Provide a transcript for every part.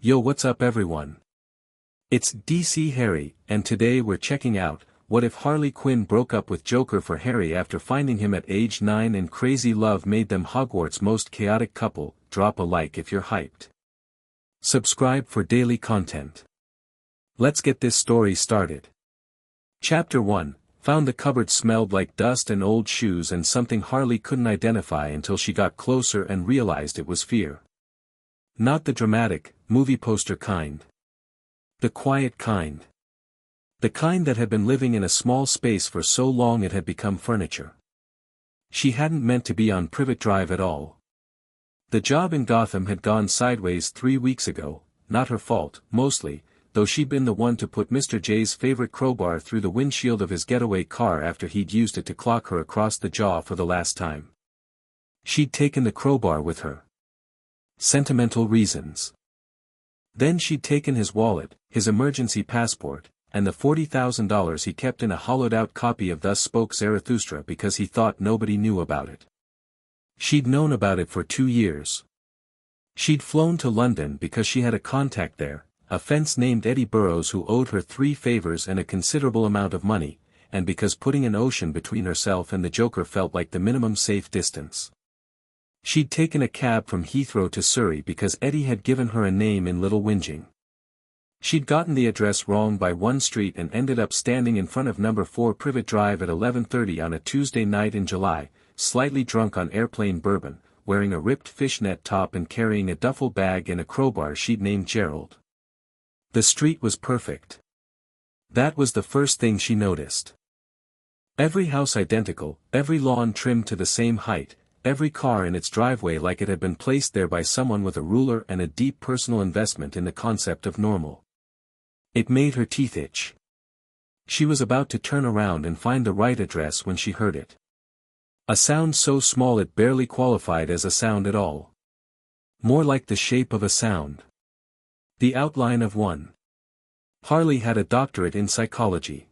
Yo, what's up everyone? It's DC Harry, and today we're checking out, what if Harley Quinn broke up with Joker for Harry after finding him at age 9 and crazy love made them Hogwarts' most chaotic couple. Drop a like if you're hyped. Subscribe for daily content. Let's get this story started. Chapter 1, found the cupboard smelled like dust and old shoes and something Harley couldn't identify until she got closer and realized it was fear. Not the dramatic, movie poster kind. The quiet kind. The kind that had been living in a small space for so long it had become furniture. She hadn't meant to be on Privet Drive at all. The job in Gotham had gone sideways 3 weeks ago, not her fault, mostly, though she'd been the one to put Mr. J's favorite crowbar through the windshield of his getaway car after he'd used it to clock her across the jaw for the last time. She'd taken the crowbar with her. Sentimental reasons. Then she'd taken his wallet, his emergency passport, and the $40,000 he kept in a hollowed-out copy of Thus Spoke Zarathustra because he thought nobody knew about it. She'd known about it for 2 years. She'd flown to London because she had a contact there, a fence named Eddie Burrows who owed her 3 favors and a considerable amount of money, and because putting an ocean between herself and the Joker felt like the minimum safe distance. She'd taken a cab from Heathrow to Surrey because Eddie had given her a name in Little Whinging. She'd gotten the address wrong by 1 street and ended up standing in front of number 4 Privet Drive at 11:30 on a Tuesday night in July, slightly drunk on airplane bourbon, wearing a ripped fishnet top and carrying a duffel bag and a crowbar she'd named Gerald. The street was perfect. That was the first thing she noticed. Every house identical, every lawn trimmed to the same height, every car in its driveway like it had been placed there by someone with a ruler and a deep personal investment in the concept of normal. It made her teeth itch. She was about to turn around and find the right address when she heard it. A sound so small it barely qualified as a sound at all. More like the shape of a sound. The outline of one. Harley had a doctorate in psychology.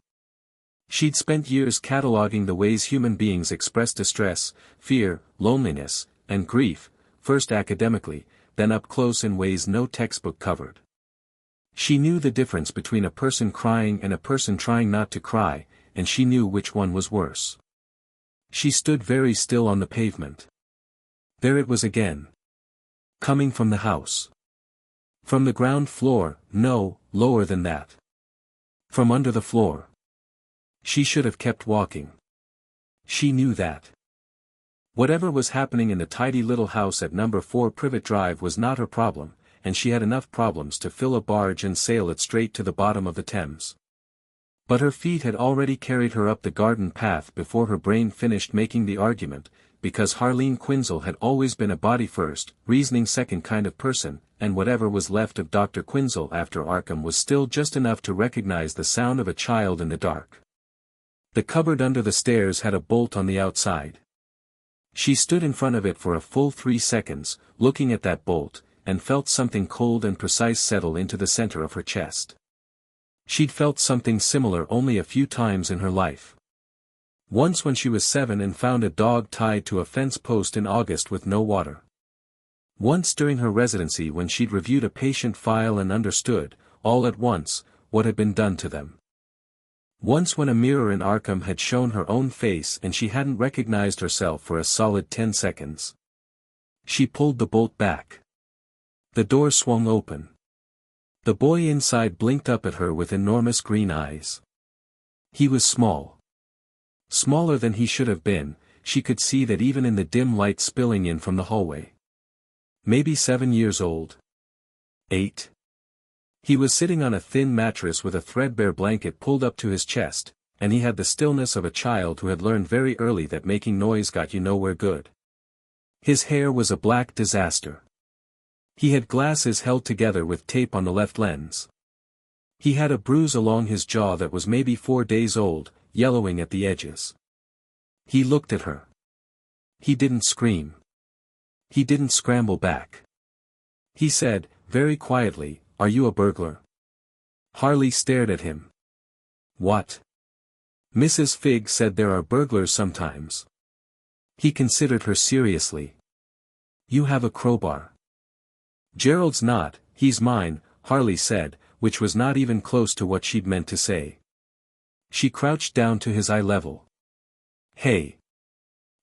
She'd spent years cataloging the ways human beings express distress, fear, loneliness, and grief, first academically, then up close in ways no textbook covered. She knew the difference between a person crying and a person trying not to cry, and she knew which one was worse. She stood very still on the pavement. There it was again. Coming from the house. From the ground floor, no, lower than that. From under the floor. She should have kept walking. She knew that. Whatever was happening in the tidy little house at number 4 Privet Drive was not her problem, and she had enough problems to fill a barge and sail it straight to the bottom of the Thames. But her feet had already carried her up the garden path before her brain finished making the argument, because Harleen Quinzel had always been a body-first, reasoning-second kind of person, and whatever was left of Dr. Quinzel after Arkham was still just enough to recognize the sound of a child in the dark. The cupboard under the stairs had a bolt on the outside. She stood in front of it for a full 3 seconds, looking at that bolt, and felt something cold and precise settle into the center of her chest. She'd felt something similar only a few times in her life. Once when she was 7 and found a dog tied to a fence post in August with no water. Once during her residency when she'd reviewed a patient file and understood, all at once, what had been done to them. Once when a mirror in Arkham had shown her own face and she hadn't recognized herself for a solid 10 seconds. She pulled the bolt back. The door swung open. The boy inside blinked up at her with enormous green eyes. He was small. Smaller than he should have been, she could see that even in the dim light spilling in from the hallway. Maybe 7 years old. 8. He was sitting on a thin mattress with a threadbare blanket pulled up to his chest, and he had the stillness of a child who had learned very early that making noise got you nowhere good. His hair was a black disaster. He had glasses held together with tape on the left lens. He had a bruise along his jaw that was maybe 4 days old, yellowing at the edges. He looked at her. He didn't scream. He didn't scramble back. He said, very quietly, "Are you a burglar?" Harley stared at him. "What?" "Mrs. Figg said there are burglars sometimes." He considered her seriously. "You have a crowbar." "Gerald's not, "He's mine," Harley said, which was not even close to what she'd meant to say. She crouched down to his eye level. "Hey.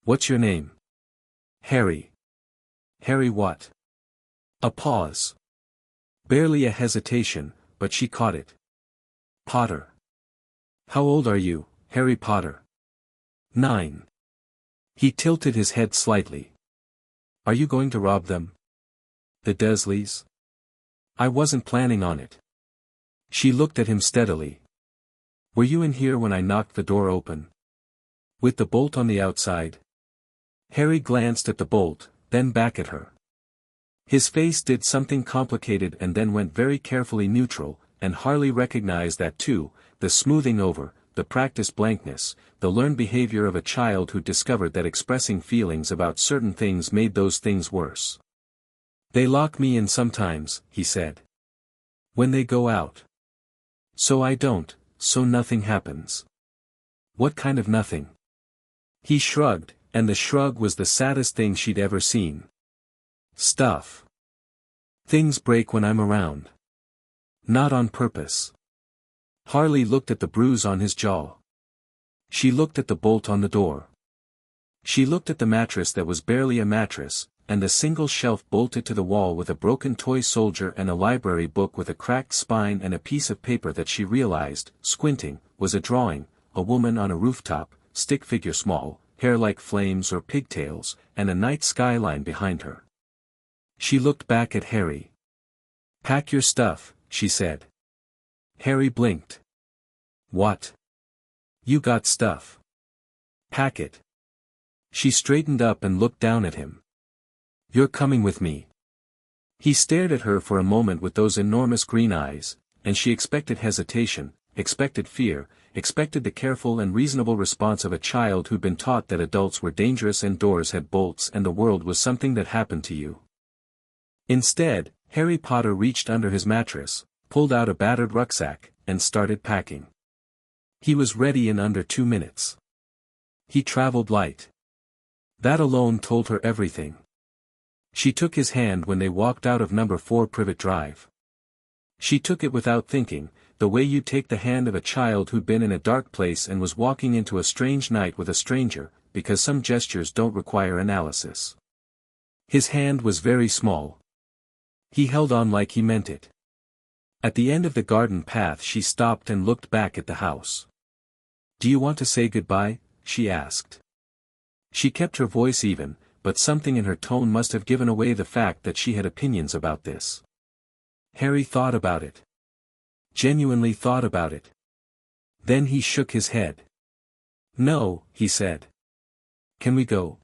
What's your name?" "Harry." "Harry what?" A pause. Barely a hesitation, but she caught it. "Potter." "How old are you, Harry Potter?" 9. He tilted his head slightly. "Are you going to rob them?" "The Dursleys?" "I wasn't planning on it." She looked at him steadily. "Were you in here when I knocked the door open? With the bolt on the outside?" Harry glanced at the bolt, then back at her. His face did something complicated and then went very carefully neutral, and Harley recognized that too, the smoothing over, the practiced blankness, the learned behavior of a child who discovered that expressing feelings about certain things made those things worse. "They lock me in sometimes," he said. "When they go out. So I don't, so nothing happens." "What kind of nothing?" He shrugged, and the shrug was the saddest thing she'd ever seen. "Stuff. Things break when I'm around. Not on purpose." Harley looked at the bruise on his jaw. She looked at the bolt on the door. She looked at the mattress that was barely a mattress, and the single shelf bolted to the wall with a broken toy soldier and a library book with a cracked spine and a piece of paper that she realized, squinting, was a drawing, a woman on a rooftop, stick figure small, hair like flames or pigtails, and a night skyline behind her. She looked back at Harry. "Pack your stuff," she said. Harry blinked. "What? You got stuff. Pack it." She straightened up and looked down at him. "You're coming with me." He stared at her for a moment with those enormous green eyes, and she expected hesitation, expected fear, expected the careful and reasonable response of a child who'd been taught that adults were dangerous and doors had bolts and the world was something that happened to you. Instead, Harry Potter reached under his mattress, pulled out a battered rucksack, and started packing. He was ready in under 2 minutes. He traveled light. That alone told her everything. She took his hand when they walked out of number 4 Privet Drive. She took it without thinking, the way you take the hand of a child who'd been in a dark place and was walking into a strange night with a stranger, because some gestures don't require analysis. His hand was very small. He held on like he meant it. At the end of the garden path she stopped and looked back at the house. "Do you want to say goodbye?" she asked. She kept her voice even, but something in her tone must have given away the fact that she had opinions about this. Harry thought about it. Genuinely thought about it. Then he shook his head. "No," he said. "Can we go?"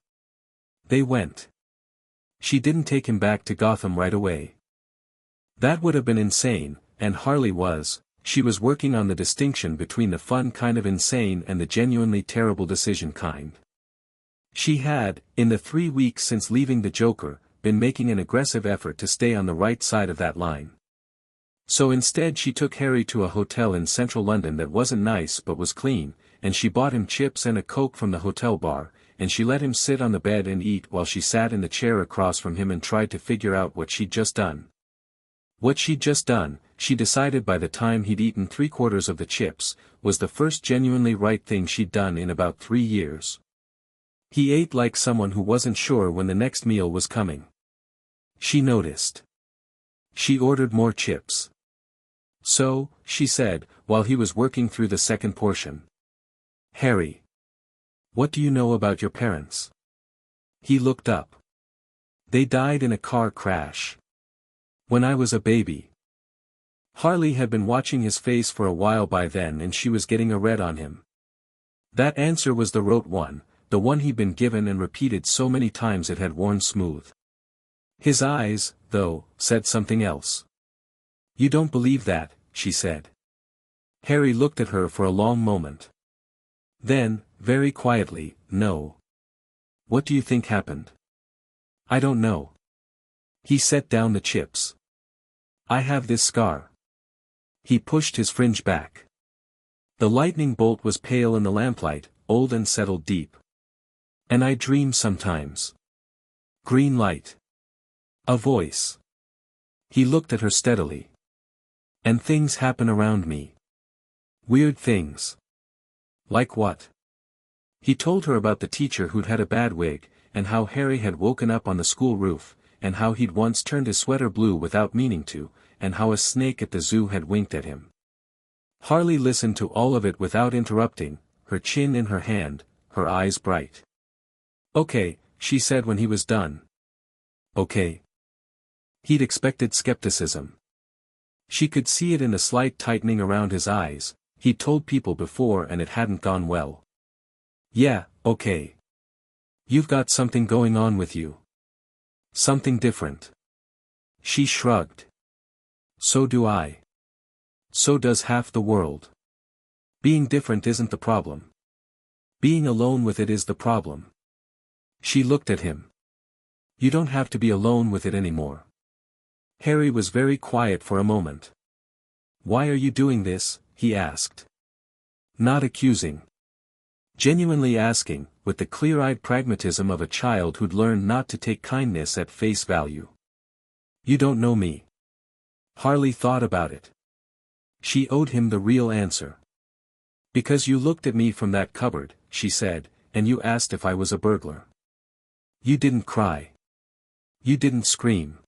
They went. She didn't take him back to Gotham right away. That would have been insane, and Harley she was working on the distinction between the fun kind of insane and the genuinely terrible decision kind. She had, in the 3 weeks since leaving the Joker, been making an aggressive effort to stay on the right side of that line. So instead she took Harry to a hotel in central London that wasn't nice but was clean, and she bought him chips and a Coke from the hotel bar, and she let him sit on the bed and eat while she sat in the chair across from him and tried to figure out what she'd just done. What she'd just done, she decided by the time he'd eaten 3/4 of the chips, was the first genuinely right thing she'd done in about 3 years. He ate like someone who wasn't sure when the next meal was coming. She noticed. She ordered more chips. "So," she said, while he was working through the second portion. "Harry. What do you know about your parents?" He looked up. "They died in a car crash. When I was a baby." Harley had been watching his face for a while by then and she was getting a red on him. That answer was the rote one, the one he'd been given and repeated so many times it had worn smooth. His eyes, though, said something else. "You don't believe that," she said. Harry looked at her for a long moment. Then, very quietly, "No. What do you think happened?" "I don't know." He set down the chips. "I have this scar." He pushed his fringe back. The lightning bolt was pale in the lamplight, old and settled deep. "And I dream sometimes." Green light. A voice. He looked at her steadily. And things happen around me. Weird things. Like what? He told her about the teacher who'd had a bad wig, and how Harry had woken up on the school roof, and how he'd once turned his sweater blue without meaning to, and how a snake at the zoo had winked at him. Harley listened to all of it without interrupting, her chin in her hand, her eyes bright. "Okay," she said when he was done. "Okay." He'd expected skepticism. She could see it in the slight tightening around his eyes. He'd told people before and it hadn't gone well. "Yeah, okay. You've got something going on with you. Something different." She shrugged. "So do I. So does half the world. Being different isn't the problem. Being alone with it is the problem." She looked at him. "You don't have to be alone with it anymore." Harry was very quiet for a moment. "Why are you doing this?" he asked. Not accusing. Genuinely asking, with the clear-eyed pragmatism of a child who'd learned not to take kindness at face value. "You don't know me." Harley thought about it. She owed him the real answer. "Because you looked at me from that cupboard," she said, "and you asked if I was a burglar. You didn't cry. You didn't scream.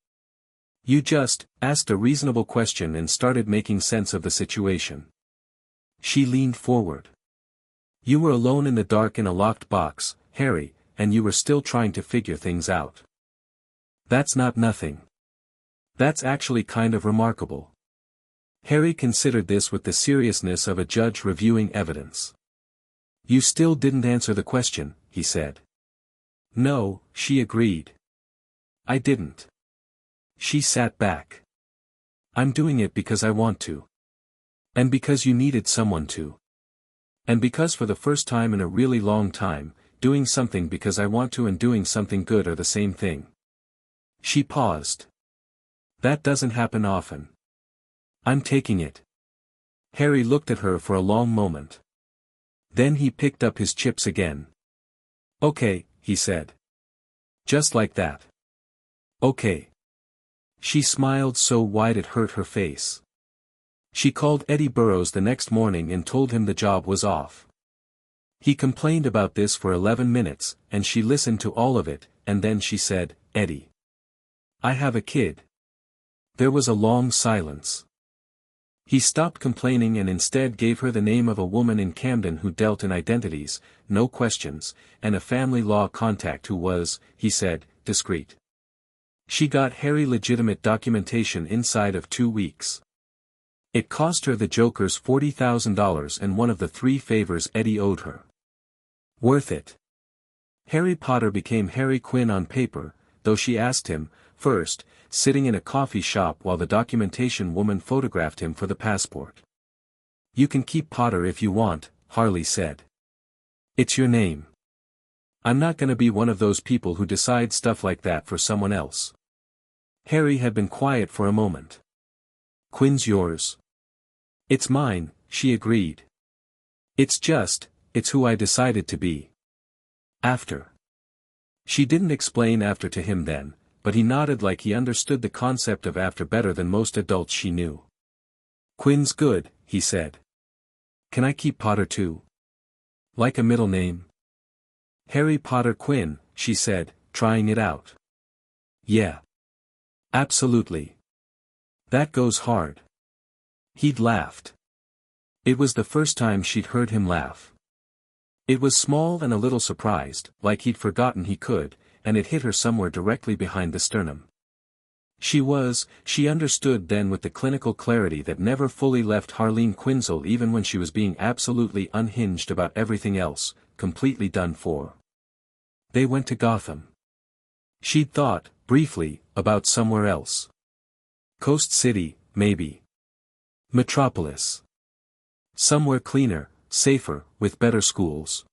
You just asked a reasonable question and started making sense of the situation." She leaned forward. "You were alone in the dark in a locked box, Harry, and you were still trying to figure things out. That's not nothing. That's actually kind of remarkable." Harry considered this with the seriousness of a judge reviewing evidence. "You still didn't answer the question," he said. "No," she agreed. "I didn't." She sat back. "I'm doing it because I want to. And because you needed someone to. And because for the first time in a really long time, doing something because I want to and doing something good are the same thing." She paused. "That doesn't happen often. I'm taking it." Harry looked at her for a long moment. Then he picked up his chips again. "Okay," he said. "Just like that. Okay." She smiled so wide it hurt her face. She called Eddie Burrows the next morning and told him the job was off. He complained about this for 11 minutes, and she listened to all of it, and then she said, "Eddie, I have a kid." There was a long silence. He stopped complaining and instead gave her the name of a woman in Camden who dealt in identities, no questions, and a family law contact who was, he said, discreet. She got Harry legitimate documentation inside of 2 weeks. It cost her the Joker's $40,000 and one of the 3 favors Eddie owed her. Worth it. Harry Potter became Harry Quinn on paper, though she asked him, first, sitting in a coffee shop while the documentation woman photographed him for the passport. "You can keep Potter if you want," Harley said. "It's your name. I'm not gonna be one of those people who decide stuff like that for someone else." Harry had been quiet for a moment. "Quinn's yours." "It's mine," she agreed. It's who I decided to be. After." She didn't explain after to him then, but he nodded like he understood the concept of after better than most adults she knew. "Quinn's good," he said. "Can I keep Potter too? Like a middle name?" "Harry Potter Quinn," she said, trying it out. "Yeah. Absolutely. That goes hard." He'd laughed. It was the first time she'd heard him laugh. It was small and a little surprised, like he'd forgotten he could, and it hit her somewhere directly behind the sternum. She understood then with the clinical clarity that never fully left Harleen Quinzel even when she was being absolutely unhinged about everything else, completely done for. They went to Gotham. She'd thought, briefly, about somewhere else. Coast City, maybe. Metropolis. Somewhere cleaner, safer, with better schools.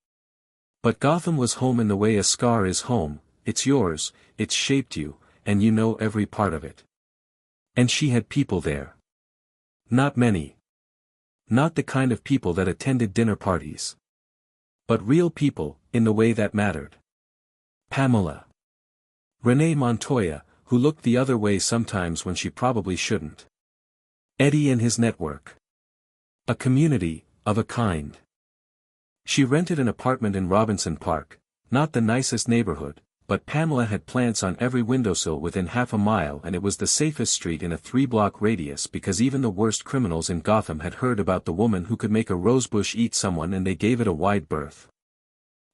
But Gotham was home in the way a scar is home. It's yours, it's shaped you, and you know every part of it. And she had people there. Not many. Not the kind of people that attended dinner parties. But real people, in the way that mattered. Pamela. Renee Montoya, who looked the other way sometimes when she probably shouldn't. Eddie and his network. A community, of a kind. She rented an apartment in Robinson Park, not the nicest neighborhood, but Pamela had plants on every windowsill within half a mile, and it was the safest street in a 3-block radius because even the worst criminals in Gotham had heard about the woman who could make a rosebush eat someone, and they gave it a wide berth.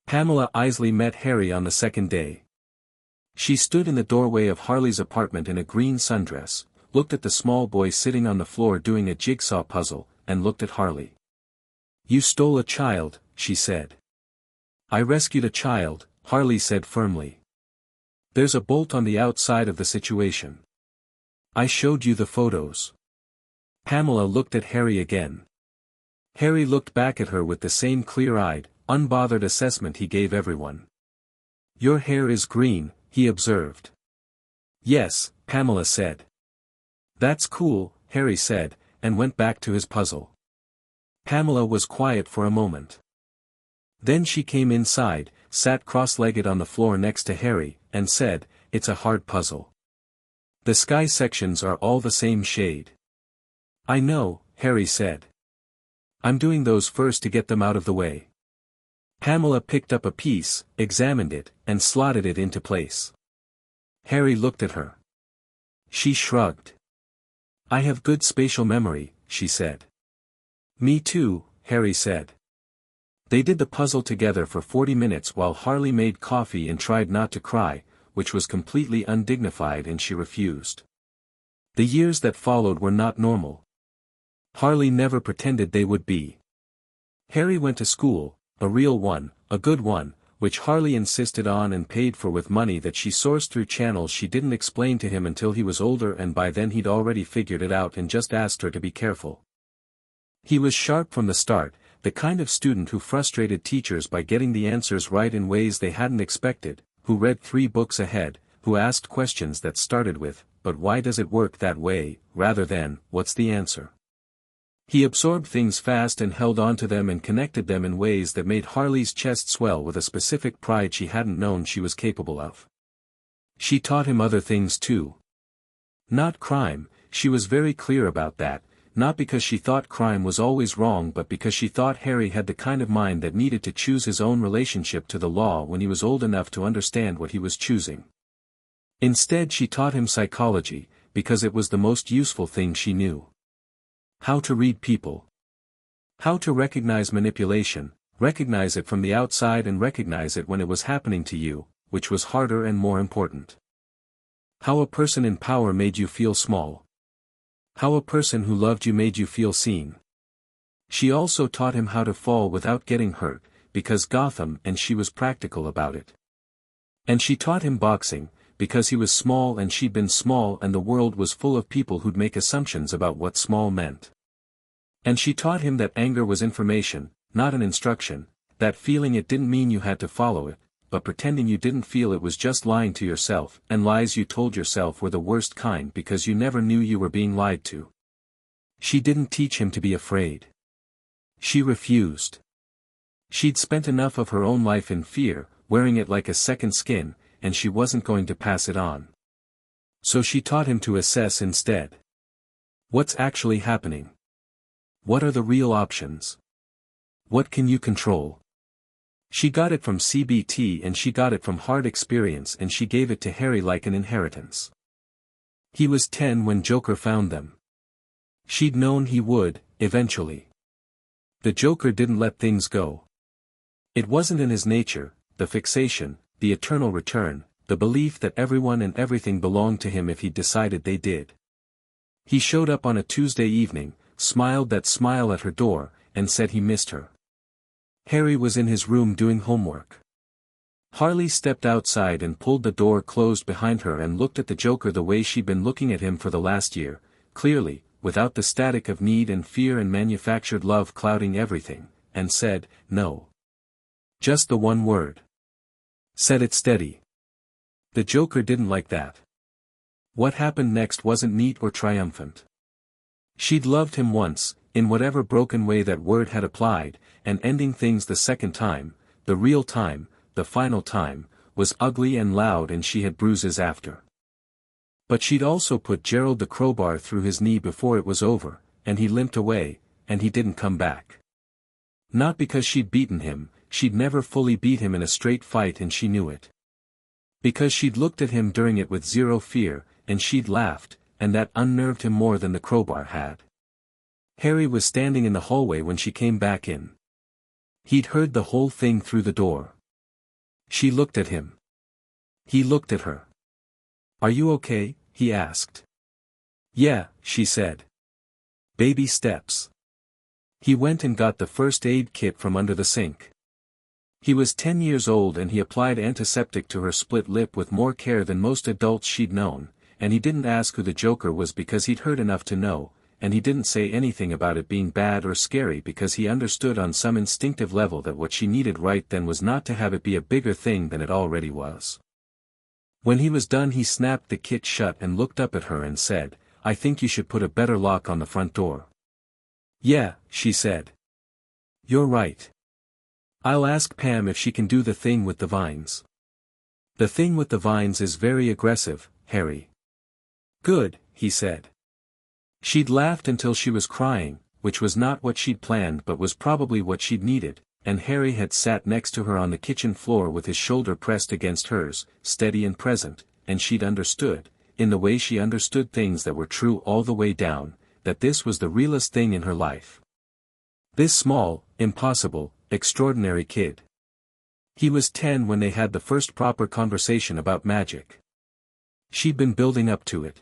Pamela Isley met Harry on the second day. She stood in the doorway of Harley's apartment in a green sundress, looked at the small boy sitting on the floor doing a jigsaw puzzle, and looked at Harley. "You stole a child," she said. "I rescued a child," Harley said firmly. "There's a bolt on the outside of the situation. I showed you the photos." Pamela looked at Harry again. Harry looked back at her with the same clear-eyed, unbothered assessment he gave everyone. "Your hair is green," he observed. "Yes," Pamela said. "That's cool," Harry said, and went back to his puzzle. Pamela was quiet for a moment. Then she came inside, sat cross-legged on the floor next to Harry, and said, "It's a hard puzzle. The sky sections are all the same shade." "I know," Harry said. "I'm doing those first to get them out of the way." Pamela picked up a piece, examined it, and slotted it into place. Harry looked at her. She shrugged. "I have good spatial memory," she said. "Me too," Harry said. They did the puzzle together for 40 minutes while Harley made coffee and tried not to cry, which was completely undignified, and she refused. The years that followed were not normal. Harley never pretended they would be. Harry went to school, a real one, a good one, which Harley insisted on and paid for with money that she sourced through channels she didn't explain to him until he was older, and by then he'd already figured it out and just asked her to be careful. He was sharp from the start, the kind of student who frustrated teachers by getting the answers right in ways they hadn't expected, who read 3 books ahead, who asked questions that started with, "But why does it work that way?" rather than, "What's the answer?" He absorbed things fast and held on to them and connected them in ways that made Harley's chest swell with a specific pride she hadn't known she was capable of. She taught him other things too. Not crime, she was very clear about that, not because she thought crime was always wrong, but because she thought Harry had the kind of mind that needed to choose his own relationship to the law when he was old enough to understand what he was choosing. Instead, she taught him psychology, because it was the most useful thing she knew. How to read people. How to recognize manipulation, recognize it from the outside and recognize it when it was happening to you, which was harder and more important. How a person in power made you feel small. How a person who loved you made you feel seen. She also taught him how to fall without getting hurt, because Gotham and she was practical about it. And she taught him boxing, because he was small and she'd been small and the world was full of people who'd make assumptions about what small meant. And she taught him that anger was information, not an instruction, that feeling it didn't mean you had to follow it, but pretending you didn't feel it was just lying to yourself, and lies you told yourself were the worst kind because you never knew you were being lied to. She didn't teach him to be afraid. She refused. She'd spent enough of her own life in fear, wearing it like a second skin, and she wasn't going to pass it on. So she taught him to assess instead. What's actually happening? What are the real options? What can you control? She got it from CBT and she got it from hard experience, and she gave it to Harry like an inheritance. He was 10 when Joker found them. She'd known he would, eventually. The Joker didn't let things go. It wasn't in his nature, the fixation, the eternal return, the belief that everyone and everything belonged to him if he decided they did. He showed up on a Tuesday evening, smiled that smile at her door, and said he missed her. Harry was in his room doing homework. Harley stepped outside and pulled the door closed behind her and looked at the Joker the way she'd been looking at him for the last year, clearly, without the static of need and fear and manufactured love clouding everything, and said, "No." Just the one word. Said it steady. The Joker didn't like that. What happened next wasn't neat or triumphant. She'd loved him once, in whatever broken way that word had applied, and ending things the second time, the real time, the final time, was ugly and loud, and she had bruises after. But she'd also put Gerald the crowbar through his knee before it was over, and he limped away, and he didn't come back. Not because she'd beaten him, she'd never fully beat him in a straight fight and she knew it. Because she'd looked at him during it with zero fear, and she'd laughed, and that unnerved him more than the crowbar had. Harry was standing in the hallway when she came back in. He'd heard the whole thing through the door. She looked at him. He looked at her. "Are you okay?" he asked. "Yeah," she said. "Baby steps." He went and got the first aid kit from under the sink. He was 10 years old and he applied antiseptic to her split lip with more care than most adults she'd known, and he didn't ask who the Joker was because he'd heard enough to know, and he didn't say anything about it being bad or scary because he understood on some instinctive level that what she needed right then was not to have it be a bigger thing than it already was. When he was done he snapped the kit shut and looked up at her and said, "I think you should put a better lock on the front door." "Yeah," she said. "You're right. I'll ask Pam if she can do the thing with the vines." "The thing with the vines is very aggressive, Harry." "Good," he said. She'd laughed until she was crying, which was not what she'd planned but was probably what she'd needed, and Harry had sat next to her on the kitchen floor with his shoulder pressed against hers, steady and present, and she'd understood, in the way she understood things that were true all the way down, that this was the realest thing in her life. This small, impossible, extraordinary kid. He was 10 when they had the first proper conversation about magic. She'd been building up to it.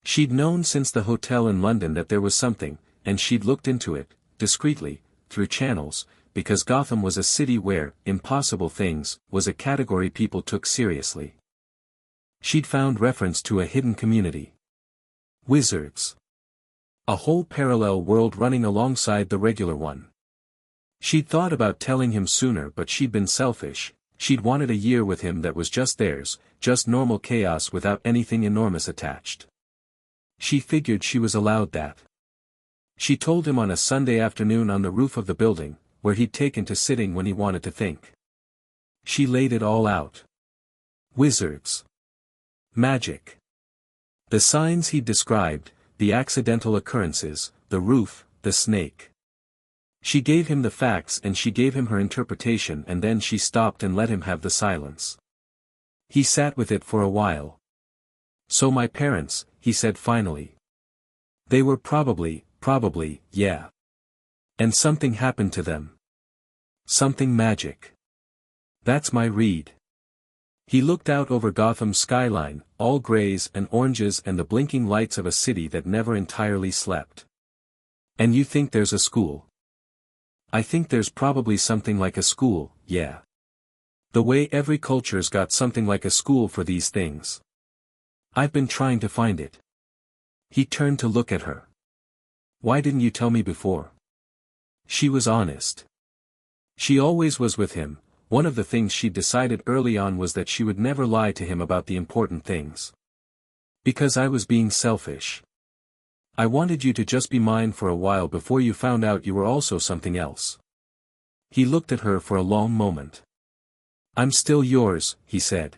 She'd known since the hotel in London that there was something, and she'd looked into it, discreetly, through channels, because Gotham was a city where impossible things was a category people took seriously. She'd found reference to a hidden community. Wizards. A whole parallel world running alongside the regular one. She'd thought about telling him sooner but she'd been selfish, she'd wanted a year with him that was just theirs, just normal chaos without anything enormous attached. She figured she was allowed that. She told him on a Sunday afternoon on the roof of the building, where he'd taken to sitting when he wanted to think. She laid it all out. Wizards. Magic. The signs he'd described, the accidental occurrences, the roof, the snake. She gave him the facts and she gave him her interpretation and then she stopped and let him have the silence. He sat with it for a while. "So my parents," he said finally. "They were probably, yeah. And something happened to them. Something magic. That's my read." He looked out over Gotham's skyline, all grays and oranges and the blinking lights of a city that never entirely slept. "And you think there's a school?" "I think there's probably something like a school, yeah. The way every culture's got something like a school for these things. I've been trying to find it." He turned to look at her. "Why didn't you tell me before?" She was honest. She always was with him. One of the things she'd decided early on was that she would never lie to him about the important things. "Because I was being selfish. I wanted you to just be mine for a while before you found out you were also something else." He looked at her for a long moment. "I'm still yours," he said.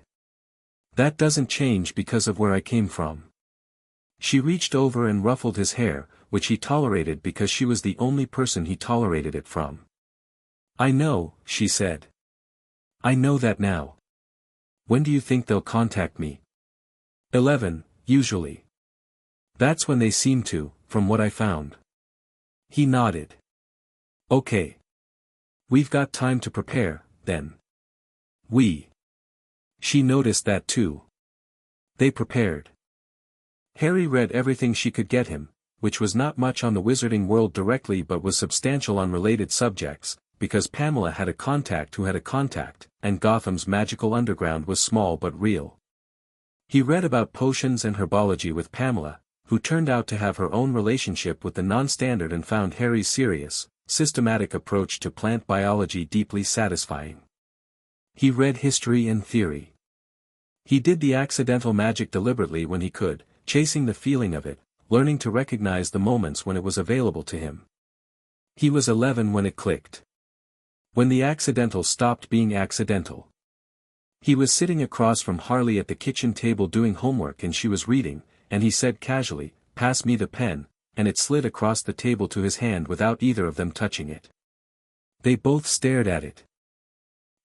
"That doesn't change because of where I came from." She reached over and ruffled his hair, which he tolerated because she was the only person he tolerated it from. "I know," she said. "I know that now. When do you think they'll contact me?" 11, usually. That's when they seem to, from what I found." He nodded. "Okay. We've got time to prepare, then." She noticed that too. They prepared. Harry read everything she could get him, which was not much on the wizarding world directly but was substantial on related subjects, because Pamela had a contact who had a contact, and Gotham's magical underground was small but real. He read about potions and herbology with Pamela, who turned out to have her own relationship with the non-standard and found Harry's serious, systematic approach to plant biology deeply satisfying. He read history and theory. He did the accidental magic deliberately when he could, chasing the feeling of it, learning to recognize the moments when it was available to him. He was 11 when it clicked. When the accidental stopped being accidental. He was sitting across from Harley at the kitchen table doing homework and she was reading, and he said casually, "Pass me the pen," and it slid across the table to his hand without either of them touching it. They both stared at it.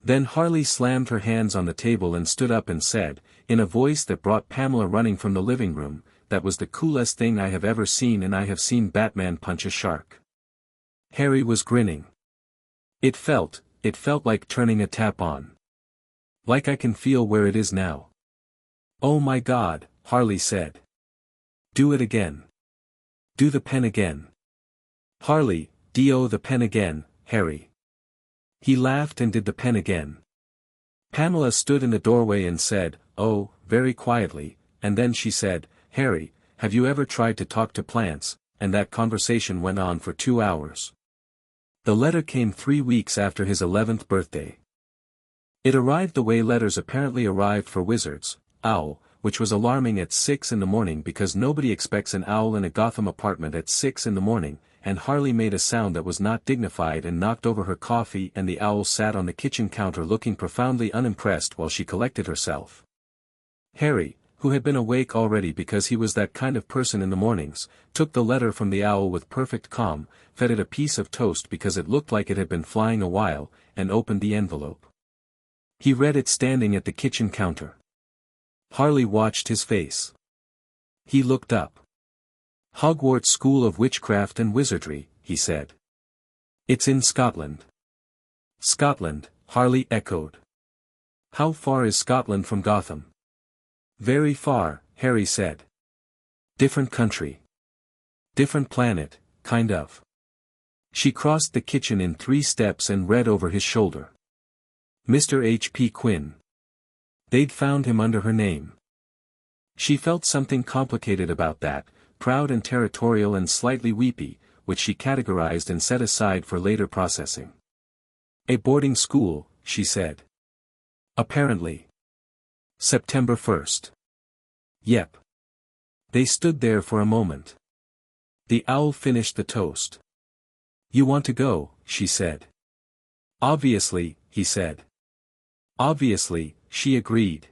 Then Harley slammed her hands on the table and stood up and said, in a voice that brought Pamela running from the living room, "That was the coolest thing I have ever seen, and I have seen Batman punch a shark." Harry was grinning. It felt like turning a tap on. "Like I can feel where it is now." "Oh my God," Harley said. "Do it again. Do the pen again." "Harley, do the pen again, Harry." He laughed and did the pen again. Pamela stood in the doorway and said, "Oh," very quietly, and then she said, "Harry, have you ever tried to talk to plants?" And that conversation went on for 2 hours. The letter came 3 weeks after his 11th birthday. It arrived the way letters apparently arrived for wizards, owl, which was alarming at 6 in the morning because nobody expects an owl in a Gotham apartment at 6 in the morning, and Harley made a sound that was not dignified and knocked over her coffee, and the owl sat on the kitchen counter looking profoundly unimpressed while she collected herself. Harry, who had been awake already because he was that kind of person in the mornings, took the letter from the owl with perfect calm, fed it a piece of toast because it looked like it had been flying a while, and opened the envelope. He read it standing at the kitchen counter. Harley watched his face. He looked up. "Hogwarts School of Witchcraft and Wizardry," he said. "It's in Scotland." "Scotland," Harley echoed. "How far is Scotland from Gotham?" "Very far," Harry said. "Different country. Different planet, kind of." She crossed the kitchen in 3 steps and read over his shoulder. "Mr. H.P. Quinn." They'd found him under her name. She felt something complicated about that, proud and territorial and slightly weepy, which she categorized and set aside for later processing. "A boarding school," she said. "Apparently. September 1st. "Yep." They stood there for a moment. The owl finished the toast. "You want to go," she said. "Obviously," he said. "Obviously," she agreed.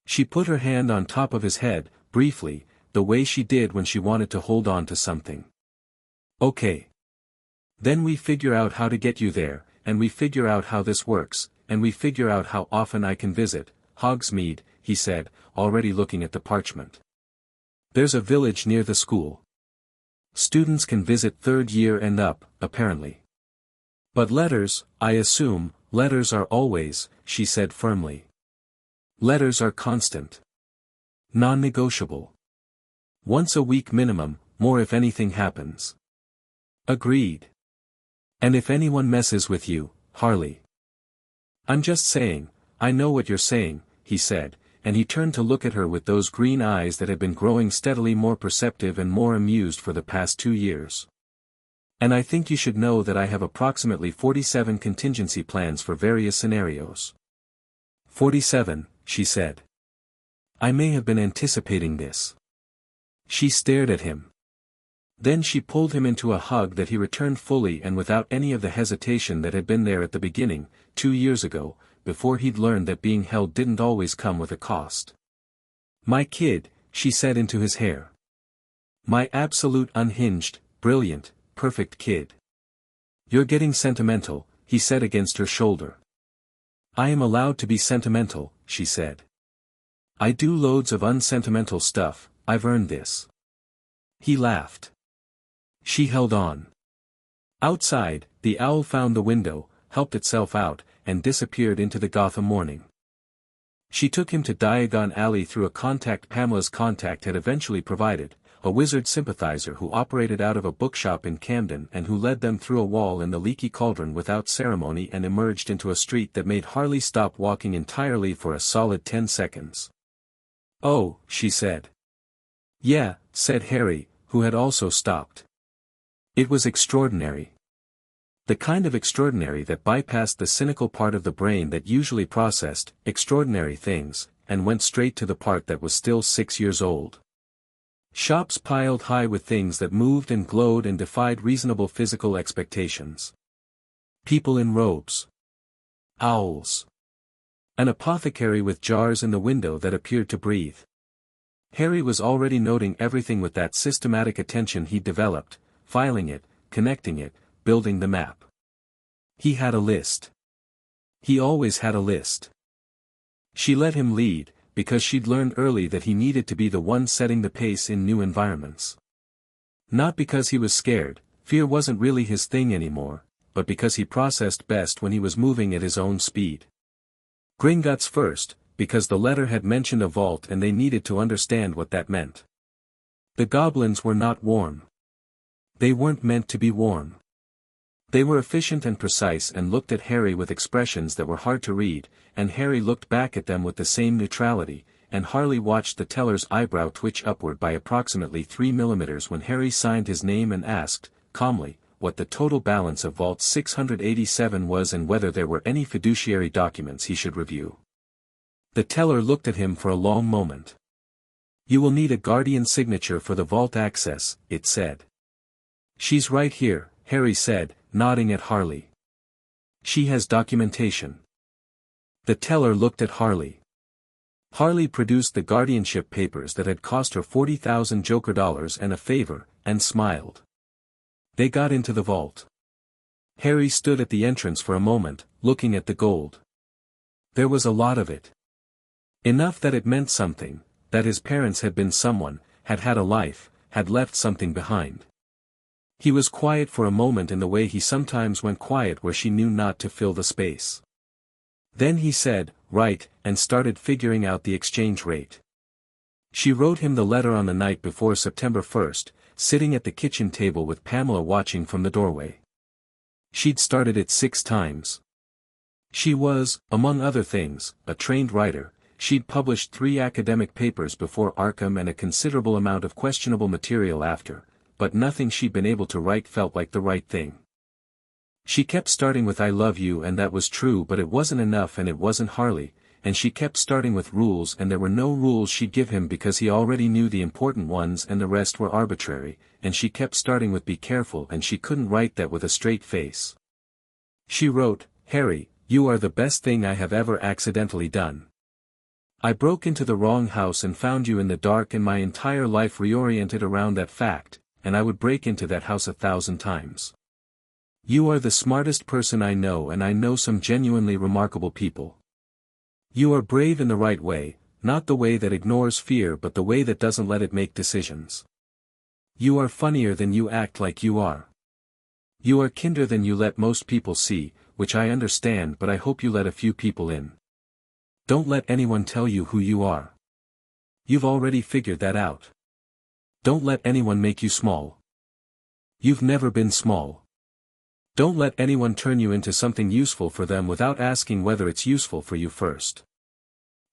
She put her hand on top of his head, briefly, the way she did when she wanted to hold on to something. "Okay. Then we figure out how to get you there, and we figure out how this works, and we figure out how often I can visit Hogsmeade," he said, already looking at the parchment. "There's a village near the school. Students can visit 3rd year and up, apparently. But letters, I assume, letters are always," she said firmly. "Letters are constant. Non-negotiable. Once a week minimum, more if anything happens." "Agreed. And if anyone messes with you, Harley." "I'm just saying, I know what you're saying," he said, and he turned to look at her with those green eyes that had been growing steadily more perceptive and more amused for the past 2 years. "And I think you should know that I have approximately 47 contingency plans for various scenarios." 47, she said. "I may have been anticipating this." She stared at him. Then she pulled him into a hug that he returned fully and without any of the hesitation that had been there at the beginning, 2 years ago, before he'd learned that being held didn't always come with a cost. "My kid," she said into his hair. "My absolute unhinged, brilliant, perfect kid." "You're getting sentimental," he said against her shoulder. "I am allowed to be sentimental," she said. "I do loads of unsentimental stuff, I've earned this." He laughed. She held on. Outside, the owl found the window, helped itself out, and disappeared into the Gotham morning. She took him to Diagon Alley through a contact Pamela's contact had eventually provided, a wizard sympathizer who operated out of a bookshop in Camden and who led them through a wall in the leaky cauldron without ceremony and emerged into a street that made Harley stop walking entirely for a solid 10 seconds. "Oh," she said. "Yeah," said Harry, who had also stopped. It was extraordinary. The kind of extraordinary that bypassed the cynical part of the brain that usually processed extraordinary things, and went straight to the part that was still 6 years old. Shops piled high with things that moved and glowed and defied reasonable physical expectations. People in robes. Owls. An apothecary with jars in the window that appeared to breathe. Harry was already noting everything with that systematic attention he'd developed, filing it, connecting it, building the map. He had a list. He always had a list. She let him lead, because she'd learned early that he needed to be the one setting the pace in new environments. Not because he was scared, fear wasn't really his thing anymore, but because he processed best when he was moving at his own speed. Gringotts first, because the letter had mentioned a vault and they needed to understand what that meant. The goblins were not warm. They weren't meant to be warm. They were efficient and precise and looked at Harry with expressions that were hard to read, and Harry looked back at them with the same neutrality, and Harley watched the teller's eyebrow twitch upward by approximately 3 millimeters when Harry signed his name and asked, calmly, what the total balance of Vault 687 was and whether there were any fiduciary documents he should review. The teller looked at him for a long moment. You will need a guardian signature for the vault access, it said. She's right here, Harry said, nodding at Harley. She has documentation. The teller looked at Harley. Harley produced the guardianship papers that had cost her 40,000 Joker dollars and a favor, and smiled. They got into the vault. Harry stood at the entrance for a moment, looking at the gold. There was a lot of it. Enough that it meant something, that his parents had been someone, had had a life, had left something behind. He was quiet for a moment in the way he sometimes went quiet where she knew not to fill the space. Then he said, right, and started figuring out the exchange rate. She wrote him the letter on the night before September 1st, sitting at the kitchen table with Pamela watching from the doorway. She'd started it 6 times. She was, among other things, a trained writer. She'd published 3 academic papers before Arkham and a considerable amount of questionable material after, but nothing she'd been able to write felt like the right thing. She kept starting with I love you and that was true but it wasn't enough and it wasn't Harley, and she kept starting with rules and there were no rules she'd give him because he already knew the important ones and the rest were arbitrary, and she kept starting with be careful and she couldn't write that with a straight face. She wrote, Harry, you are the best thing I have ever accidentally done. I broke into the wrong house and found you in the dark and my entire life reoriented around that fact, and I would break into that house 1,000 times. You are the smartest person I know and I know some genuinely remarkable people. You are brave in the right way, not the way that ignores fear but the way that doesn't let it make decisions. You are funnier than you act like you are. You are kinder than you let most people see, which I understand but I hope you let a few people in. Don't let anyone tell you who you are. You've already figured that out. Don't let anyone make you small. You've never been small. Don't let anyone turn you into something useful for them without asking whether it's useful for you first.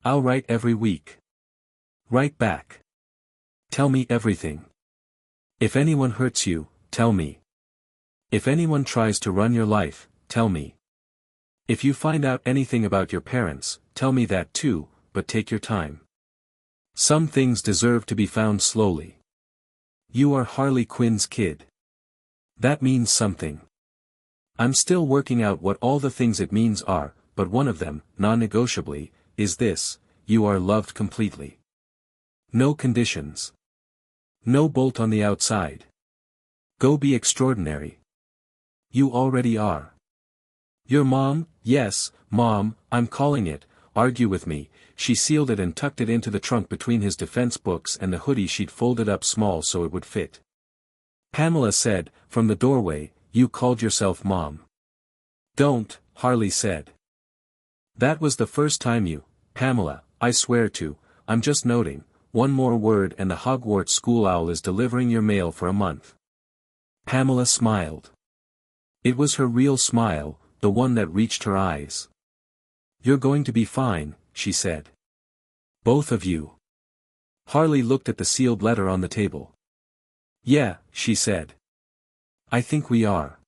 I'll write every week. Write back. Tell me everything. If anyone hurts you, tell me. If anyone tries to run your life, tell me. If you find out anything about your parents, tell me that too, but take your time. Some things deserve to be found slowly. You are Harley Quinn's kid. That means something. I'm still working out what all the things it means are, but one of them, non-negotiably, is this: you are loved completely. No conditions. No bolt on the outside. Go be extraordinary. You already are. Your mom, yes, Mom, I'm calling it, argue with me, she sealed it and tucked it into the trunk between his defense books and the hoodie she'd folded up small so it would fit. Pamela said, from the doorway, you called yourself Mom. Don't, Harley said. That was the first time you, Pamela, I swear to, I'm just noting, one more word and the Hogwarts school owl is delivering your mail for a month. Pamela smiled. It was her real smile, the one that reached her eyes. You're going to be fine, she said. Both of you. Harley looked at the sealed letter on the table. Yeah, she said. I think we are.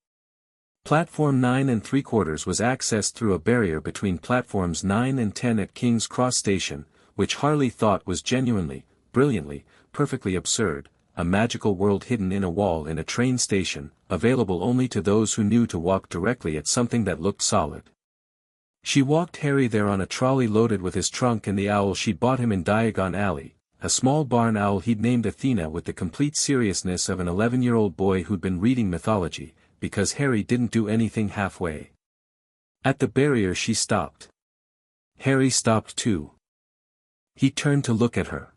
Platform 9 3/4 was accessed through a barrier between platforms 9 and 10 at King's Cross Station, which Harley thought was genuinely, brilliantly, perfectly absurd, a magical world hidden in a wall in a train station, available only to those who knew to walk directly at something that looked solid. She walked Harry there on a trolley loaded with his trunk and the owl she'd bought him in Diagon Alley, a small barn owl he'd named Athena with the complete seriousness of an 11-year-old boy who'd been reading mythology, because Harry didn't do anything halfway. At the barrier she stopped. Harry stopped too. He turned to look at her.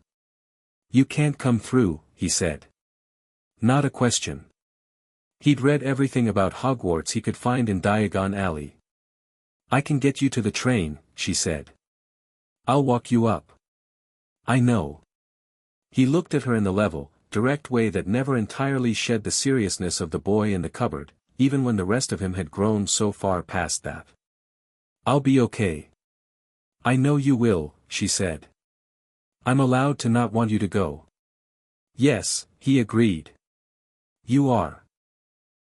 "You can't come through," he said. Not a question. He'd read everything about Hogwarts he could find in Diagon Alley. "I can get you to the train," she said. "I'll walk you up." "I know." He looked at her in the level, direct way that never entirely shed the seriousness of the boy in the cupboard, even when the rest of him had grown so far past that. "I'll be okay." "I know you will," she said. "I'm allowed to not want you to go." "Yes," he agreed. "You are."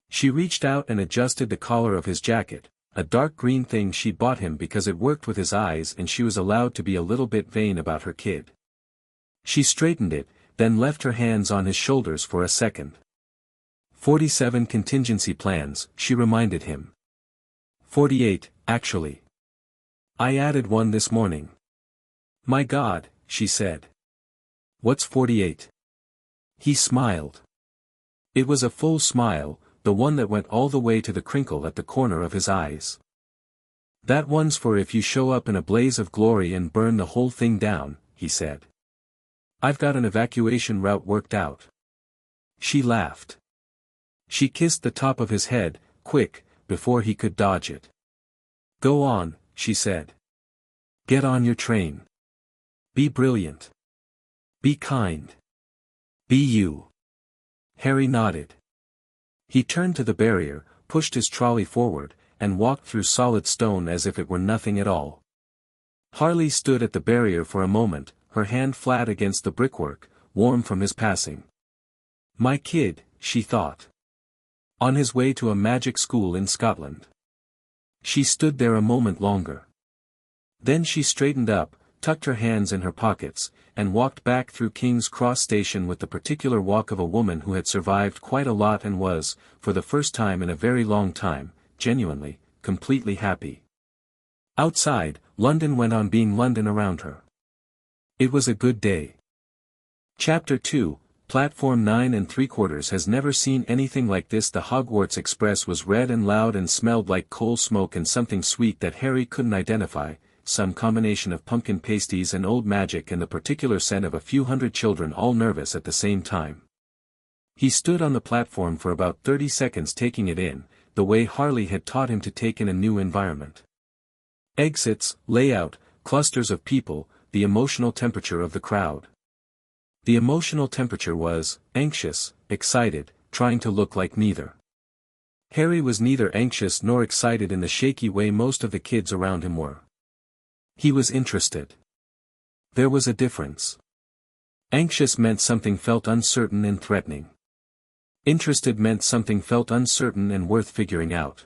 She reached out and adjusted the collar of his jacket, a dark green thing she'd bought him because it worked with his eyes and she was allowed to be a little bit vain about her kid. She straightened it, then left her hands on his shoulders for a second. 47 contingency plans, she reminded him. 48, actually. I added one this morning. My God, she said. What's 48? He smiled. It was a full smile, the one that went all the way to the crinkle at the corner of his eyes. That one's for if you show up in a blaze of glory and burn the whole thing down, he said. I've got an evacuation route worked out. She laughed. She kissed the top of his head, quick, before he could dodge it. Go on, she said. Get on your train. Be brilliant. Be kind. Be you. Harry nodded. He turned to the barrier, pushed his trolley forward, and walked through solid stone as if it were nothing at all. Harley stood at the barrier for a moment, her hand flat against the brickwork, warm from his passing. My kid, she thought. On his way to a magic school in Scotland. She stood there a moment longer. Then she straightened up, tucked her hands in her pockets, and walked back through King's Cross Station with the particular walk of a woman who had survived quite a lot and was, for the first time in a very long time, genuinely, completely happy. Outside, London went on being London around her. It was a good day. Chapter 2, Platform 9 3/4 has never seen anything like this. The Hogwarts Express was red and loud and smelled like coal smoke and something sweet that Harry couldn't identify, some combination of pumpkin pasties and old magic and the particular scent of a few hundred children all nervous at the same time. He stood on the platform for about 30 seconds taking it in, the way Harley had taught him to take in a new environment. Exits, layout, clusters of people, the emotional temperature of the crowd. The emotional temperature was, anxious, excited, trying to look like neither. Harry was neither anxious nor excited in the shaky way most of the kids around him were. He was interested. There was a difference. Anxious meant something felt uncertain and threatening. Interested meant something felt uncertain and worth figuring out.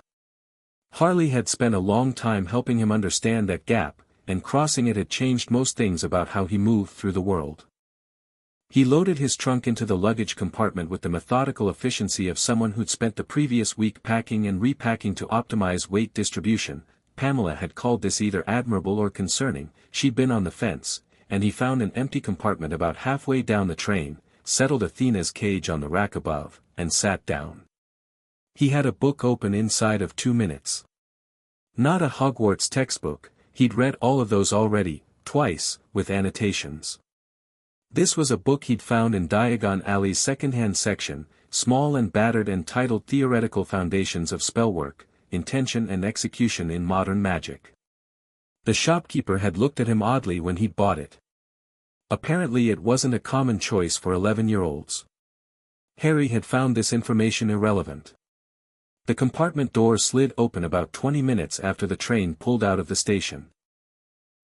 Harley had spent a long time helping him understand that gap, and crossing it had changed most things about how he moved through the world. He loaded his trunk into the luggage compartment with the methodical efficiency of someone who'd spent the previous week packing and repacking to optimize weight distribution. Pamela had called this either admirable or concerning, she'd been on the fence, and he found an empty compartment about halfway down the train, settled Athena's cage on the rack above, and sat down. He had a book open inside of 2 minutes. Not a Hogwarts textbook, he'd read all of those already, twice, with annotations. This was a book he'd found in Diagon Alley's second-hand section, small and battered and titled Theoretical Foundations of Spellwork, Intention and Execution in Modern Magic. The shopkeeper had looked at him oddly when he'd bought it. Apparently it wasn't a common choice for 11-year-olds. Harry had found this information irrelevant. The compartment door slid open about 20 minutes after the train pulled out of the station.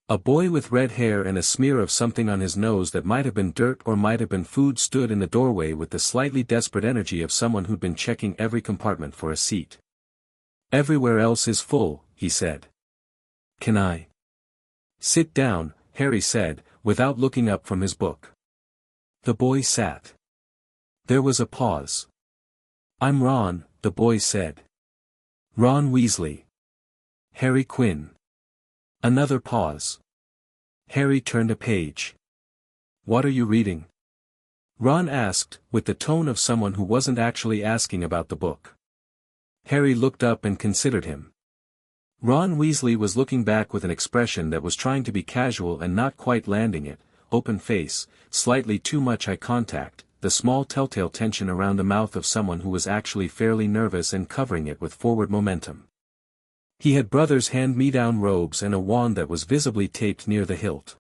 A boy with red hair and a smear of something on his nose that might have been dirt or might have been food stood in the doorway with the slightly desperate energy of someone who'd been checking every compartment for a seat. Everywhere else is full, he said. Can I? Sit down, Harry said, without looking up from his book. The boy sat. There was a pause. I'm Ron, the boy said. Ron Weasley. Harry Quinn. Another pause. Harry turned a page. "What are you reading?" Ron asked, with the tone of someone who wasn't actually asking about the book. Harry looked up and considered him. Ron Weasley was looking back with an expression that was trying to be casual and not quite landing it, open face, slightly too much eye contact, the small telltale tension around the mouth of someone who was actually fairly nervous and covering it with forward momentum. He had brother's hand-me-down robes and a wand that was visibly taped near the hilt.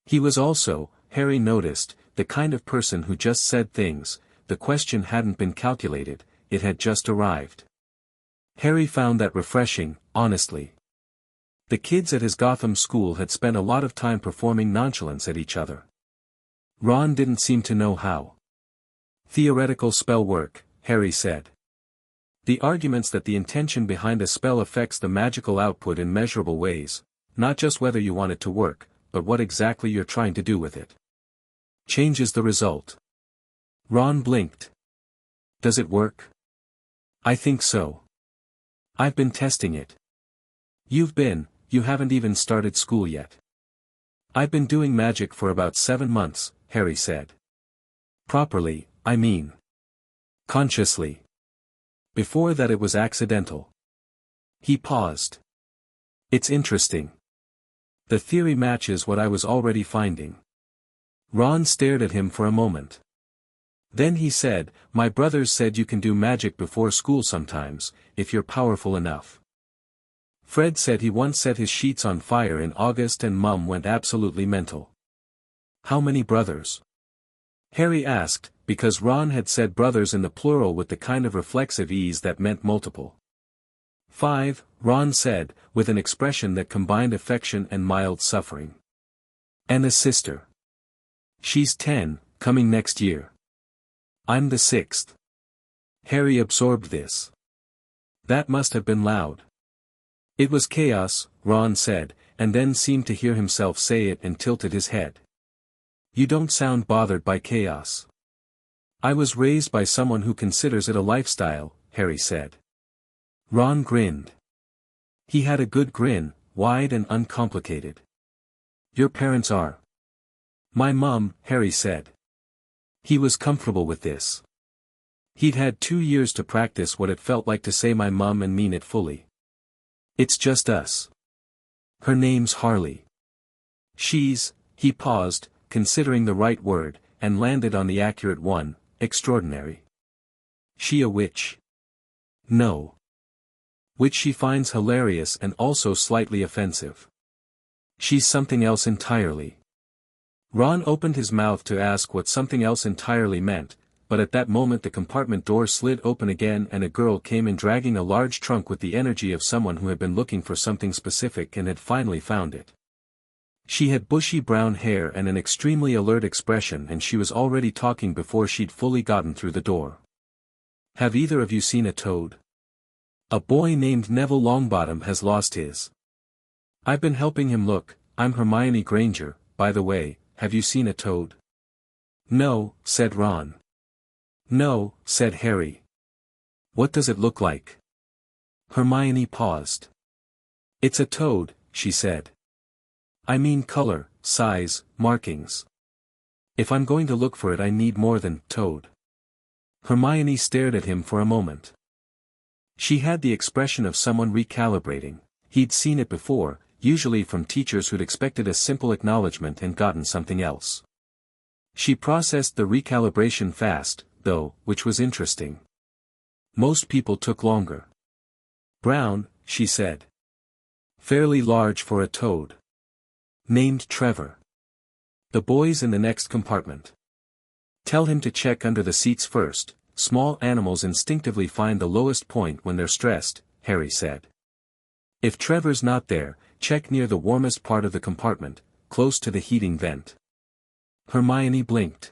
He was also, Harry noticed, the kind of person who just said things. The question hadn't been calculated, it had just arrived. Harry found that refreshing, honestly. The kids at his Gotham school had spent a lot of time performing nonchalance at each other. Ron didn't seem to know how. "Theoretical spell work," Harry said. "The arguments that the intention behind a spell affects the magical output in measurable ways, not just whether you want it to work, but what exactly you're trying to do with it. Changes the result." Ron blinked. "Does it work?" "I think so. I've been testing it." You haven't even started school yet." "I've been doing magic for about 7 months, Harry said. "Properly, I mean. Consciously. Before that it was accidental." He paused. "It's interesting. The theory matches what I was already finding." Ron stared at him for a moment. Then he said, "My brothers said you can do magic before school sometimes, if you're powerful enough. Fred said he once set his sheets on fire in August and Mum went absolutely mental." "How many brothers?" Harry asked, because Ron had said brothers in the plural with the kind of reflexive ease that meant multiple. 5, Ron said, with an expression that combined affection and mild suffering. "And a sister. She's 10, coming next year. I'm the 6th. Harry absorbed this. That must have been loud. "It was chaos," Ron said, and then seemed to hear himself say it and tilted his head. "You don't sound bothered by chaos." "I was raised by someone who considers it a lifestyle," Harry said. Ron grinned. He had a good grin, wide and uncomplicated. "Your parents are?" "My mum," Harry said. He was comfortable with this. He'd had 2 years to practice what it felt like to say my mum and mean it fully. "It's just us. Her name's Harley. He paused, considering the right word, and landed on the accurate one, extraordinary. "She a witch?" "No. Which she finds hilarious and also slightly offensive. She's something else entirely." Ron opened his mouth to ask what something else entirely meant, but at that moment the compartment door slid open again and a girl came in dragging a large trunk with the energy of someone who had been looking for something specific and had finally found it. She had bushy brown hair and an extremely alert expression and she was already talking before she'd fully gotten through the door. "Have either of you seen a toad? A boy named Neville Longbottom has lost his. I've been helping him look. I'm Hermione Granger, by the way. Have you seen a toad?" "No," said Ron. "No," said Harry. "What does it look like?" Hermione paused. "It's a toad," she said. "I mean color, size, markings. If I'm going to look for it I need more than toad." Hermione stared at him for a moment. She had the expression of someone recalibrating. He'd seen it before, usually from teachers who'd expected a simple acknowledgement and gotten something else. She processed the recalibration fast, though, which was interesting. Most people took longer. "Brown," she said. "Fairly large for a toad. Named Trevor. The boy's in the next compartment. Tell him to check under the seats first. Small animals instinctively find the lowest point when they're stressed," Harry said. "If Trevor's not there, check near the warmest part of the compartment, close to the heating vent." Hermione blinked.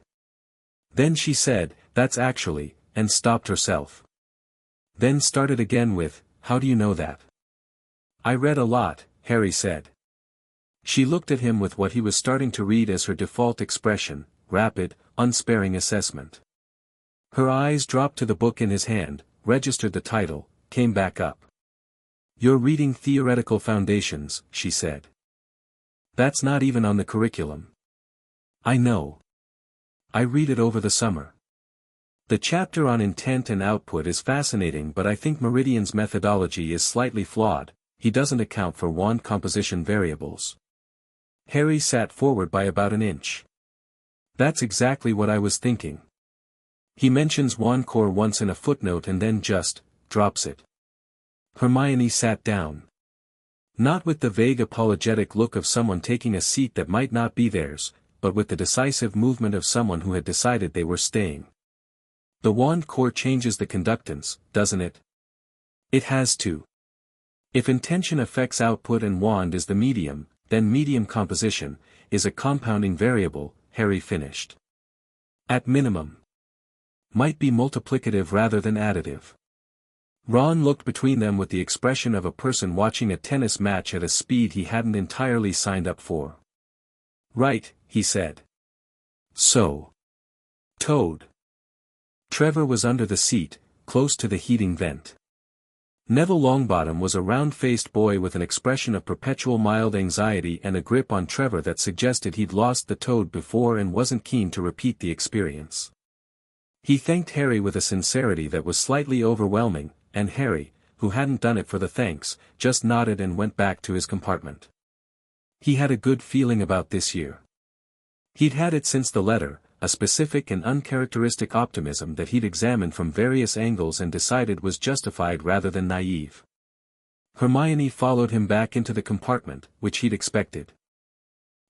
Then she said, "That's actually," and stopped herself. Then started again with, "How do you know that?" "I read a lot," Harry said. She looked at him with what he was starting to read as her default expression, rapid, unsparing assessment. Her eyes dropped to the book in his hand, registered the title, came back up. "You're reading Theoretical Foundations," she said. "That's not even on the curriculum." "I know. I read it over the summer. The chapter on intent and output is fascinating, but I think Meridian's methodology is slightly flawed. He doesn't account for wand composition variables." Harry sat forward by about an inch. "That's exactly what I was thinking. He mentions wand core once in a footnote and then just drops it." Hermione sat down. Not with the vague apologetic look of someone taking a seat that might not be theirs, but with the decisive movement of someone who had decided they were staying. "The wand core changes the conductance, doesn't it?" "It has to. If intention affects output and wand is the medium, then medium composition is a compounding variable," Harry finished. "At minimum. Might be multiplicative rather than additive." Ron looked between them with the expression of a person watching a tennis match at a speed he hadn't entirely signed up for. "Right," he said. "So. Toad." Trevor was under the seat, close to the heating vent. Neville Longbottom was a round-faced boy with an expression of perpetual mild anxiety and a grip on Trevor that suggested he'd lost the toad before and wasn't keen to repeat the experience. He thanked Harry with a sincerity that was slightly overwhelming, and Harry, who hadn't done it for the thanks, just nodded and went back to his compartment. He had a good feeling about this year. He'd had it since the letter, a specific and uncharacteristic optimism that he'd examined from various angles and decided was justified rather than naive. Hermione followed him back into the compartment, which he'd expected.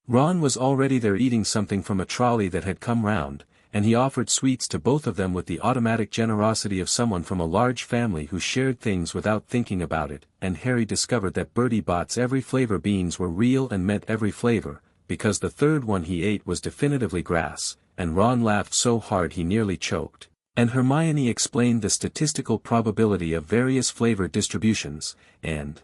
Ron was already there eating something from a trolley that had come round, and he offered sweets to both of them with the automatic generosity of someone from a large family who shared things without thinking about it, and Harry discovered that Bertie Bott's every flavor beans were real and meant every flavor, because the third one he ate was definitively grass, and Ron laughed so hard he nearly choked, and Hermione explained the statistical probability of various flavor distributions, and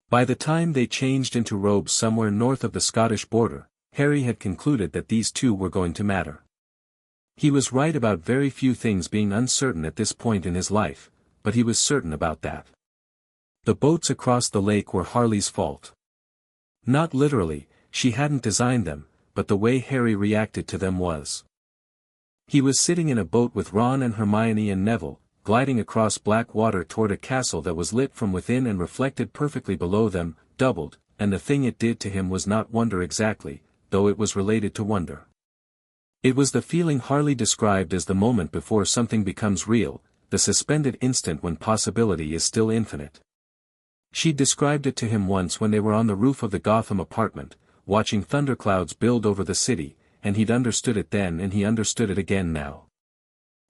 by the time they changed into robes somewhere north of the Scottish border, Harry had concluded that these two were going to matter. He was right about very few things being uncertain at this point in his life, but he was certain about that. The boats across the lake were Harley's fault. Not literally, she hadn't designed them, but the way Harry reacted to them was. He was sitting in a boat with Ron and Hermione and Neville, gliding across black water toward a castle that was lit from within and reflected perfectly below them, doubled, and the thing it did to him was not wonder exactly, though it was related to wonder. It was the feeling Harley described as the moment before something becomes real, the suspended instant when possibility is still infinite. She'd described it to him once when they were on the roof of the Gotham apartment, watching thunderclouds build over the city, and he'd understood it then and he understood it again now.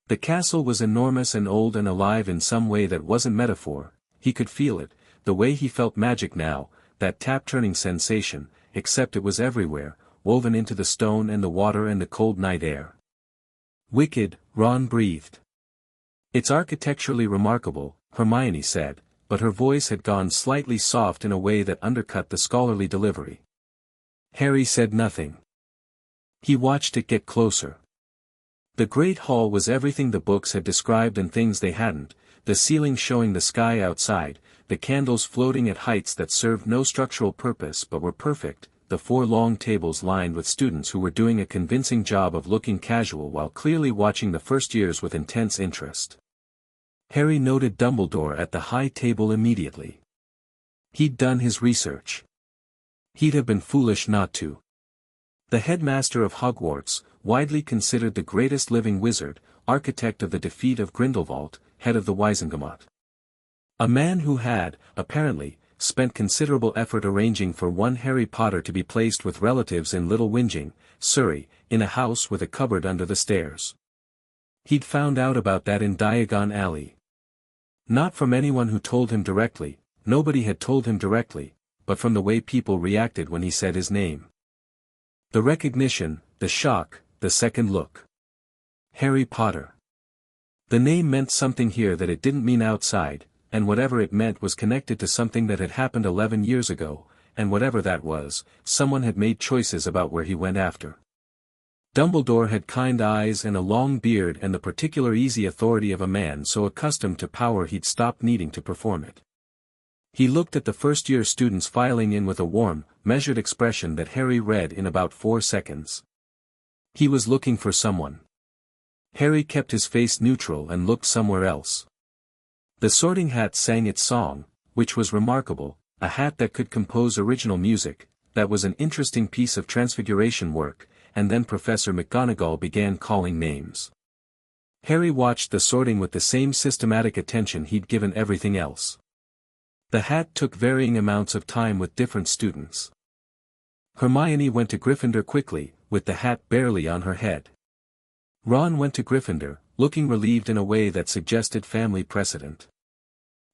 The castle was enormous and old and alive in some way that wasn't metaphor, he could feel it, the way he felt magic now, that tap-turning sensation, except it was everywhere, woven into the stone and the water and the cold night air. "Wicked," Ron breathed. "It's architecturally remarkable," Hermione said, but her voice had gone slightly soft in a way that undercut the scholarly delivery. Harry said nothing. He watched it get closer. The Great Hall was everything the books had described and things they hadn't, the ceiling showing the sky outside, the candles floating at heights that served no structural purpose but were perfect, the 4 long tables lined with students who were doing a convincing job of looking casual while clearly watching the first years with intense interest. Harry noted Dumbledore at the high table immediately. He'd done his research. He'd have been foolish not to. The headmaster of Hogwarts, widely considered the greatest living wizard, architect of the defeat of Grindelwald, head of the Wisengamot. A man who had, apparently, spent considerable effort arranging for one Harry Potter to be placed with relatives in Little Whinging, Surrey, in a house with a cupboard under the stairs. He'd found out about that in Diagon Alley. Not from anyone who told him directly, nobody had told him directly, but from the way people reacted when he said his name. The recognition, the shock, the second look. Harry Potter. The name meant something here that it didn't mean outside, and whatever it meant was connected to something that had happened 11 years ago, and whatever that was, someone had made choices about where he went after. Dumbledore had kind eyes and a long beard and the particular easy authority of a man so accustomed to power he'd stopped needing to perform it. He looked at the first-year students filing in with a warm, measured expression that Harry read in about 4 seconds. He was looking for someone. Harry kept his face neutral and looked somewhere else. The Sorting Hat sang its song, which was remarkable, a hat that could compose original music. That was an interesting piece of transfiguration work, and then Professor McGonagall began calling names. Harry watched the sorting with the same systematic attention he'd given everything else. The hat took varying amounts of time with different students. Hermione went to Gryffindor quickly, with the hat barely on her head. Ron went to Gryffindor, looking relieved in a way that suggested family precedent.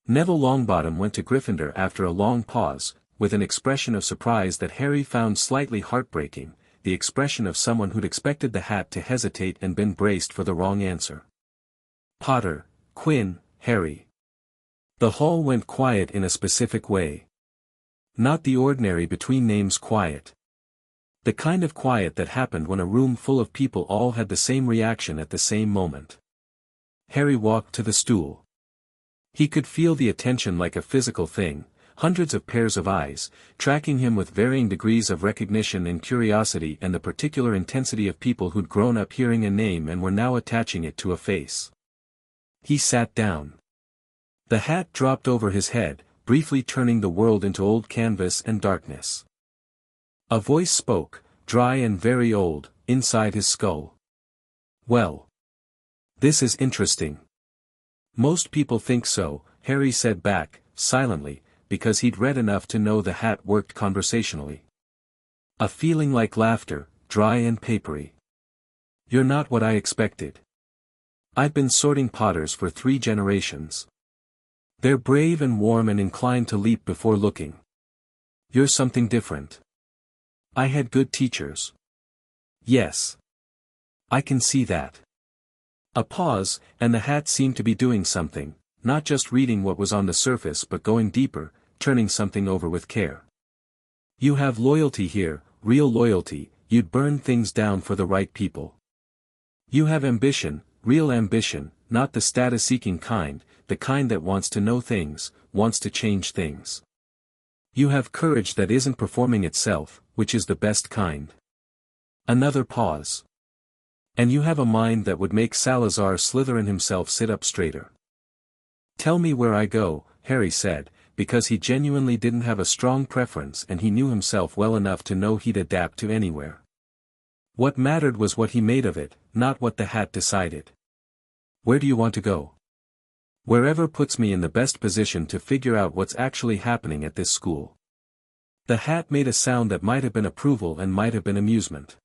Neville Longbottom went to Gryffindor after a long pause, with an expression of surprise that Harry found slightly heartbreaking, the expression of someone who'd expected the hat to hesitate and been braced for the wrong answer. Potter, Quinn, Harry. The hall went quiet in a specific way. Not the ordinary between names quiet. The kind of quiet that happened when a room full of people all had the same reaction at the same moment. Harry walked to the stool. He could feel the attention like a physical thing, hundreds of pairs of eyes, tracking him with varying degrees of recognition and curiosity, and the particular intensity of people who'd grown up hearing a name and were now attaching it to a face. He sat down. The hat dropped over his head, briefly turning the world into old canvas and darkness. A voice spoke, dry and very old, inside his skull. Well. This is interesting. Most people think so, Harry said back, silently, because he'd read enough to know the hat worked conversationally. A feeling like laughter, dry and papery. You're not what I expected. I've been sorting Potters for 3 generations. They're brave and warm and inclined to leap before looking. You're something different. I had good teachers. Yes. I can see that. A pause, and the hat seemed to be doing something, not just reading what was on the surface but going deeper, turning something over with care. You have loyalty here, real loyalty, you'd burn things down for the right people. You have ambition, real ambition, not the status-seeking kind, the kind that wants to know things, wants to change things. You have courage that isn't performing itself, which is the best kind. Another pause. And you have a mind that would make Salazar Slytherin himself sit up straighter. Tell me where I go, Harry said, because he genuinely didn't have a strong preference and he knew himself well enough to know he'd adapt to anywhere. What mattered was what he made of it, not what the hat decided. Where do you want to go? Wherever puts me in the best position to figure out what's actually happening at this school. The hat made a sound that might have been approval and might have been amusement.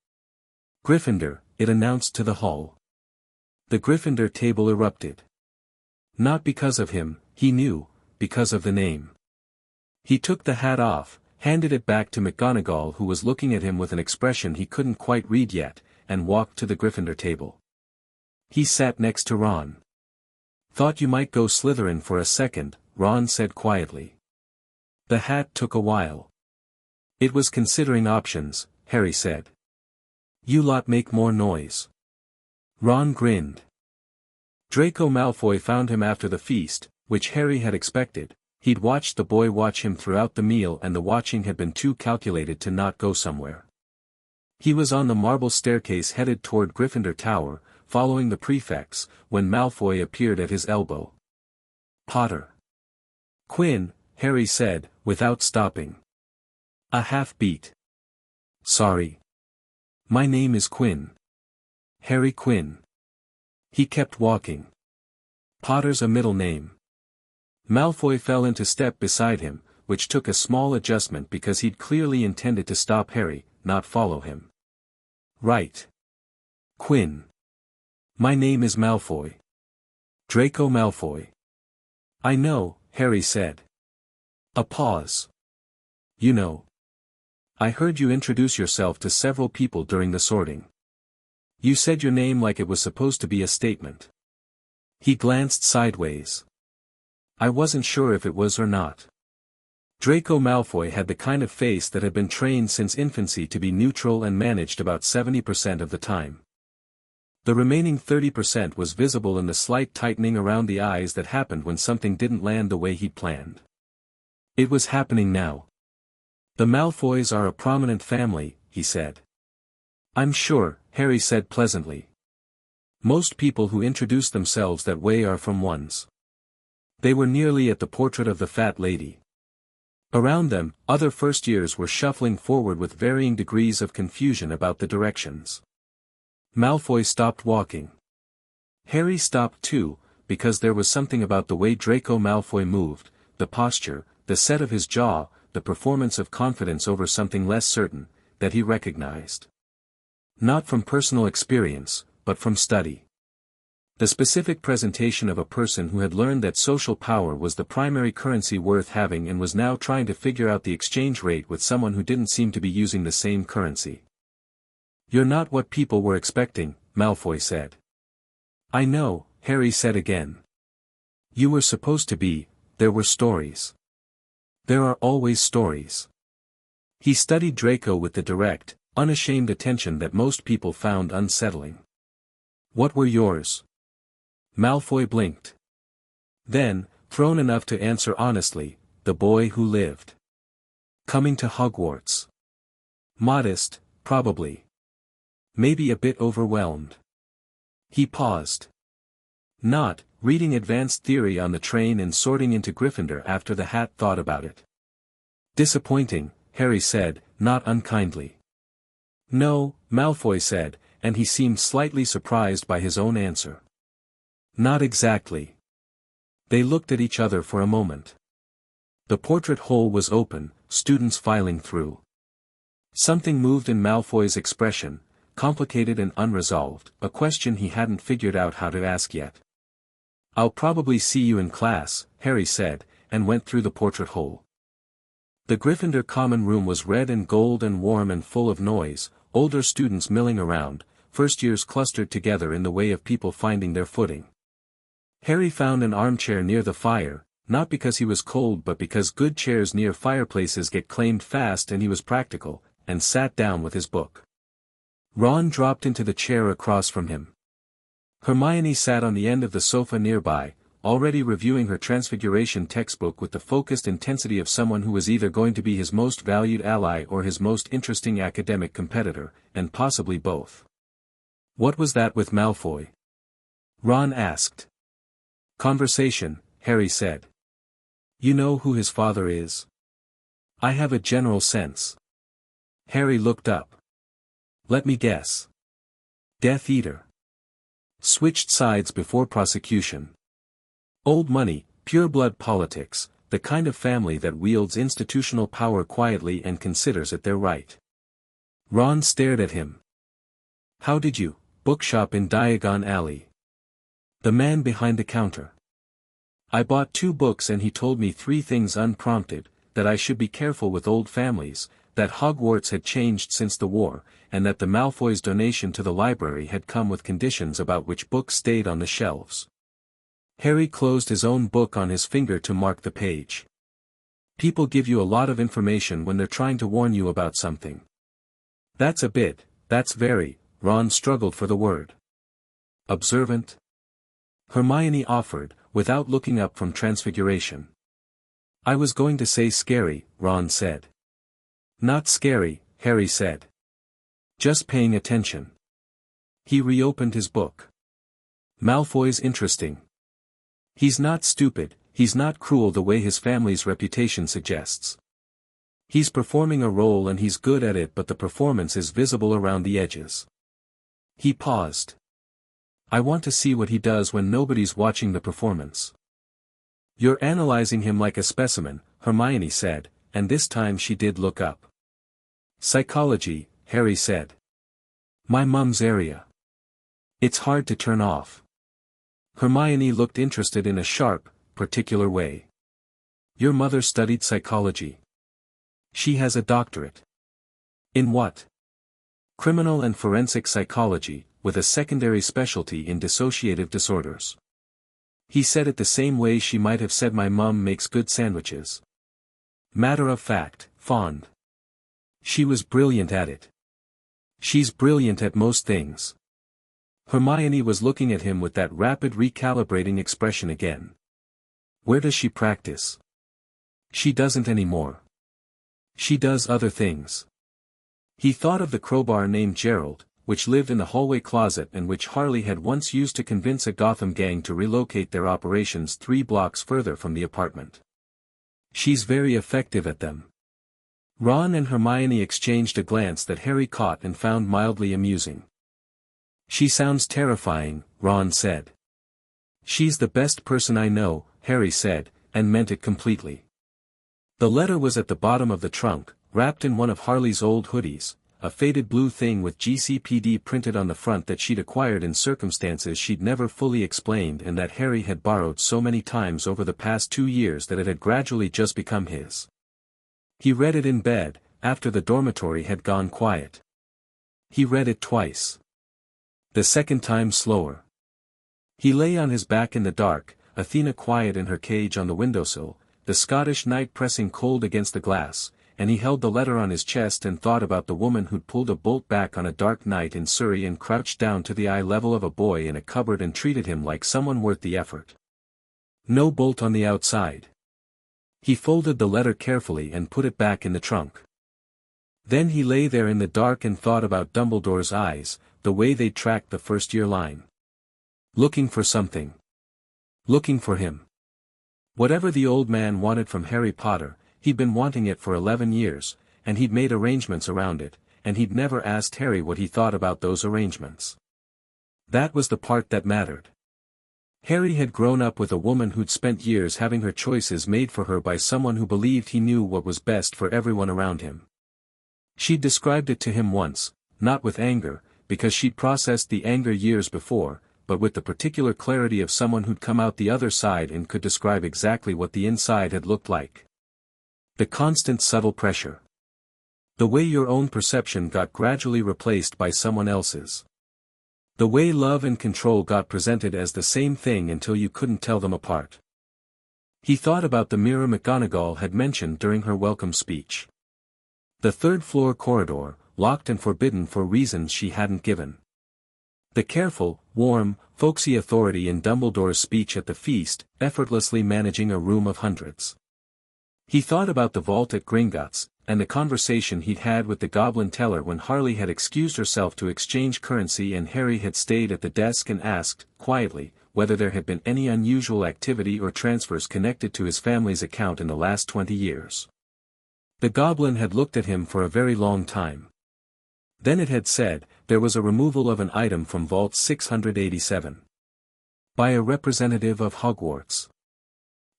Gryffindor, it announced to the hall. The Gryffindor table erupted. Not because of him, he knew, because of the name. He took the hat off, handed it back to McGonagall, who was looking at him with an expression he couldn't quite read yet, and walked to the Gryffindor table. He sat next to Ron. Thought you might go Slytherin for a second, Ron said quietly. The hat took a while. It was considering options, Harry said. You lot make more noise. Ron grinned. Draco Malfoy found him after the feast, which Harry had expected. He'd watched the boy watch him throughout the meal, and the watching had been too calculated to not go somewhere. He was on the marble staircase headed toward Gryffindor Tower, following the prefects, when Malfoy appeared at his elbow. Potter. Quinn, Harry said, without stopping. A half-beat. Sorry. My name is Quinn. Harry Quinn. He kept walking. Potter's a middle name. Malfoy fell into step beside him, which took a small adjustment because he'd clearly intended to stop Harry, not follow him. Right. Quinn. My name is Malfoy. Draco Malfoy. I know, Harry said. A pause. You know. I heard you introduce yourself to several people during the sorting. You said your name like it was supposed to be a statement. He glanced sideways. I wasn't sure if it was or not. Draco Malfoy had the kind of face that had been trained since infancy to be neutral and managed about 70% of the time. The remaining 30% was visible in the slight tightening around the eyes that happened when something didn't land the way he'd planned. It was happening now. The Malfoys are a prominent family, he said. I'm sure, Harry said pleasantly. Most people who introduce themselves that way are from ones. They were nearly at the portrait of the fat lady. Around them, other first-years were shuffling forward with varying degrees of confusion about the directions. Malfoy stopped walking. Harry stopped too, because there was something about the way Draco Malfoy moved, the posture, the set of his jaw, the performance of confidence over something less certain, that he recognized. Not from personal experience, but from study. The specific presentation of a person who had learned that social power was the primary currency worth having and was now trying to figure out the exchange rate with someone who didn't seem to be using the same currency. You're not what people were expecting, Malfoy said. I know, Harry said again. You were supposed to be, there were stories. There are always stories. He studied Draco with the direct, unashamed attention that most people found unsettling. What were yours? Malfoy blinked. Then, thrown enough to answer honestly, the boy who lived. Coming to Hogwarts. Modest, probably. Maybe a bit overwhelmed. He paused. Not, reading advanced theory on the train and sorting into Gryffindor after the hat thought about it. Disappointing, Harry said, not unkindly. No, Malfoy said, and he seemed slightly surprised by his own answer. Not exactly. They looked at each other for a moment. The portrait hole was open, students filing through. Something moved in Malfoy's expression, complicated and unresolved, a question he hadn't figured out how to ask yet. I'll probably see you in class, Harry said, and went through the portrait hole. The Gryffindor common room was red and gold and warm and full of noise, older students milling around, first years clustered together in the way of people finding their footing. Harry found an armchair near the fire, not because he was cold but because good chairs near fireplaces get claimed fast and he was practical, and sat down with his book. Ron dropped into the chair across from him. Hermione sat on the end of the sofa nearby, already reviewing her Transfiguration textbook with the focused intensity of someone who was either going to be his most valued ally or his most interesting academic competitor, and possibly both. What was that with Malfoy? Ron asked. Conversation, Harry said. You know who his father is? I have a general sense. Harry looked up. Let me guess. Death Eater. Switched sides before prosecution. Old money, pure-blood politics, the kind of family that wields institutional power quietly and considers it their right. Ron stared at him. How did you? Bookshop in Diagon Alley. The man behind the counter. I bought 2 books and he told me 3 things unprompted, that I should be careful with old families, that Hogwarts had changed since the war, and that the Malfoys' donation to the library had come with conditions about which books stayed on the shelves. Harry closed his own book on his finger to mark the page. People give you a lot of information when they're trying to warn you about something. That's a bit, that's very, Ron struggled for the word. Observant? Hermione offered, without looking up from Transfiguration. I was going to say scary, Ron said. Not scary, Harry said. Just paying attention. He reopened his book. Malfoy's interesting. He's not stupid, he's not cruel the way his family's reputation suggests. He's performing a role and he's good at it, but the performance is visible around the edges. He paused. I want to see what he does when nobody's watching the performance. You're analyzing him like a specimen, Hermione said, and this time she did look up. Psychology, Harry said. My mum's area. It's hard to turn off. Hermione looked interested in a sharp, particular way. Your mother studied psychology. She has a doctorate. In what? Criminal and forensic psychology, with a secondary specialty in dissociative disorders. He said it the same way she might have said my mum makes good sandwiches. Matter of fact, fond. She was brilliant at it. She's brilliant at most things. Hermione was looking at him with that rapid recalibrating expression again. Where does she practice? She doesn't anymore. She does other things. He thought of the crowbar named Gerald, which lived in the hallway closet and which Harley had once used to convince a Gotham gang to relocate their operations 3 blocks further from the apartment. She's very effective at them. Ron and Hermione exchanged a glance that Harry caught and found mildly amusing. She sounds terrifying, Ron said. She's the best person I know, Harry said, and meant it completely. The letter was at the bottom of the trunk, wrapped in one of Harley's old hoodies, a faded blue thing with GCPD printed on the front that she'd acquired in circumstances she'd never fully explained and that Harry had borrowed so many times over the past 2 years that it had gradually just become his. He read it in bed, after the dormitory had gone quiet. He read it twice. The second time slower. He lay on his back in the dark, Athena quiet in her cage on the windowsill, the Scottish night pressing cold against the glass, and he held the letter on his chest and thought about the woman who'd pulled a bolt back on a dark night in Surrey and crouched down to the eye level of a boy in a cupboard and treated him like someone worth the effort. No bolt on the outside. He folded the letter carefully and put it back in the trunk. Then he lay there in the dark and thought about Dumbledore's eyes, the way they'd tracked the first-year line. Looking for something. Looking for him. Whatever the old man wanted from Harry Potter, he'd been wanting it for 11 years, and he'd made arrangements around it, and he'd never asked Harry what he thought about those arrangements. That was the part that mattered. Harry had grown up with a woman who'd spent years having her choices made for her by someone who believed he knew what was best for everyone around him. She'd described it to him once, not with anger, because she'd processed the anger years before, but with the particular clarity of someone who'd come out the other side and could describe exactly what the inside had looked like. The constant subtle pressure. The way your own perception got gradually replaced by someone else's. The way love and control got presented as the same thing until you couldn't tell them apart. He thought about the mirror McGonagall had mentioned during her welcome speech. The third-floor corridor, locked and forbidden for reasons she hadn't given. The careful, warm, folksy authority in Dumbledore's speech at the feast, effortlessly managing a room of hundreds. He thought about the vault at Gringotts, and the conversation he'd had with the goblin teller when Harley had excused herself to exchange currency and Harry had stayed at the desk and asked, quietly, whether there had been any unusual activity or transfers connected to his family's account in the last 20 years. The goblin had looked at him for a very long time. Then it had said, there was a removal of an item from Vault 687. By a representative of Hogwarts.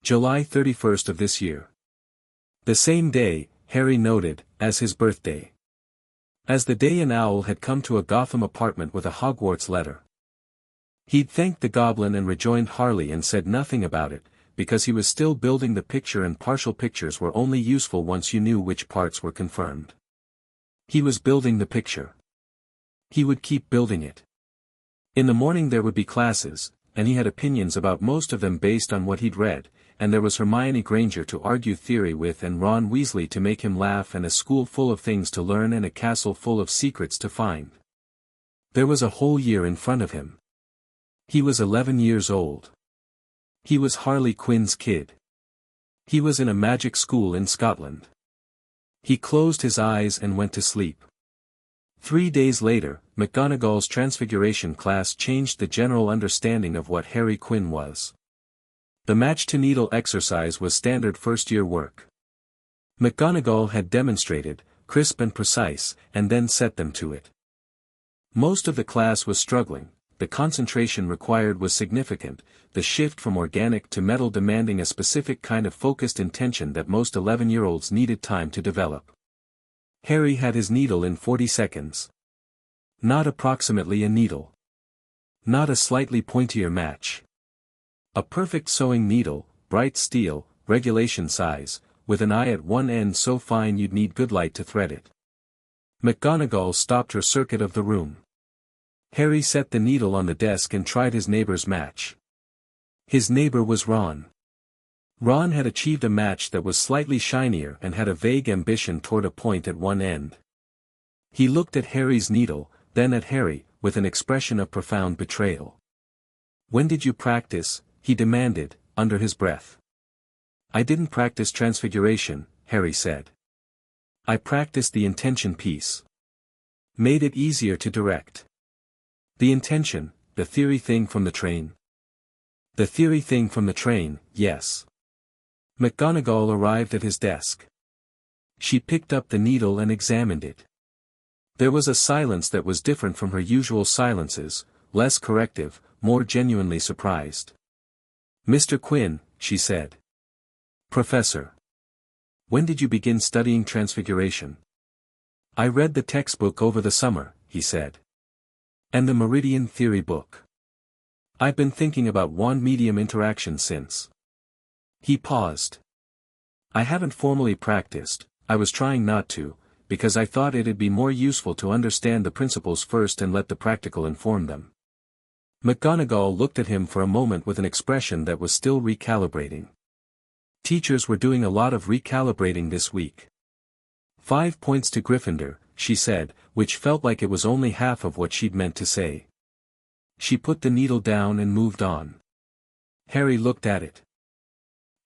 July 31st of this year. The same day, Harry noted, as his birthday. As the day an owl had come to a Gotham apartment with a Hogwarts letter. He'd thanked the goblin and rejoined Harley and said nothing about it, because he was still building the picture and partial pictures were only useful once you knew which parts were confirmed. He was building the picture. He would keep building it. In the morning there would be classes, and he had opinions about most of them based on what he'd read, and there was Hermione Granger to argue theory with and Ron Weasley to make him laugh and a school full of things to learn and a castle full of secrets to find. There was a whole year in front of him. He was 11 years old. He was Harley Quinn's kid. He was in a magic school in Scotland. He closed his eyes and went to sleep. 3 days later, McGonagall's Transfiguration class changed the general understanding of what Harry Quinn was. The match-to-needle exercise was standard first-year work. McGonagall had demonstrated, crisp and precise, and then set them to it. Most of the class was struggling, the concentration required was significant, the shift from organic to metal demanding a specific kind of focused intention that most 11-year-olds needed time to develop. Harry had his needle in 40 seconds. Not approximately a needle. Not a slightly pointier match. A perfect sewing needle, bright steel, regulation size, with an eye at one end so fine you'd need good light to thread it. McGonagall stopped her circuit of the room. Harry set the needle on the desk and tried his neighbor's match. His neighbor was Ron. Ron had achieved a match that was slightly shinier and had a vague ambition toward a point at one end. He looked at Harry's needle, then at Harry, with an expression of profound betrayal. "When did you practice?" he demanded, under his breath. I didn't practice transfiguration, Harry said. I practiced the intention piece. Made it easier to direct. The intention, the theory thing from the train. The theory thing from the train, yes. McGonagall arrived at his desk. She picked up the needle and examined it. There was a silence that was different from her usual silences, less corrective, more genuinely surprised. Mr. Quinn, she said. Professor. When did you begin studying transfiguration? I read the textbook over the summer, he said. And the Meridian Theory book. I've been thinking about wand-medium interaction since. He paused. I haven't formally practiced, I was trying not to, because I thought it'd be more useful to understand the principles first and let the practical inform them. McGonagall looked at him for a moment with an expression that was still recalibrating. Teachers were doing a lot of recalibrating this week. 5 points to Gryffindor, she said, which felt like it was only half of what she'd meant to say. She put the needle down and moved on. Harry looked at it.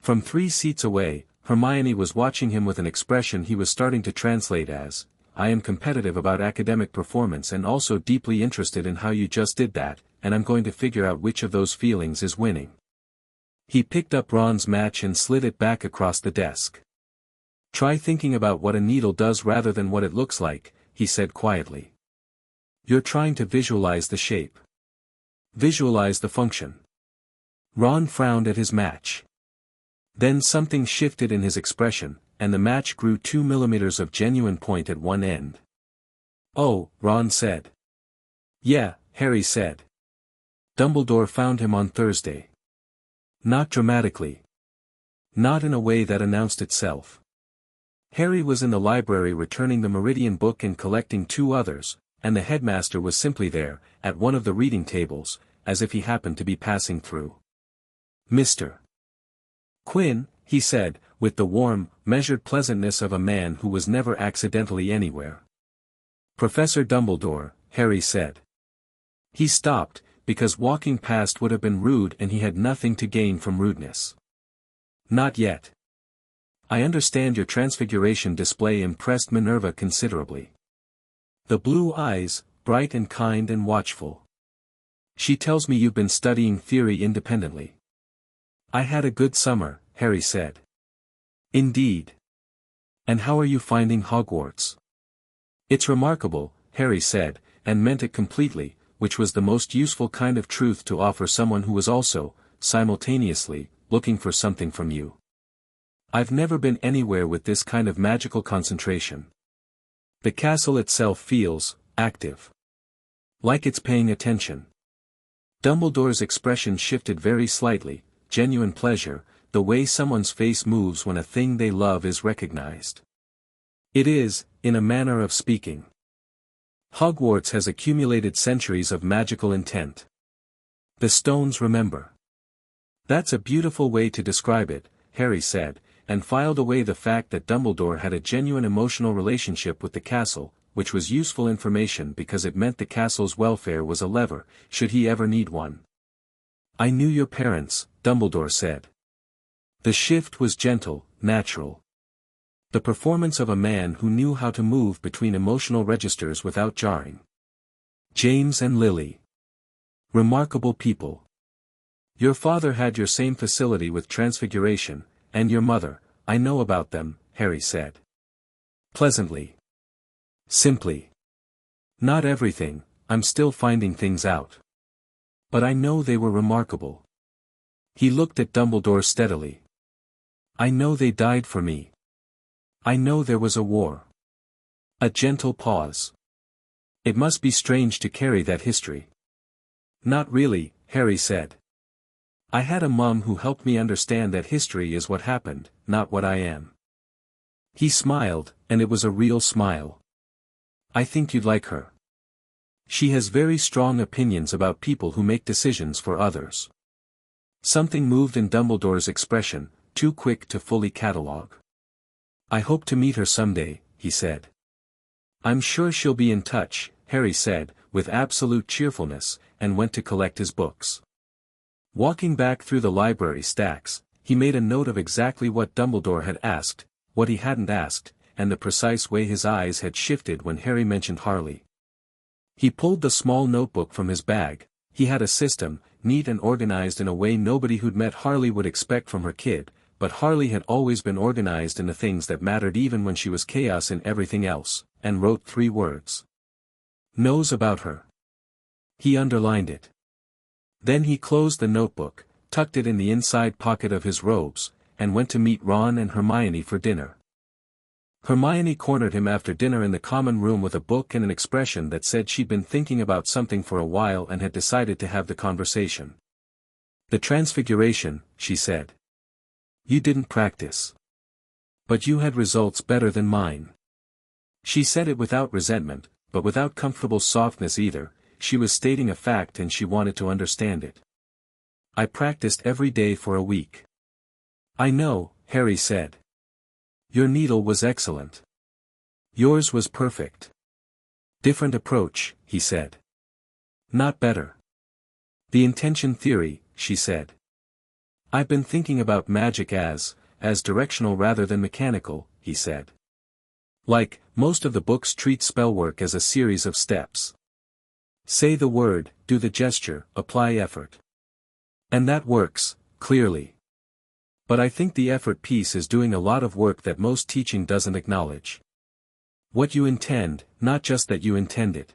From 3 seats away, Hermione was watching him with an expression he was starting to translate as, I am competitive about academic performance and also deeply interested in how you just did that, and I'm going to figure out which of those feelings is winning. He picked up Ron's match and slid it back across the desk. Try thinking about what a needle does rather than what it looks like, he said quietly. You're trying to visualize the shape. Visualize the function. Ron frowned at his match. Then something shifted in his expression, and the match grew 2 millimeters of genuine point at one end. Oh, Ron said. Yeah, Harry said. Dumbledore found him on Thursday. Not dramatically. Not in a way that announced itself. Harry was in the library returning the Meridian book and collecting 2 others, and the headmaster was simply there, at one of the reading tables, as if he happened to be passing through. Mr. Quinn, he said, with the warm, measured pleasantness of a man who was never accidentally anywhere. Professor Dumbledore, Harry said. He stopped, because walking past would have been rude and he had nothing to gain from rudeness. Not yet. I understand your transfiguration display impressed Minerva considerably. The blue eyes, bright and kind and watchful. She tells me you've been studying theory independently. I had a good summer, Harry said. Indeed. And how are you finding Hogwarts? It's remarkable, Harry said, and meant it completely, which was the most useful kind of truth to offer someone who was also, simultaneously, looking for something from you. I've never been anywhere with this kind of magical concentration. The castle itself feels active. Like it's paying attention. Dumbledore's expression shifted very slightly, genuine pleasure, the way someone's face moves when a thing they love is recognized. It is, in a manner of speaking. Hogwarts has accumulated centuries of magical intent. The stones remember. That's a beautiful way to describe it, Harry said, and filed away the fact that Dumbledore had a genuine emotional relationship with the castle, which was useful information because it meant the castle's welfare was a lever, should he ever need one. I knew your parents, Dumbledore said. The shift was gentle, natural. The performance of a man who knew how to move between emotional registers without jarring. James and Lily. Remarkable people. Your father had your same facility with transfiguration, and your mother, I know about them, Harry said. Pleasantly. Simply. Not everything, I'm still finding things out. But I know they were remarkable. He looked at Dumbledore steadily. I know they died for me. I know there was a war. A gentle pause. It must be strange to carry that history. Not really, Harry said. I had a mum who helped me understand that history is what happened, not what I am. He smiled, and it was a real smile. I think you'd like her. She has very strong opinions about people who make decisions for others. Something moved in Dumbledore's expression, too quick to fully catalogue. I hope to meet her someday, he said. I'm sure she'll be in touch, Harry said, with absolute cheerfulness, and went to collect his books. Walking back through the library stacks, he made a note of exactly what Dumbledore had asked, what he hadn't asked, and the precise way his eyes had shifted when Harry mentioned Harley. He pulled the small notebook from his bag. He had a system, neat and organized in a way nobody who'd met Harley would expect from her kid, but Harley had always been organized in the things that mattered even when she was chaos in everything else, and wrote 3 words. Knows about her. He underlined it. Then he closed the notebook, tucked it in the inside pocket of his robes, and went to meet Ron and Hermione for dinner. Hermione cornered him after dinner in the common room with a book and an expression that said she'd been thinking about something for a while and had decided to have the conversation. The Transfiguration, she said. You didn't practice. But you had results better than mine. She said it without resentment, but without comfortable softness either. She was stating a fact and she wanted to understand it. I practiced every day for a week. I know, Harry said. Your needle was excellent. Yours was perfect. Different approach, he said. Not better. The intention theory, she said. I've been thinking about magic as directional rather than mechanical, he said. Like, most of the books treat spellwork as a series of steps. Say the word, do the gesture, apply effort. And that works, clearly. But I think the effort piece is doing a lot of work that most teaching doesn't acknowledge. What you intend, not just that you intend it.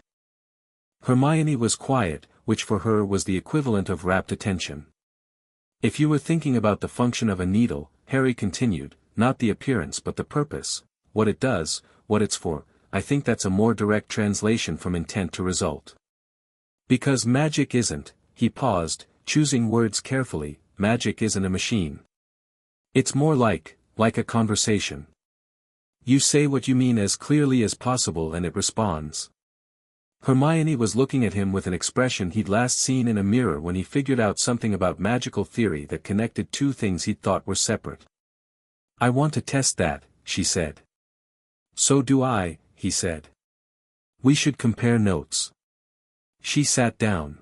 Hermione was quiet, which for her was the equivalent of rapt attention. If you were thinking about the function of a needle, Harry continued, not the appearance but the purpose, what it does, what it's for, I think that's a more direct translation from intent to result. Because magic isn't, he paused, choosing words carefully, magic isn't a machine. It's more like a conversation. You say what you mean as clearly as possible and it responds. Hermione was looking at him with an expression he'd last seen in a mirror when he figured out something about magical theory that connected 2 things he'd thought were separate. I want to test that, she said. So do I, he said. We should compare notes. She sat down.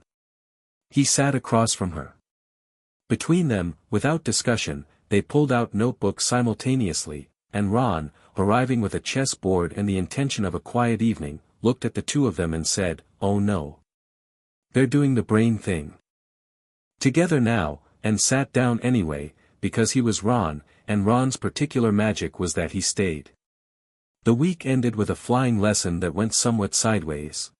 He sat across from her. Between them, without discussion, they pulled out notebooks simultaneously, and Ron, arriving with a chessboard and the intention of a quiet evening, looked at the 2 of them and said, oh no. They're doing the brain thing. Together now, and sat down anyway, because he was Ron, and Ron's particular magic was that he stayed. The week ended with a flying lesson that went somewhat sideways.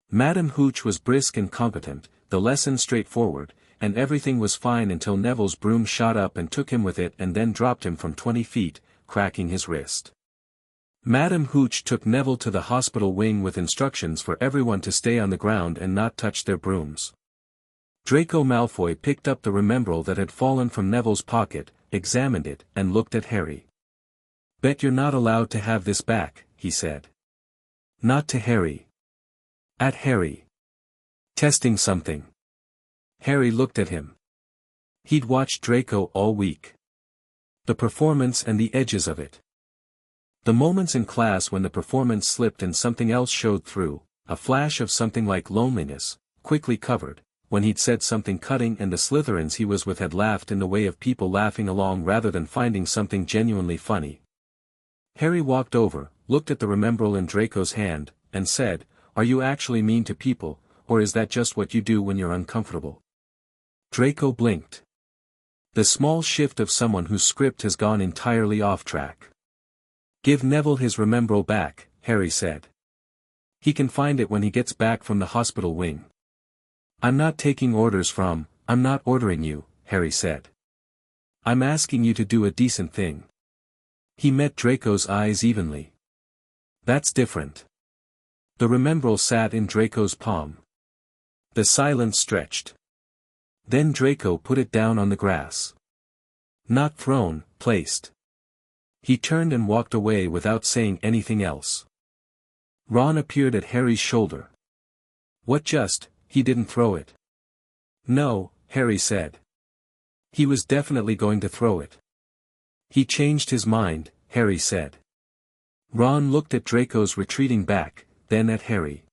Madame Hooch was brisk and competent, the lesson straightforward, and everything was fine until Neville's broom shot up and took him with it and then dropped him from 20 feet, cracking his wrist. Madame Hooch took Neville to the hospital wing with instructions for everyone to stay on the ground and not touch their brooms. Draco Malfoy picked up the Remembrall that had fallen from Neville's pocket, examined it, and looked at Harry. Bet you're not allowed to have this back, he said. Not to Harry. At Harry. Testing something. Harry looked at him. He'd watched Draco all week. The performance and the edges of it. The moments in class when the performance slipped and something else showed through, a flash of something like loneliness, quickly covered, when he'd said something cutting and the Slytherins he was with had laughed in the way of people laughing along rather than finding something genuinely funny. Harry walked over, looked at the Remembrall in Draco's hand, and said, Are you actually mean to people, or is that just what you do when you're uncomfortable? Draco blinked. The small shift of someone whose script has gone entirely off track. Give Neville his Remembrall back, Harry said. He can find it when he gets back from the hospital wing. I'm not taking orders from, I'm not ordering you, Harry said. I'm asking you to do a decent thing. He met Draco's eyes evenly. That's different. The Remembrall sat in Draco's palm. The silence stretched. Then Draco put it down on the grass. Not thrown, placed. He turned and walked away without saying anything else. Ron appeared at Harry's shoulder. What just, he didn't throw it? No, Harry said. He was definitely going to throw it. He changed his mind, Harry said. Ron looked at Draco's retreating back, then at Harry.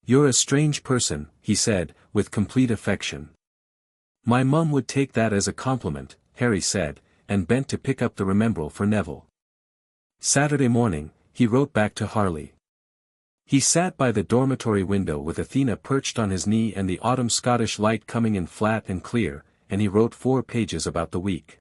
You're a strange person, he said, with complete affection. My mum would take that as a compliment, Harry said, and bent to pick up the remembrall for Neville. Saturday morning, he wrote back to Harley. He sat by the dormitory window with Athena perched on his knee and the autumn Scottish light coming in flat and clear, and he wrote 4 pages about the week.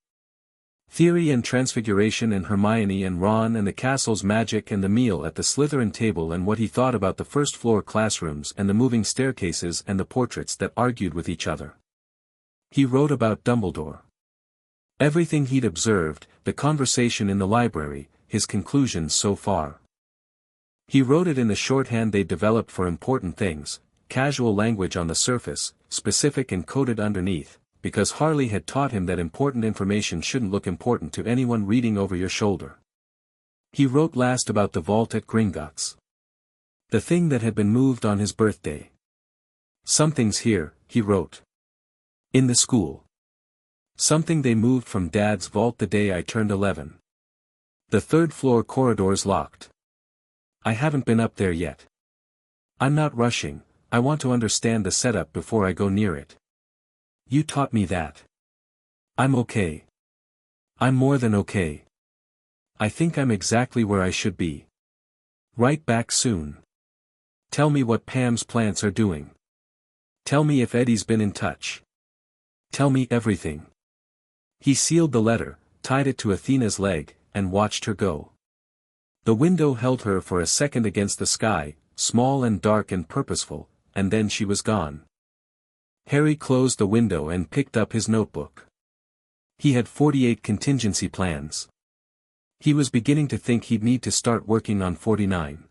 Theory and Transfiguration and Hermione and Ron and the castle's magic and the meal at the Slytherin table and what he thought about the first-floor classrooms and the moving staircases and the portraits that argued with each other. He wrote about Dumbledore. Everything he'd observed, the conversation in the library, his conclusions so far. He wrote it in the shorthand they'd developed for important things, casual language on the surface, specific and coded underneath, because Harley had taught him that important information shouldn't look important to anyone reading over your shoulder. He wrote last about the vault at Gringotts. The thing that had been moved on his birthday. Something's here, he wrote. In the school. Something they moved from Dad's vault the day I turned 11. The 3rd floor corridor's locked. I haven't been up there yet. I'm not rushing, I want to understand the setup before I go near it. You taught me that. I'm okay. I'm more than okay. I think I'm exactly where I should be. Write back soon. Tell me what Pam's plants are doing. Tell me if Eddie's been in touch. Tell me everything. He sealed the letter, tied it to Athena's leg, and watched her go. The window held her for a second against the sky, small and dark and purposeful, and then she was gone. Harry closed the window and picked up his notebook. He had 48 contingency plans. He was beginning to think he'd need to start working on 49.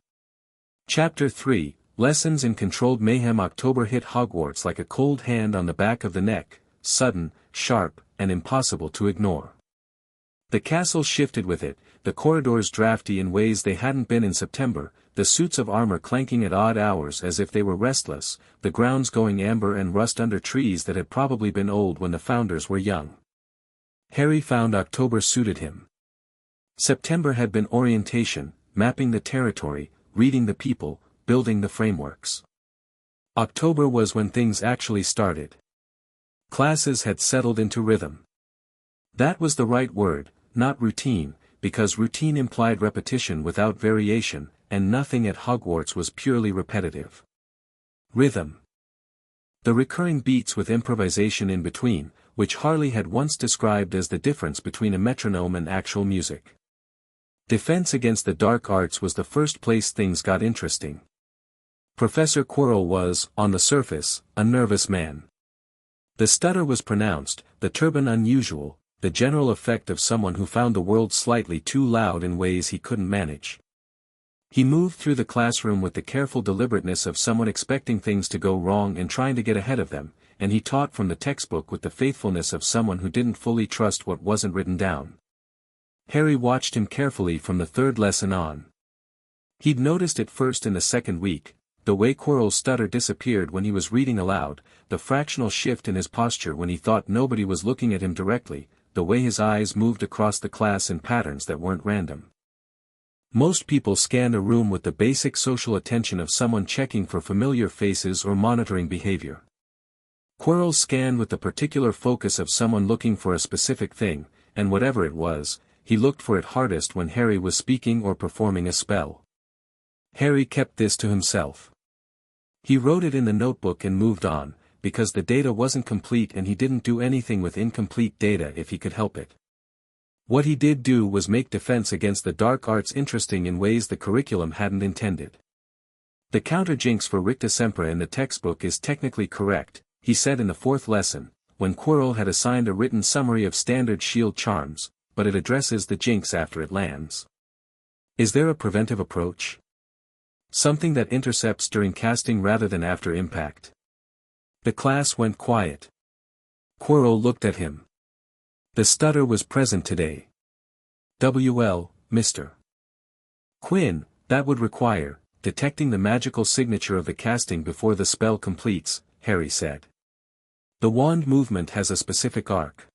Chapter 3, Lessons in Controlled Mayhem. October hit Hogwarts like a cold hand on the back of the neck, sudden, sharp, and impossible to ignore. The castle shifted with it, the corridors drafty in ways they hadn't been in September, the suits of armor clanking at odd hours as if they were restless, the grounds going amber and rust under trees that had probably been old when the founders were young. Harry found October suited him. September had been orientation, mapping the territory, reading the people, building the frameworks. October was when things actually started. Classes had settled into rhythm. That was the right word, not routine, because routine implied repetition without variation, and nothing at Hogwarts was purely repetitive. Rhythm. The recurring beats with improvisation in between, which Harley had once described as the difference between a metronome and actual music. Defense against the dark arts was the first place things got interesting. Professor Quirrell was, on the surface, a nervous man. The stutter was pronounced, the turban unusual, the general effect of someone who found the world slightly too loud in ways he couldn't manage. He moved through the classroom with the careful deliberateness of someone expecting things to go wrong and trying to get ahead of them, and he taught from the textbook with the faithfulness of someone who didn't fully trust what wasn't written down. Harry watched him carefully from the 3rd lesson on. He'd noticed it first in the 2nd week, the way Quirrell's stutter disappeared when he was reading aloud, the fractional shift in his posture when he thought nobody was looking at him directly, the way his eyes moved across the class in patterns that weren't random. Most people scanned a room with the basic social attention of someone checking for familiar faces or monitoring behavior. Quirrell scanned with the particular focus of someone looking for a specific thing, and whatever it was, he looked for it hardest when Harry was speaking or performing a spell. Harry kept this to himself. He wrote it in the notebook and moved on, because the data wasn't complete and he didn't do anything with incomplete data if he could help it. What he did do was make defense against the dark arts interesting in ways the curriculum hadn't intended. The counter-jinx for Ricta Sempra in the textbook is technically correct, he said in the 4th lesson, when Quirrell had assigned a written summary of standard shield charms, but it addresses the jinx after it lands. Is there a preventive approach? Something that intercepts during casting rather than after impact? The class went quiet. Quirrell looked at him. The stutter was present today. WL, Mr. Quinn, that would require, detecting the magical signature of the casting before the spell completes, Harry said. The wand movement has a specific arc.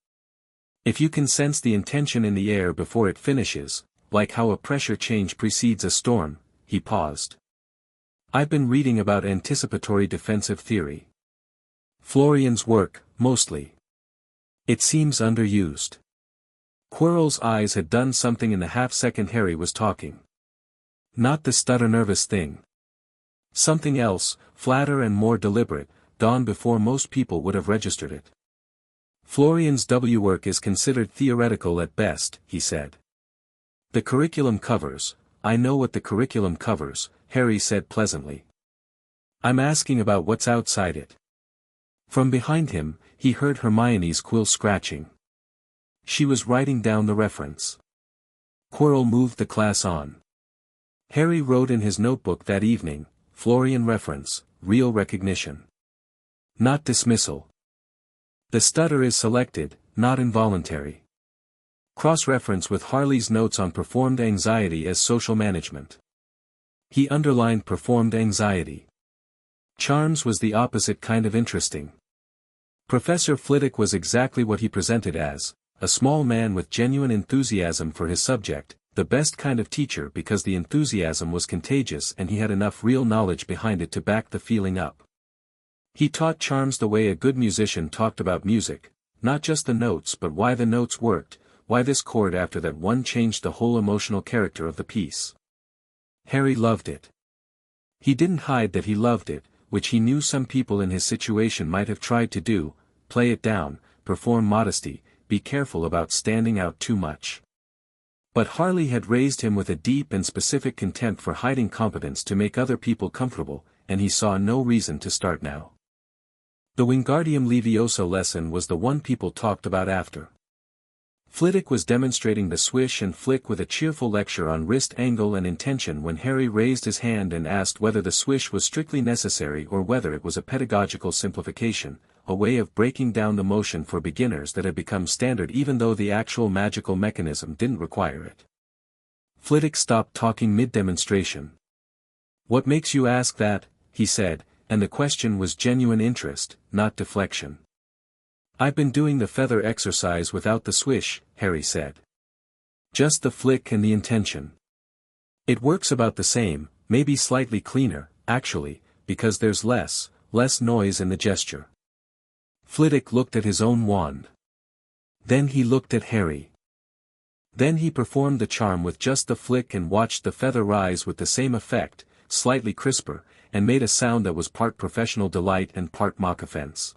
If you can sense the intention in the air before it finishes, like how a pressure change precedes a storm, he paused. I've been reading about anticipatory defensive theory. Florian's work, mostly. It seems underused. Quirrell's eyes had done something in the half-second Harry was talking. Not the stutter-nervous thing. Something else, flatter and more deliberate, dawned before most people would have registered it. Florian's W work is considered theoretical at best, he said. The curriculum covers, I know what the curriculum covers, Harry said pleasantly. I'm asking about what's outside it. From behind him, he heard Hermione's quill scratching. She was writing down the reference. Quirrell moved the class on. Harry wrote in his notebook that evening, Florian reference, real recognition. Not dismissal. The stutter is selected, not involuntary. Cross-reference with Harley's notes on performed anxiety as social management. He underlined performed anxiety. Charms was the opposite kind of interesting. Professor Flitwick was exactly what he presented as, a small man with genuine enthusiasm for his subject, the best kind of teacher because the enthusiasm was contagious and he had enough real knowledge behind it to back the feeling up. He taught charms the way a good musician talked about music, not just the notes but why the notes worked, why this chord after that one changed the whole emotional character of the piece. Harry loved it. He didn't hide that he loved it, which he knew some people in his situation might have tried to do, play it down, perform modesty, be careful about standing out too much. But Harley had raised him with a deep and specific contempt for hiding competence to make other people comfortable, and he saw no reason to start now. The Wingardium Leviosa lesson was the one people talked about after. Flitwick was demonstrating the swish and flick with a cheerful lecture on wrist angle and intention when Harry raised his hand and asked whether the swish was strictly necessary or whether it was a pedagogical simplification, a way of breaking down the motion for beginners that had become standard even though the actual magical mechanism didn't require it. Flitwick stopped talking mid-demonstration. "What makes you ask that?" he said, and the question was genuine interest, not deflection. "I've been doing the feather exercise without the swish," Harry said. "Just the flick and the intention. It works about the same, maybe slightly cleaner, actually, because there's less noise in the gesture." Flitwick looked at his own wand. Then he looked at Harry. Then he performed the charm with just the flick and watched the feather rise with the same effect, slightly crisper, and made a sound that was part professional delight and part mock offense.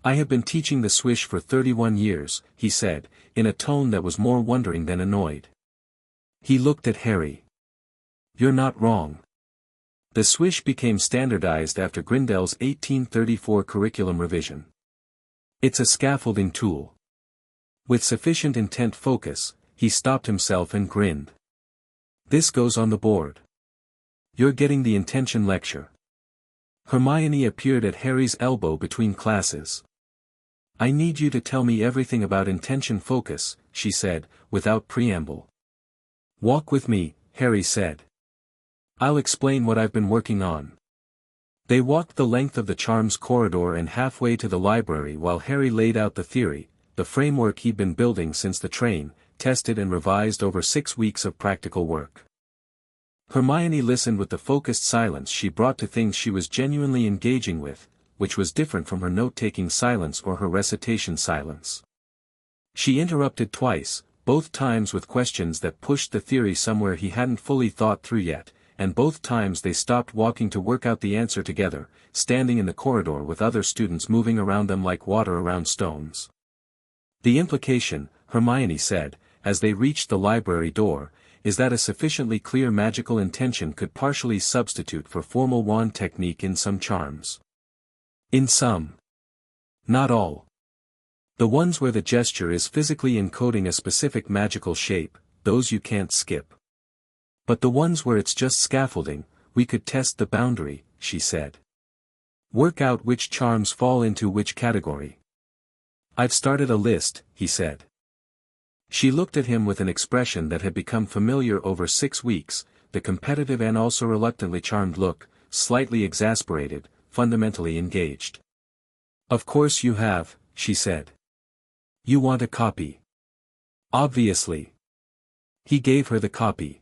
"I have been teaching the swish for 31 years, he said, in a tone that was more wondering than annoyed. He looked at Harry. "You're not wrong. The swish became standardized after Grindel's 1834 curriculum revision. It's a scaffolding tool." With sufficient intent focus, he stopped himself and grinned. "This goes on the board. You're getting the intention lecture." Hermione appeared at Harry's elbow between classes. "I need you to tell me everything about intention focus," she said, without preamble. "Walk with me," Harry said. "I'll explain what I've been working on." They walked the length of the charms corridor and halfway to the library while Harry laid out the theory, the framework he'd been building since the train, tested and revised over 6 weeks of practical work. Hermione listened with the focused silence she brought to things she was genuinely engaging with, which was different from her note-taking silence or her recitation silence. She interrupted twice, both times with questions that pushed the theory somewhere he hadn't fully thought through yet, and both times they stopped walking to work out the answer together, standing in the corridor with other students moving around them like water around stones. "The implication," Hermione said, as they reached the library door, "is that a sufficiently clear magical intention could partially substitute for formal wand technique in some charms. In some. Not all. The ones where the gesture is physically encoding a specific magical shape, those you can't skip. But the ones where it's just scaffolding, we could test the boundary," she said. "Work out which charms fall into which category." "I've started a list," he said. She looked at him with an expression that had become familiar over 6 weeks, the competitive and also reluctantly charmed look, slightly exasperated, fundamentally engaged. "Of course you have," she said. "You want a copy." "Obviously." He gave her the copy.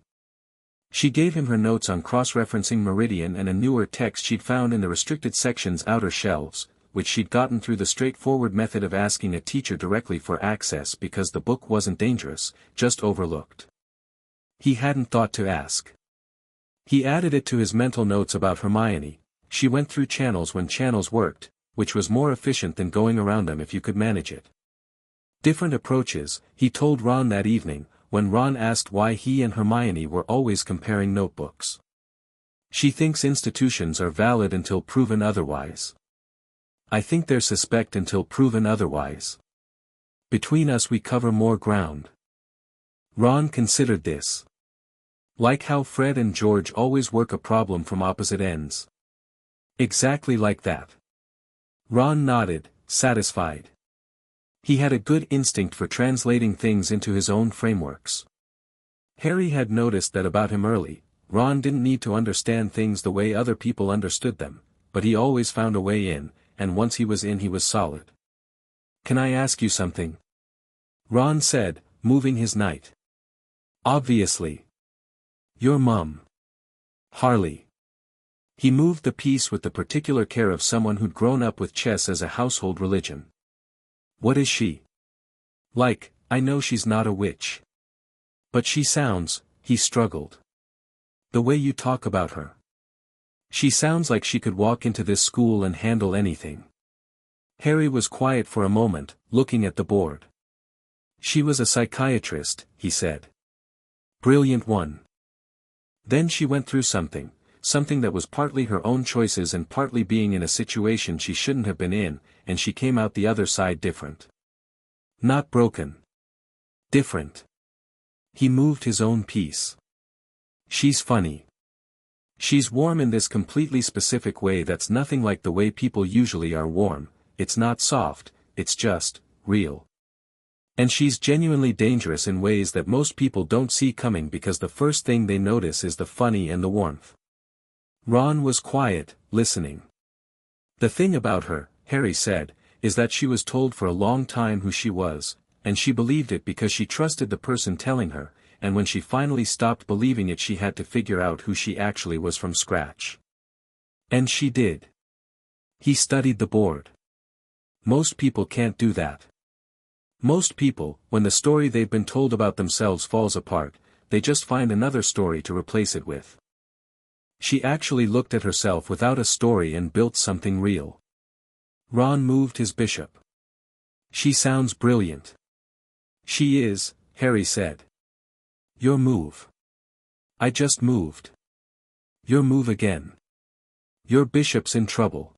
She gave him her notes on cross-referencing Meridian and a newer text she'd found in the restricted section's outer shelves, which she'd gotten through the straightforward method of asking a teacher directly for access because the book wasn't dangerous, just overlooked. He hadn't thought to ask. He added it to his mental notes about Hermione. She went through channels when channels worked, which was more efficient than going around them if you could manage it. Different approaches, he told Ron that evening, when Ron asked why he and Hermione were always comparing notebooks. She thinks institutions are valid until proven otherwise. I think they're suspect until proven otherwise. Between us we cover more ground. Ron considered this. Like how Fred and George always work a problem from opposite ends. Exactly like that. Ron nodded, satisfied. He had a good instinct for translating things into his own frameworks. Harry had noticed that about him early. Ron didn't need to understand things the way other people understood them, but he always found a way in, and once he was in he was solid. "Can I ask you something?" Ron said, moving his knight. "Obviously. Your mum. Harley." He moved the piece with the particular care of someone who'd grown up with chess as a household religion. "What is she like? I know she's not a witch. But she sounds," he struggled. "The way you talk about her. She sounds like she could walk into this school and handle anything." Harry was quiet for a moment, looking at the board. "She was a psychiatrist," he said. "Brilliant one. Then she went through something that was partly her own choices and partly being in a situation she shouldn't have been in, and she came out the other side different. Not broken. Different." He moved his own piece. "She's funny. She's warm in this completely specific way that's nothing like the way people usually are warm. It's not soft, it's just real. And she's genuinely dangerous in ways that most people don't see coming because the first thing they notice is the funny and the warmth." Ron was quiet, listening. "The thing about her," Harry said, "is that she was told for a long time who she was, and she believed it because she trusted the person telling her, and when she finally stopped believing it she had to figure out who she actually was from scratch. And she did." He studied the board. "Most people can't do that. Most people, when the story they've been told about themselves falls apart, they just find another story to replace it with. She actually looked at herself without a story and built something real." Ron moved his bishop. "She sounds brilliant." "She is," Harry said. "Your move." "I just moved." "Your move again. Your bishop's in trouble."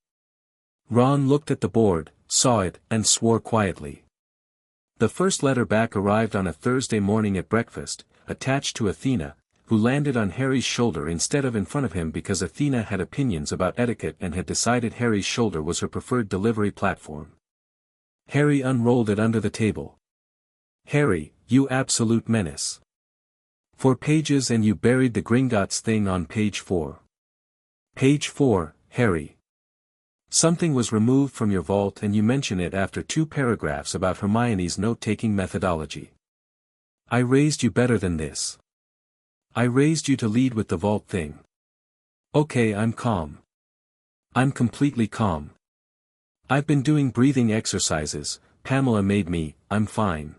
Ron looked at the board, saw it, and swore quietly. The first letter back arrived on a Thursday morning at breakfast, attached to Athena, who landed on Harry's shoulder instead of in front of him because Athena had opinions about etiquette and had decided Harry's shoulder was her preferred delivery platform. Harry unrolled it under the table. "Harry, you absolute menace. 4 pages and you buried the Gringotts thing on page 4. Page 4, Harry. Something was removed from your vault and you mention it after 2 paragraphs about Hermione's note-taking methodology. I raised you better than this. I raised you to lead with the vault thing. Okay, I'm calm. I'm completely calm. I've been doing breathing exercises, Pamela made me, I'm fine.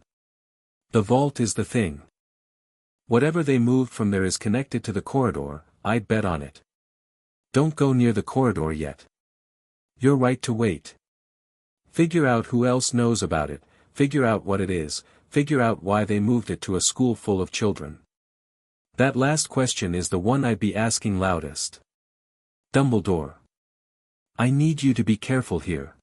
The vault is the thing. Whatever they moved from there is connected to the corridor, I'd bet on it. Don't go near the corridor yet. You're right to wait. Figure out who else knows about it, figure out what it is, figure out why they moved it to a school full of children. That last question is the one I'd be asking loudest. Dumbledore. I need you to be careful here.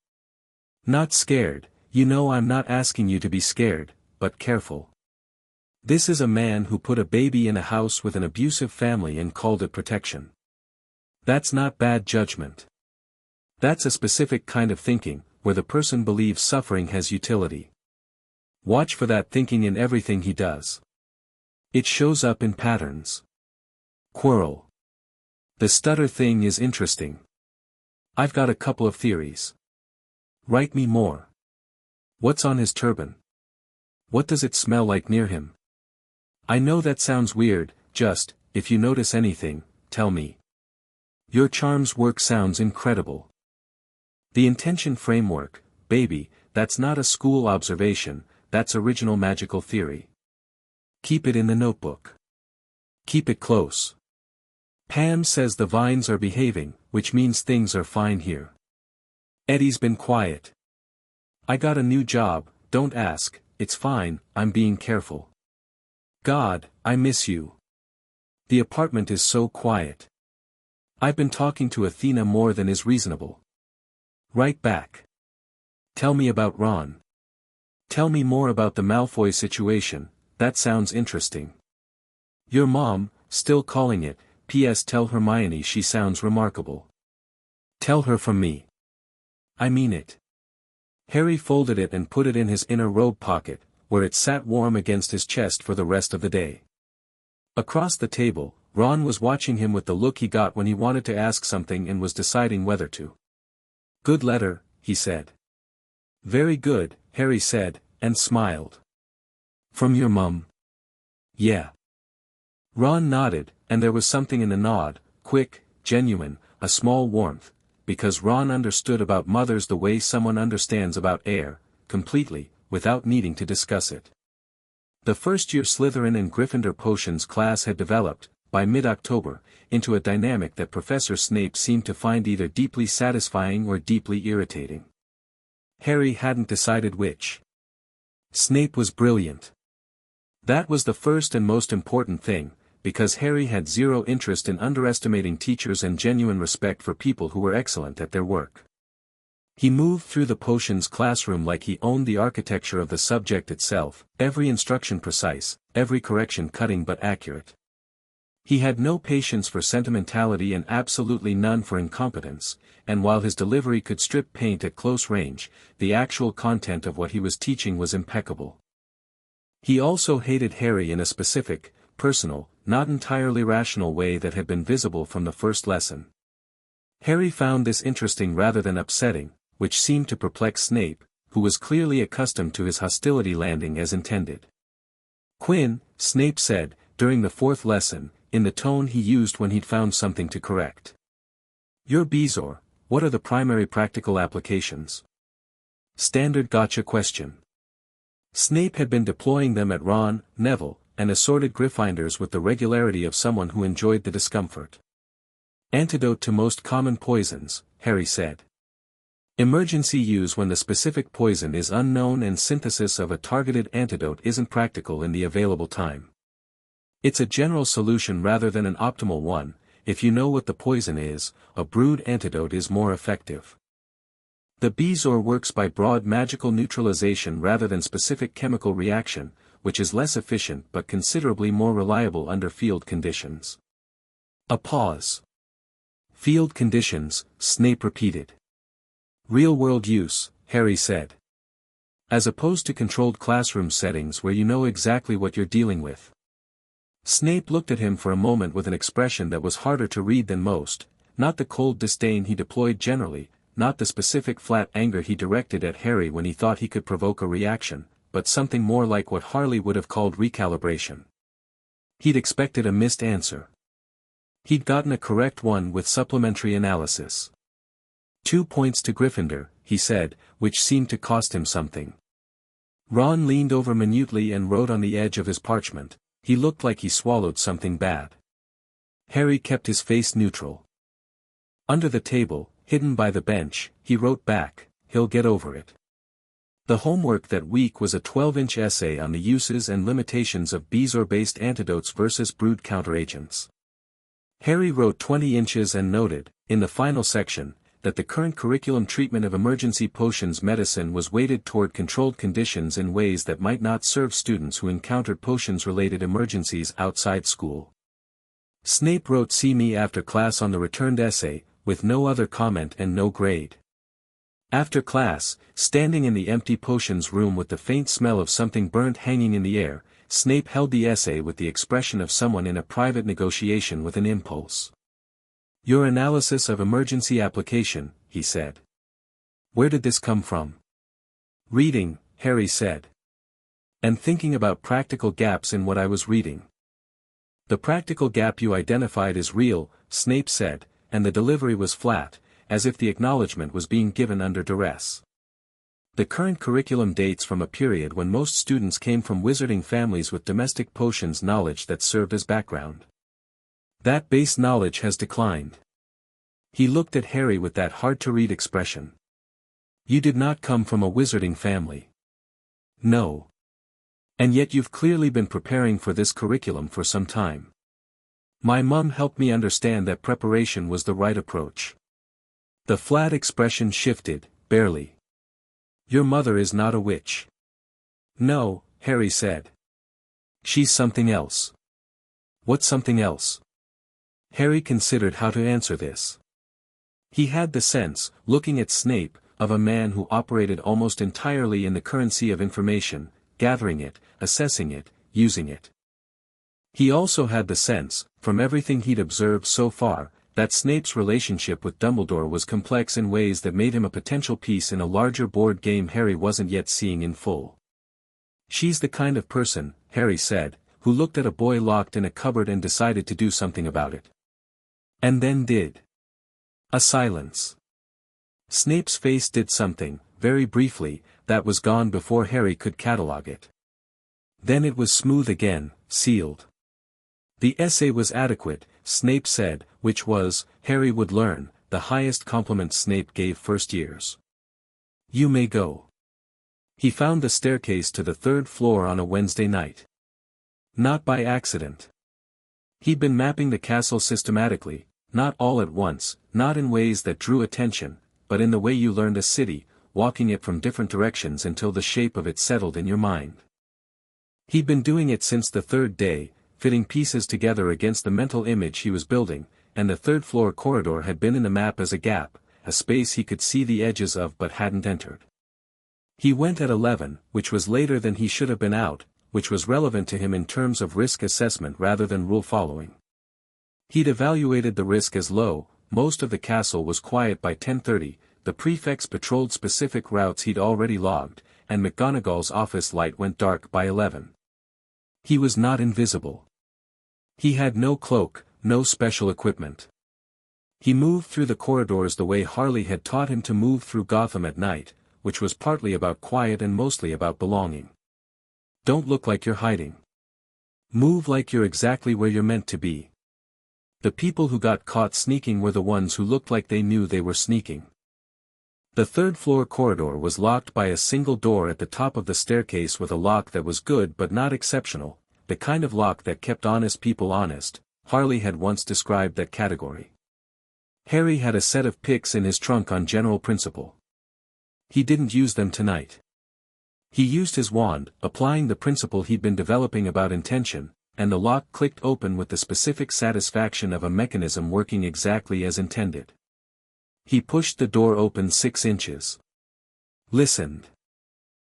Not scared, you know I'm not asking you to be scared, but careful. This is a man who put a baby in a house with an abusive family and called it protection. That's not bad judgment. That's a specific kind of thinking, where the person believes suffering has utility. Watch for that thinking in everything he does. It shows up in patterns. Quirrell. The stutter thing is interesting. I've got a couple of theories. Write me more. What's on his turban? What does it smell like near him? I know that sounds weird, just, if you notice anything, tell me. Your charms work sounds incredible. The intention framework, baby, that's not a school observation, that's original magical theory. Keep it in the notebook. Keep it close. Pam says the vines are behaving, which means things are fine here. Eddie's been quiet. I got a new job, don't ask, it's fine, I'm being careful. God, I miss you. The apartment is so quiet. I've been talking to Athena more than is reasonable. Right back. Tell me about Ron. Tell me more about the Malfoy situation, that sounds interesting. Your mom, still calling it, P.S. Tell Hermione she sounds remarkable. Tell her from me. I mean it. Harry folded it and put it in his inner robe pocket, where it sat warm against his chest for the rest of the day. Across the table, Ron was watching him with the look he got when he wanted to ask something and was deciding whether to. Good letter, he said. Very good, Harry said, and smiled. From your mum? Yeah. Ron nodded, and there was something in the nod, quick, genuine, a small warmth, because Ron understood about mothers the way someone understands about air, completely, without needing to discuss it. The first-year Slytherin and Gryffindor potions class had developed, by mid-October, into a dynamic that Professor Snape seemed to find either deeply satisfying or deeply irritating. Harry hadn't decided which. Snape was brilliant. That was the first and most important thing, because Harry had zero interest in underestimating teachers and genuine respect for people who were excellent at their work. He moved through the potions classroom like he owned the architecture of the subject itself, every instruction precise, every correction cutting but accurate. He had no patience for sentimentality and absolutely none for incompetence, and while his delivery could strip paint at close range, the actual content of what he was teaching was impeccable. He also hated Harry in a specific, personal, not entirely rational way that had been visible from the first lesson. Harry found this interesting rather than upsetting, which seemed to perplex Snape, who was clearly accustomed to his hostility landing as intended. Quinn, Snape said, during the fourth lesson, in the tone he used when he'd found something to correct. You're Bezoar, what are the primary practical applications? Standard gotcha question. Snape had been deploying them at Ron, Neville, and assorted Gryffindors with the regularity of someone who enjoyed the discomfort. Antidote to most common poisons, Harry said. Emergency use when the specific poison is unknown and synthesis of a targeted antidote isn't practical in the available time. It's a general solution rather than an optimal one. If you know what the poison is, a brewed antidote is more effective. The Bezoar works by broad magical neutralization rather than specific chemical reaction, which is less efficient but considerably more reliable under field conditions. A pause. Field conditions, Snape repeated. Real-world use, Harry said. As opposed to controlled classroom settings where you know exactly what you're dealing with. Snape looked at him for a moment with an expression that was harder to read than most, not the cold disdain he deployed generally, not the specific flat anger he directed at Harry when he thought he could provoke a reaction, but something more like what Harley would have called recalibration. He'd expected a missed answer. He'd gotten a correct one with supplementary analysis. 2 points to Gryffindor, he said, which seemed to cost him something. Ron leaned over minutely and wrote on the edge of his parchment. He looked like he swallowed something bad. Harry kept his face neutral. Under the table, hidden by the bench, he wrote back, he'll get over it. The homework that week was a 12-inch essay on the uses and limitations of Bezoar-based antidotes versus brewed counteragents. Harry wrote 20 inches and noted, in the final section, that the current curriculum treatment of emergency potions medicine was weighted toward controlled conditions in ways that might not serve students who encountered potions-related emergencies outside school. Snape wrote "See me after class" on the returned essay, with no other comment and no grade. After class, standing in the empty potions room with the faint smell of something burnt hanging in the air, Snape held the essay with the expression of someone in a private negotiation with an impulse. Your analysis of emergency application, he said. Where did this come from? Reading, Harry said. And thinking about practical gaps in what I was reading. The practical gap you identified is real, Snape said, and the delivery was flat, as if the acknowledgement was being given under duress. The current curriculum dates from a period when most students came from wizarding families with domestic potions knowledge that served as background. That base knowledge has declined. He looked at Harry with that hard-to-read expression. You did not come from a wizarding family. No. And yet you've clearly been preparing for this curriculum for some time. My mum helped me understand that preparation was the right approach. The flat expression shifted, barely. Your mother is not a witch. No, Harry said. She's something else. What's something else? Harry considered how to answer this. He had the sense, looking at Snape, of a man who operated almost entirely in the currency of information, gathering it, assessing it, using it. He also had the sense, from everything he'd observed so far, that Snape's relationship with Dumbledore was complex in ways that made him a potential piece in a larger board game Harry wasn't yet seeing in full. She's the kind of person, Harry said, who looked at a boy locked in a cupboard and decided to do something about it. And then did. A silence. Snape's face did something, very briefly, that was gone before Harry could catalogue it. Then it was smooth again, sealed. The essay was adequate, Snape said, which was, Harry would learn, the highest compliment Snape gave first years. You may go. He found the staircase to the 3rd floor on a Wednesday night. Not by accident. He'd been mapping the castle systematically, not all at once, not in ways that drew attention, but in the way you learned a city, walking it from different directions until the shape of it settled in your mind. He'd been doing it since the 3rd day, fitting pieces together against the mental image he was building, and the 3rd floor corridor had been in the map as a gap, a space he could see the edges of but hadn't entered. He went at 11, which was later than he should have been out, which was relevant to him in terms of risk assessment rather than rule following. He'd evaluated the risk as low, most of the castle was quiet by 10:30, the prefects patrolled specific routes he'd already logged, and McGonagall's office light went dark by 11. He was not invisible. He had no cloak, no special equipment. He moved through the corridors the way Harley had taught him to move through Gotham at night, which was partly about quiet and mostly about belonging. Don't look like you're hiding. Move like you're exactly where you're meant to be. The people who got caught sneaking were the ones who looked like they knew they were sneaking. The 3rd floor corridor was locked by a single door at the top of the staircase with a lock that was good but not exceptional, the kind of lock that kept honest people honest. Harley had once described that category. Harry had a set of picks in his trunk on general principle. He didn't use them tonight. He used his wand, applying the principle he'd been developing about intention, and the lock clicked open with the specific satisfaction of a mechanism working exactly as intended. He pushed the door open 6 inches. Listened.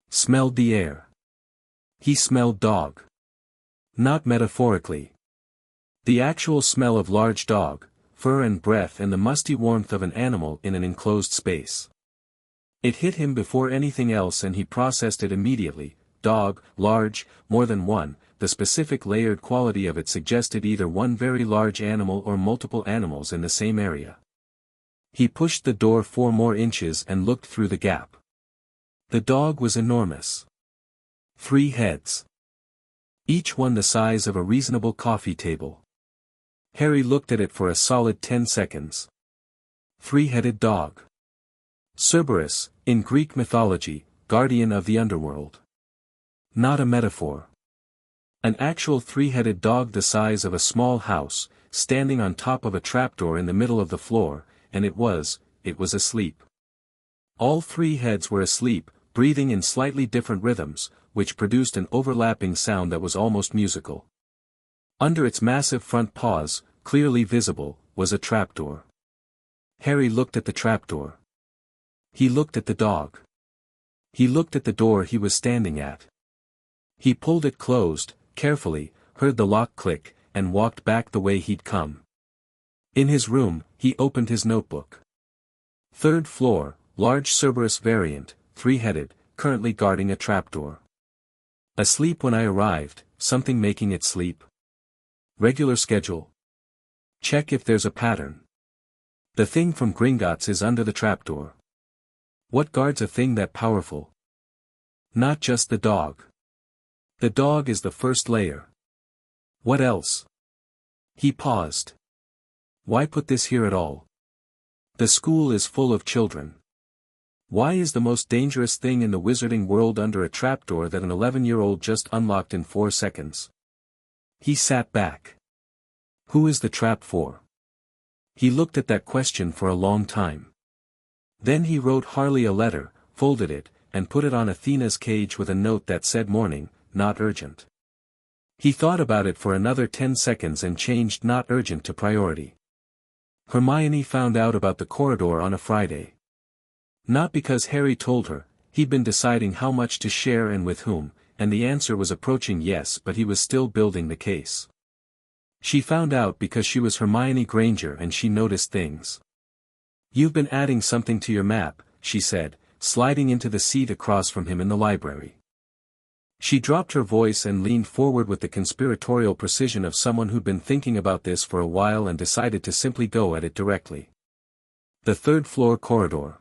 Smelled the air. He smelled dog. Not metaphorically. The actual smell of large dog, fur and breath and the musty warmth of an animal in an enclosed space. It hit him before anything else and he processed it immediately. Dog, large, more than one, the specific layered quality of it suggested either one very large animal or multiple animals in the same area. He pushed the door 4 more inches and looked through the gap. The dog was enormous. 3 heads. Each one the size of a reasonable coffee table. Harry looked at it for a solid 10 seconds. 3-headed dog. Cerberus, in Greek mythology, guardian of the underworld. Not a metaphor. An actual 3-headed dog the size of a small house, standing on top of a trapdoor in the middle of the floor, and it was asleep. All 3 heads were asleep, breathing in slightly different rhythms, which produced an overlapping sound that was almost musical. Under its massive front paws, clearly visible, was a trapdoor. Harry looked at the trapdoor. He looked at the dog. He looked at the door he was standing at. He pulled it closed, carefully, heard the lock click, and walked back the way he'd come. In his room, he opened his notebook. 3rd floor, large Cerberus variant, 3-headed, currently guarding a trapdoor. Asleep when I arrived, something making it sleep. Regular schedule. Check if there's a pattern. The thing from Gringotts is under the trapdoor. What guards a thing that powerful? Not just the dog. The dog is the first layer. What else? He paused. Why put this here at all? The school is full of children. Why is the most dangerous thing in the wizarding world under a trapdoor that an 11-year-old just unlocked in 4 seconds? He sat back. Who is the trap for? He looked at that question for a long time. Then he wrote Harley a letter, folded it, and put it on Athena's cage with a note that said morning, not urgent. He thought about it for another 10 seconds and changed not urgent to priority. Hermione found out about the corridor on a Friday. Not because Harry told her, he'd been deciding how much to share and with whom, and the answer was approaching yes, but he was still building the case. She found out because she was Hermione Granger and she noticed things. You've been adding something to your map, she said, sliding into the seat across from him in the library. She dropped her voice and leaned forward with the conspiratorial precision of someone who'd been thinking about this for a while and decided to simply go at it directly. The third-floor corridor.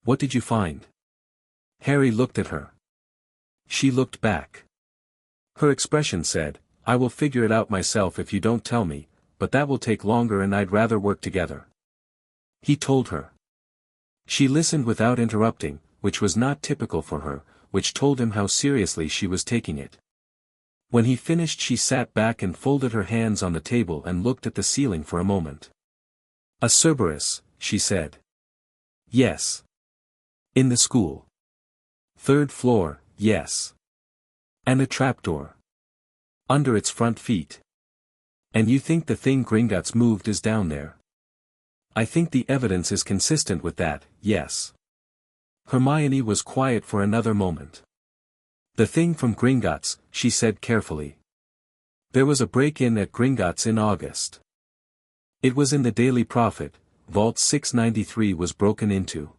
What did you find? Harry looked at her. She looked back. Her expression said, I will figure it out myself if you don't tell me, but that will take longer and I'd rather work together. He told her. She listened without interrupting, which was not typical for her, which told him how seriously she was taking it. When he finished she sat back and folded her hands on the table and looked at the ceiling for a moment. A Cerberus, she said. Yes. In the school. Third floor, yes. And a trapdoor. Under its front feet. And you think the thing Gringotts moved is down there? I think the evidence is consistent with that, yes. Hermione was quiet for another moment. The thing from Gringotts, she said carefully. There was a break-in at Gringotts in August. It was in the Daily Prophet, Vault 693 was broken into.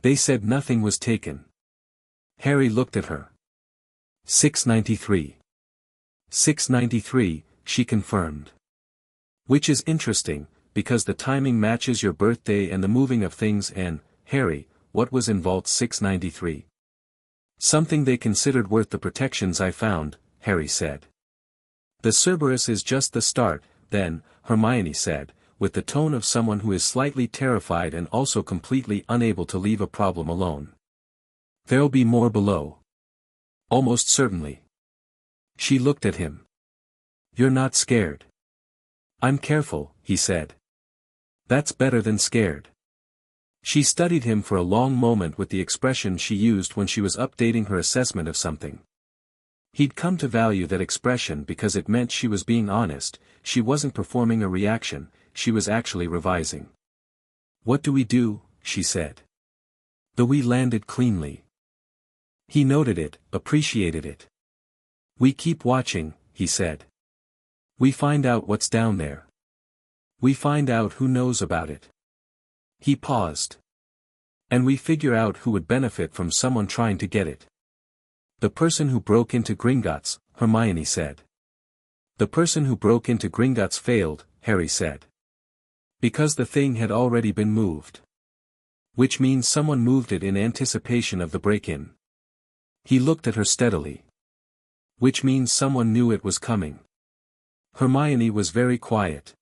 They said nothing was taken. Harry looked at her. 693. 693, she confirmed. Which is interesting, because the timing matches your birthday and the moving of things and, Harry, what was in Vault 693? Something they considered worth the protections I found, Harry said. The Cerberus is just the start, then, Hermione said, with the tone of someone who is slightly terrified and also completely unable to leave a problem alone. There'll be more below. Almost certainly. She looked at him. You're not scared. I'm careful, he said. That's better than scared. She studied him for a long moment with the expression she used when she was updating her assessment of something. He'd come to value that expression because it meant she was being honest, she wasn't performing a reaction, she was actually revising. What do we do? She said. We landed cleanly. He noted it, appreciated it. We keep watching, he said. We find out what's down there. We find out who knows about it. He paused. And we figure out who would benefit from someone trying to get it. The person who broke into Gringotts, Hermione said. The person who broke into Gringotts failed, Harry said. Because the thing had already been moved. Which means someone moved it in anticipation of the break-in. He looked at her steadily. Which means someone knew it was coming. Hermione was very quiet.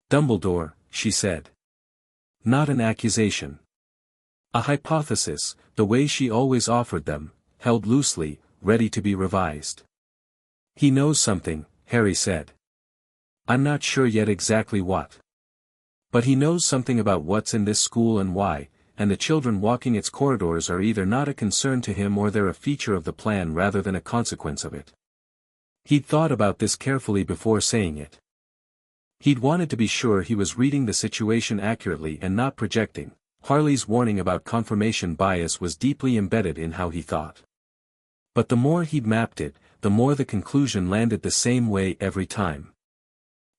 Dumbledore, she said. Not an accusation. A hypothesis, the way she always offered them, held loosely, ready to be revised. He knows something, Harry said. I'm not sure yet exactly what. But he knows something about what's in this school and why, and the children walking its corridors are either not a concern to him or they're a feature of the plan rather than a consequence of it. He'd thought about this carefully before saying it. He'd wanted to be sure he was reading the situation accurately and not projecting. Harley's warning about confirmation bias was deeply embedded in how he thought. But the more he'd mapped it, the more the conclusion landed the same way every time.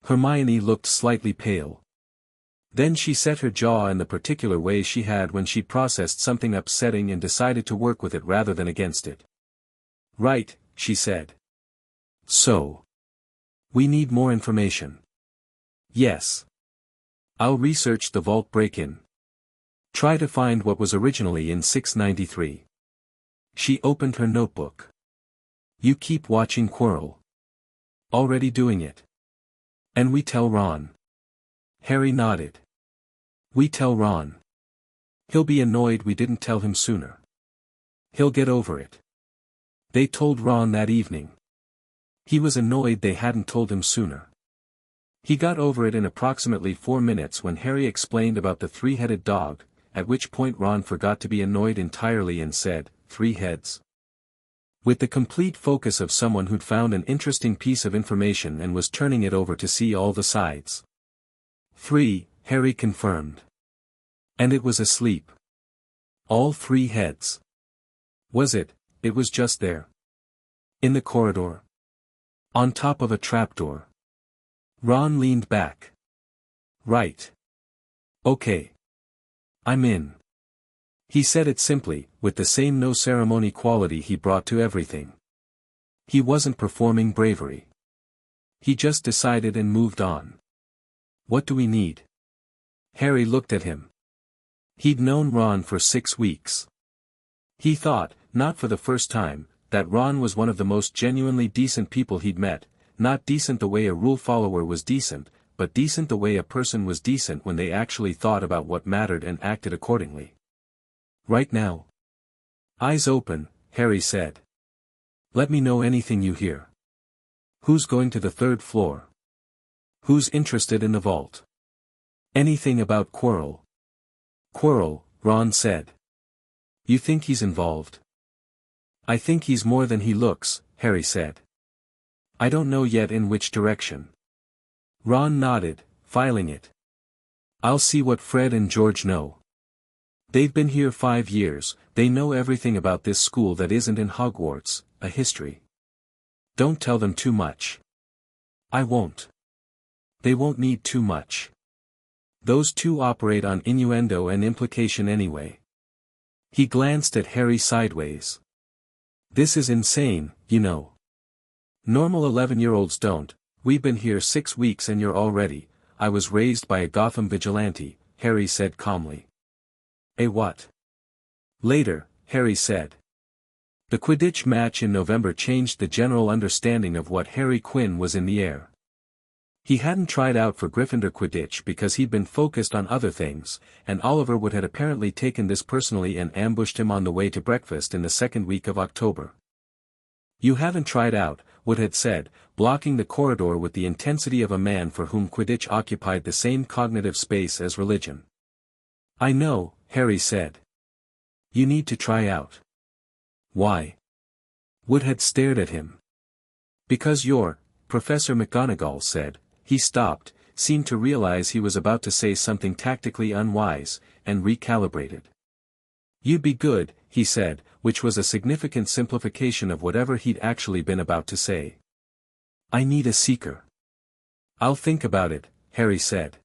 Hermione looked slightly pale. Then she set her jaw in the particular way she had when she processed something upsetting and decided to work with it rather than against it. Right, she said. So. We need more information. Yes. I'll research the vault break-in. Try to find what was originally in 693. She opened her notebook. You keep watching Quirrell. Already doing it. And we tell Ron. Harry nodded. We tell Ron. He'll be annoyed we didn't tell him sooner. He'll get over it. They told Ron that evening. He was annoyed they hadn't told him sooner. He got over it in approximately 4 minutes when Harry explained about the three-headed dog, at which point Ron forgot to be annoyed entirely and said, 3 heads. With the complete focus of someone who'd found an interesting piece of information and was turning it over to see all the sides. 3, Harry confirmed. And it was asleep. All 3 heads. Was it? It was just there. In the corridor. On top of a trapdoor. Ron leaned back. Right. Okay. I'm in. He said it simply, with the same no-ceremony quality he brought to everything. He wasn't performing bravery. He just decided and moved on. What do we need? Harry looked at him. He'd known Ron for 6 weeks. He thought, not for the first time, that Ron was one of the most genuinely decent people he'd met, not decent the way a rule follower was decent, but decent the way a person was decent when they actually thought about what mattered and acted accordingly. Right now. Eyes open, Harry said. Let me know anything you hear. Who's going to the 3rd floor? Who's interested in the vault? Anything about Quirrell? Quirrell, Ron said. You think he's involved? I think he's more than he looks, Harry said. I don't know yet in which direction. Ron nodded, filing it. I'll see what Fred and George know. They've been here 5 years, they know everything about this school that isn't in Hogwarts, a history. Don't tell them too much. I won't. They won't need too much. Those two operate on innuendo and implication anyway. He glanced at Harry sideways. This is insane, you know. Normal 11-year-olds don't. We've been here 6 weeks and you're already. I was raised by a Gotham vigilante, Harry said calmly. A what? Later, Harry said. The Quidditch match in November changed the general understanding of what Harry Quinn was in the air. He hadn't tried out for Gryffindor Quidditch because he'd been focused on other things, and Oliver Wood had apparently taken this personally and ambushed him on the way to breakfast in the 2nd week of October. You haven't tried out, Wood had said, blocking the corridor with the intensity of a man for whom Quidditch occupied the same cognitive space as religion. I know, Harry said. You need to try out. Why? Wood had stared at him. Because you're, Professor McGonagall said. He stopped, seemed to realize he was about to say something tactically unwise, and recalibrated. You'd be good, he said, which was a significant simplification of whatever he'd actually been about to say. I need a seeker. I'll think about it, Harry said.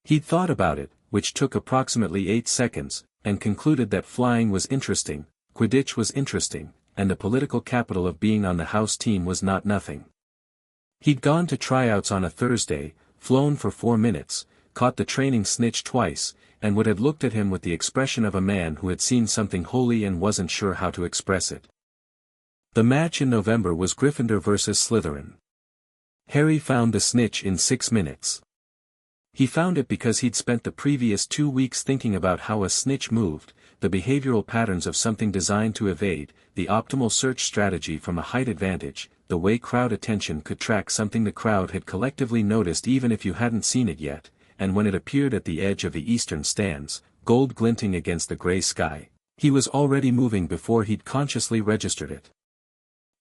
He'd thought about it, which took approximately 8 seconds, and concluded that flying was interesting, Quidditch was interesting, and the political capital of being on the house team was not nothing. He'd gone to tryouts on a Thursday, flown for 4 minutes, caught the training snitch twice, and Wood had looked at him with the expression of a man who had seen something holy and wasn't sure how to express it. The match in November was Gryffindor versus Slytherin. Harry found the snitch in 6 minutes. He found it because he'd spent the previous 2 weeks thinking about how a snitch moved, the behavioral patterns of something designed to evade, the optimal search strategy from a height advantage, the way crowd attention could track something the crowd had collectively noticed even if you hadn't seen it yet, and when it appeared at the edge of the eastern stands, gold glinting against the gray sky, he was already moving before he'd consciously registered it.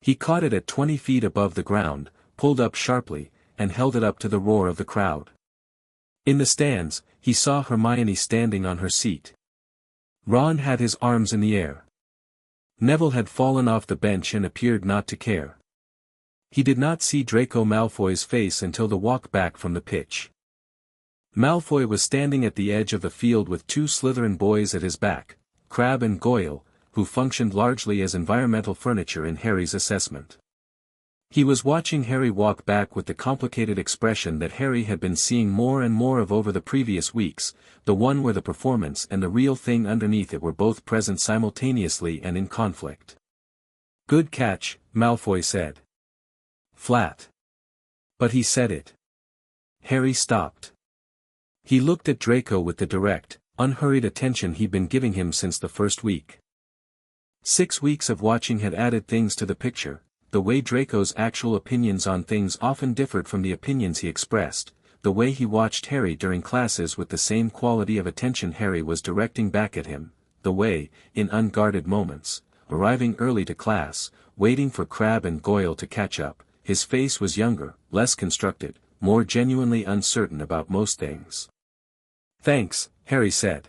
He caught it at 20 feet above the ground, pulled up sharply, and held it up to the roar of the crowd. In the stands, he saw Hermione standing on her seat. Ron had his arms in the air. Neville had fallen off the bench and appeared not to care. He did not see Draco Malfoy's face until the walk back from the pitch. Malfoy was standing at the edge of the field with 2 Slytherin boys at his back, Crabbe and Goyle, who functioned largely as environmental furniture in Harry's assessment. He was watching Harry walk back with the complicated expression that Harry had been seeing more and more of over the previous weeks, the one where the performance and the real thing underneath it were both present simultaneously and in conflict. "Good catch," Malfoy said. Flat. But he said it. Harry stopped. He looked at Draco with the direct, unhurried attention he'd been giving him since the first week. 6 weeks of watching had added things to the picture. The way Draco's actual opinions on things often differed from the opinions he expressed, the way he watched Harry during classes with the same quality of attention Harry was directing back at him, the way, in unguarded moments, arriving early to class, waiting for Crabbe and Goyle to catch up, his face was younger, less constructed, more genuinely uncertain about most things. "Thanks," Harry said.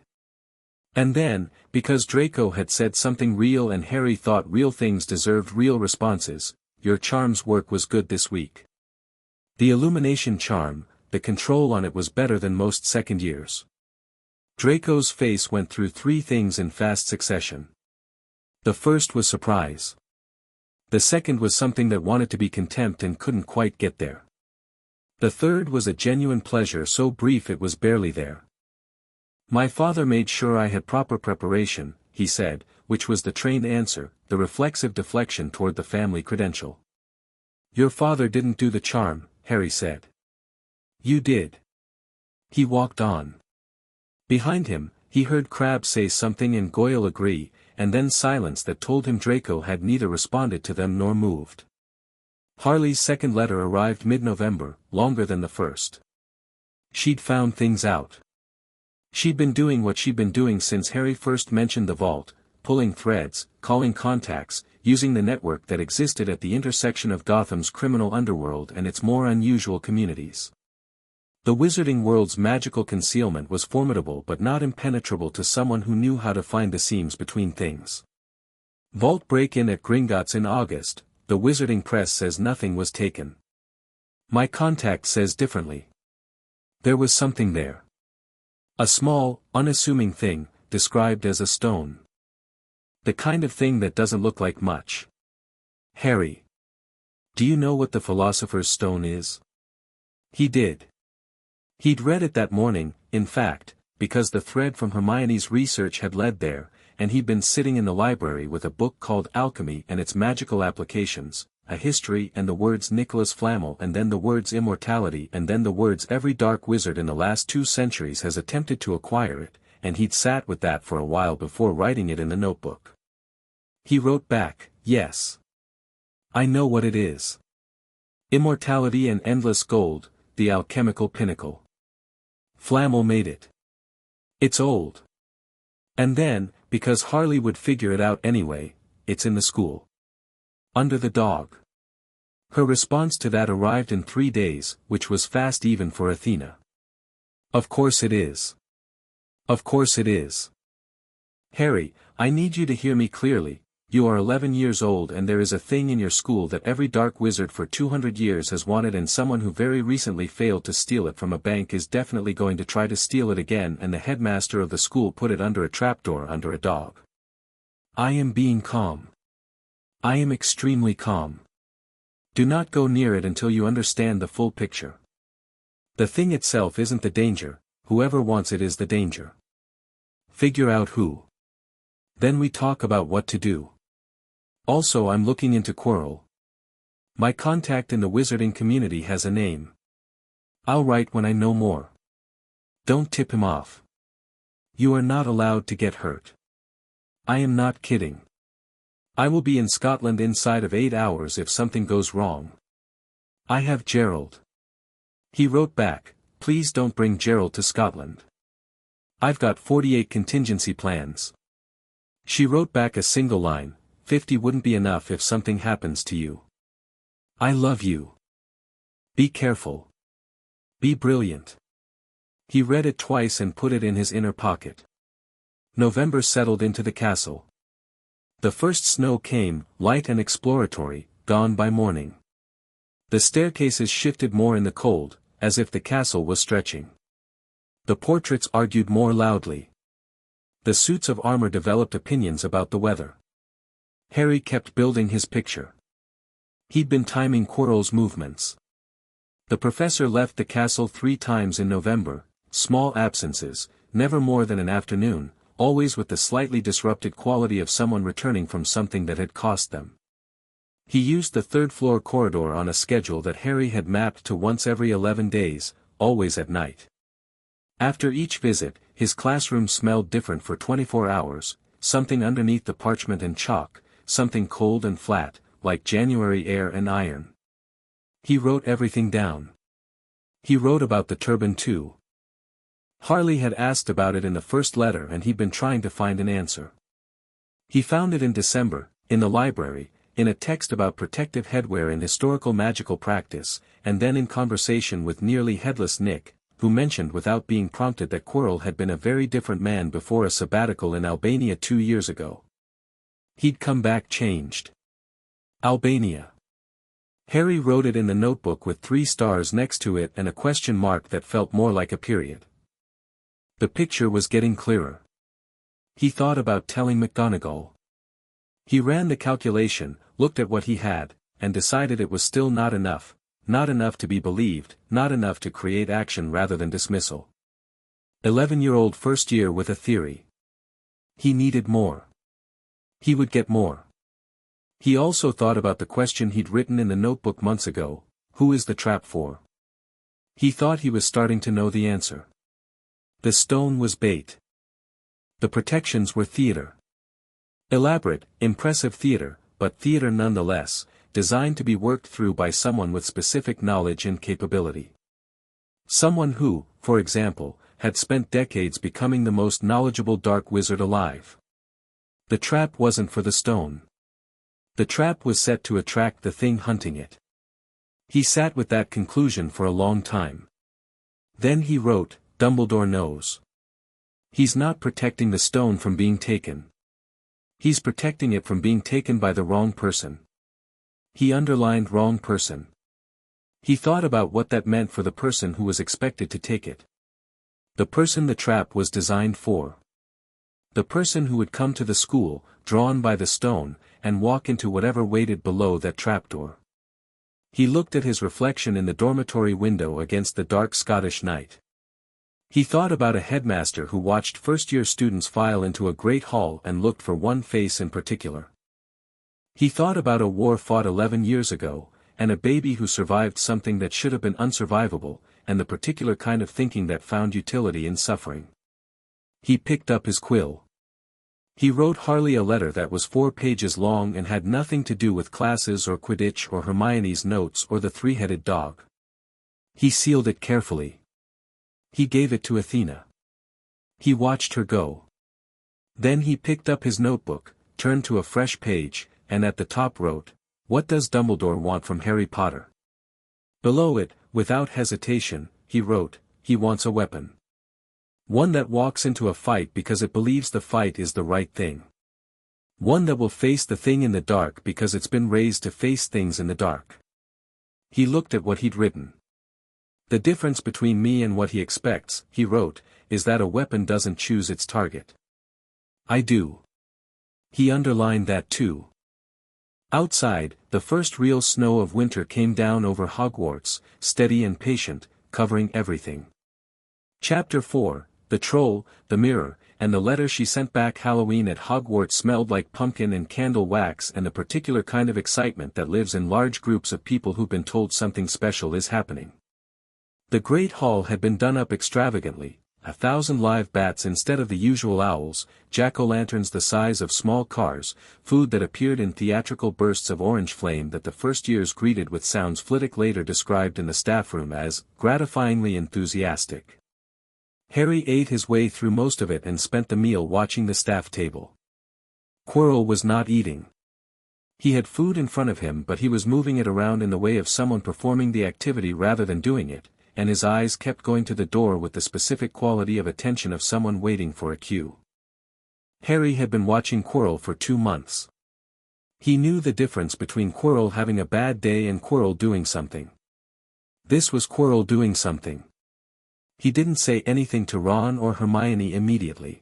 And then, because Draco had said something real and Harry thought real things deserved real responses, "Your charm's work was good this week. The illumination charm, the control on it was better than most second years." Draco's face went through 3 things in fast succession. The first was surprise. The second was something that wanted to be contempt and couldn't quite get there. The third was a genuine pleasure so brief it was barely there. "My father made sure I had proper preparation," he said, which was the trained answer, the reflexive deflection toward the family credential. "Your father didn't do the charm," Harry said. "You did." He walked on. Behind him, he heard Crabbe say something and Goyle agree, and then silence that told him Draco had neither responded to them nor moved. Harley's second letter arrived mid-November, longer than the first. She'd found things out. She'd been doing what she'd been doing since Harry first mentioned the vault, pulling threads, calling contacts, using the network that existed at the intersection of Gotham's criminal underworld and its more unusual communities. The wizarding world's magical concealment was formidable but not impenetrable to someone who knew how to find the seams between things. Vault break-in at Gringotts in August, the wizarding press says nothing was taken. My contact says differently. There was something there. A small, unassuming thing, described as a stone. The kind of thing that doesn't look like much. Harry. Do you know what the Philosopher's Stone is? He did. He'd read it that morning, in fact, because the thread from Hermione's research had led there, and he'd been sitting in the library with a book called Alchemy and its Magical Applications, a history and the words Nicholas Flamel and then the words immortality and then the words every dark wizard in the last 2 centuries has attempted to acquire it, and he'd sat with that for a while before writing it in the notebook. He wrote back, "Yes. I know what it is. Immortality and endless gold, the alchemical pinnacle. Flamel made it. It's old. And then, because Harley would figure it out anyway, it's in the school. Under the dog." Her response to that arrived in 3 days, which was fast even for Athena. "Of course it is. Of course it is. Harry, I need you to hear me clearly. You are 11 years old and there is a thing in your school that every dark wizard for 200 years has wanted and someone who very recently failed to steal it from a bank is definitely going to try to steal it again and the headmaster of the school put it under a trapdoor under a dog. I am being calm. I am extremely calm. Do not go near it until you understand the full picture. The thing itself isn't the danger, whoever wants it is the danger. Figure out who. Then we talk about what to do. Also I'm looking into Quirrell. My contact in the wizarding community has a name. I'll write when I know more. Don't tip him off. You are not allowed to get hurt. I am not kidding. I will be in Scotland inside of 8 hours if something goes wrong. I have Gerald. He wrote back, please don't bring Gerald to Scotland. I've got 48 contingency plans. She wrote back a single line, 50 wouldn't be enough if something happens to you. I love you. Be careful. Be brilliant. He read it twice and put it in his inner pocket. November settled into the castle. The first snow came, light and exploratory, gone by morning. The staircases shifted more in the cold, as if the castle was stretching. The portraits argued more loudly. The suits of armor developed opinions about the weather. Harry kept building his picture. He'd been timing Quirrell's movements. The professor left the castle 3 times in November, small absences, never more than an afternoon, always with the slightly disrupted quality of someone returning from something that had cost them. He used the 3rd-floor corridor on a schedule that Harry had mapped to once every 11 days, always at night. After each visit, his classroom smelled different for 24 hours, something underneath the parchment and chalk, something cold and flat, like January air and iron. He wrote everything down. He wrote about the turban too. Harley had asked about it in the first letter and he'd been trying to find an answer. He found it in December, in the library, in a text about protective headwear in historical magical practice, and then in conversation with nearly headless Nick, who mentioned without being prompted that Quirrell had been a very different man before a sabbatical in Albania 2 years ago. He'd come back changed. Albania. Harry wrote it in the notebook with 3 stars next to it and a question mark that felt more like a period. The picture was getting clearer. He thought about telling McGonagall. He ran the calculation, looked at what he had, and decided it was still not enough to be believed, not enough to create action rather than dismissal. 11-year-old first year with a theory. He needed more. He would get more. He also thought about the question he'd written in the notebook months ago, who is the trap for? He thought he was starting to know the answer. The stone was bait. The protections were theater. Elaborate, impressive theater, but theater nonetheless, designed to be worked through by someone with specific knowledge and capability. Someone who, for example, had spent decades becoming the most knowledgeable dark wizard alive. The trap wasn't for the stone. The trap was set to attract the thing hunting it. He sat with that conclusion for a long time. Then he wrote, Dumbledore knows. He's not protecting the stone from being taken. He's protecting it from being taken by the wrong person. He underlined wrong person. He thought about what that meant for the person who was expected to take it. The person the trap was designed for. The person who would come to the school, drawn by the stone, and walk into whatever waited below that trapdoor. He looked at his reflection in the dormitory window against the dark Scottish night. He thought about a headmaster who watched first-year students file into a great hall and looked for one face in particular. He thought about a war fought 11 years ago, and a baby who survived something that should have been unsurvivable, and the particular kind of thinking that found utility in suffering. He picked up his quill. He wrote Harley a letter that was 4 pages long and had nothing to do with classes or Quidditch or Hermione's notes or the 3-headed dog. He sealed it carefully. He gave it to Athena. He watched her go. Then he picked up his notebook, turned to a fresh page, and at the top wrote, What does Dumbledore want from Harry Potter? Below it, without hesitation, he wrote, He wants a weapon. One that walks into a fight because it believes the fight is the right thing. One that will face the thing in the dark because it's been raised to face things in the dark. He looked at what he'd written. The difference between me and what he expects, he wrote, is that a weapon doesn't choose its target. I do. He underlined that too. Outside, the first real snow of winter came down over Hogwarts, steady and patient, covering everything. Chapter 4, The Troll, the Mirror, and the letter she sent back. Halloween at Hogwarts smelled like pumpkin and candle wax and the particular kind of excitement that lives in large groups of people who've been told something special is happening. The Great Hall had been done up extravagantly, 1,000 live bats instead of the usual owls, jack-o'-lanterns the size of small cars, food that appeared in theatrical bursts of orange flame that the first years greeted with sounds Flitwick later described in the staff room as gratifyingly enthusiastic. Harry ate his way through most of it and spent the meal watching the staff table. Quirrell was not eating. He had food in front of him but he was moving it around in the way of someone performing the activity rather than doing it, and his eyes kept going to the door with the specific quality of attention of someone waiting for a cue. Harry had been watching Quirrell for 2 months. He knew the difference between Quirrell having a bad day and Quirrell doing something. This was Quirrell doing something. He didn't say anything to Ron or Hermione immediately.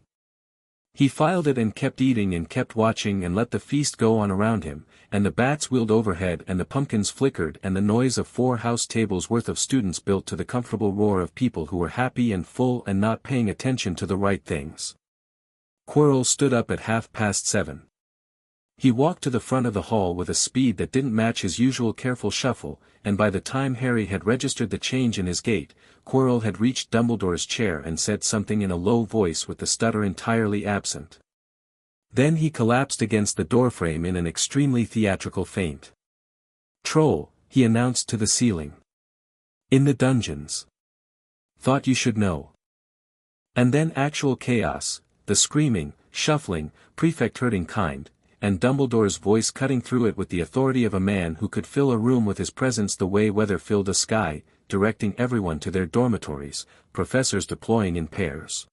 He filed it and kept eating and kept watching and let the feast go on around him, and the bats wheeled overhead and the pumpkins flickered and the noise of 4 house tables worth of students built to the comfortable roar of people who were happy and full and not paying attention to the right things. Quirrell stood up at 7:30. He walked to the front of the hall with a speed that didn't match his usual careful shuffle, and by the time Harry had registered the change in his gait, Quirrell had reached Dumbledore's chair and said something in a low voice with the stutter entirely absent. Then he collapsed against the doorframe in an extremely theatrical faint. "Troll," he announced to the ceiling. "In the dungeons. Thought you should know." And then actual chaos, the screaming, shuffling, prefect-hurting kind, and Dumbledore's voice cutting through it with the authority of a man who could fill a room with his presence the way weather filled a sky, directing everyone to their dormitories, professors deploying in pairs.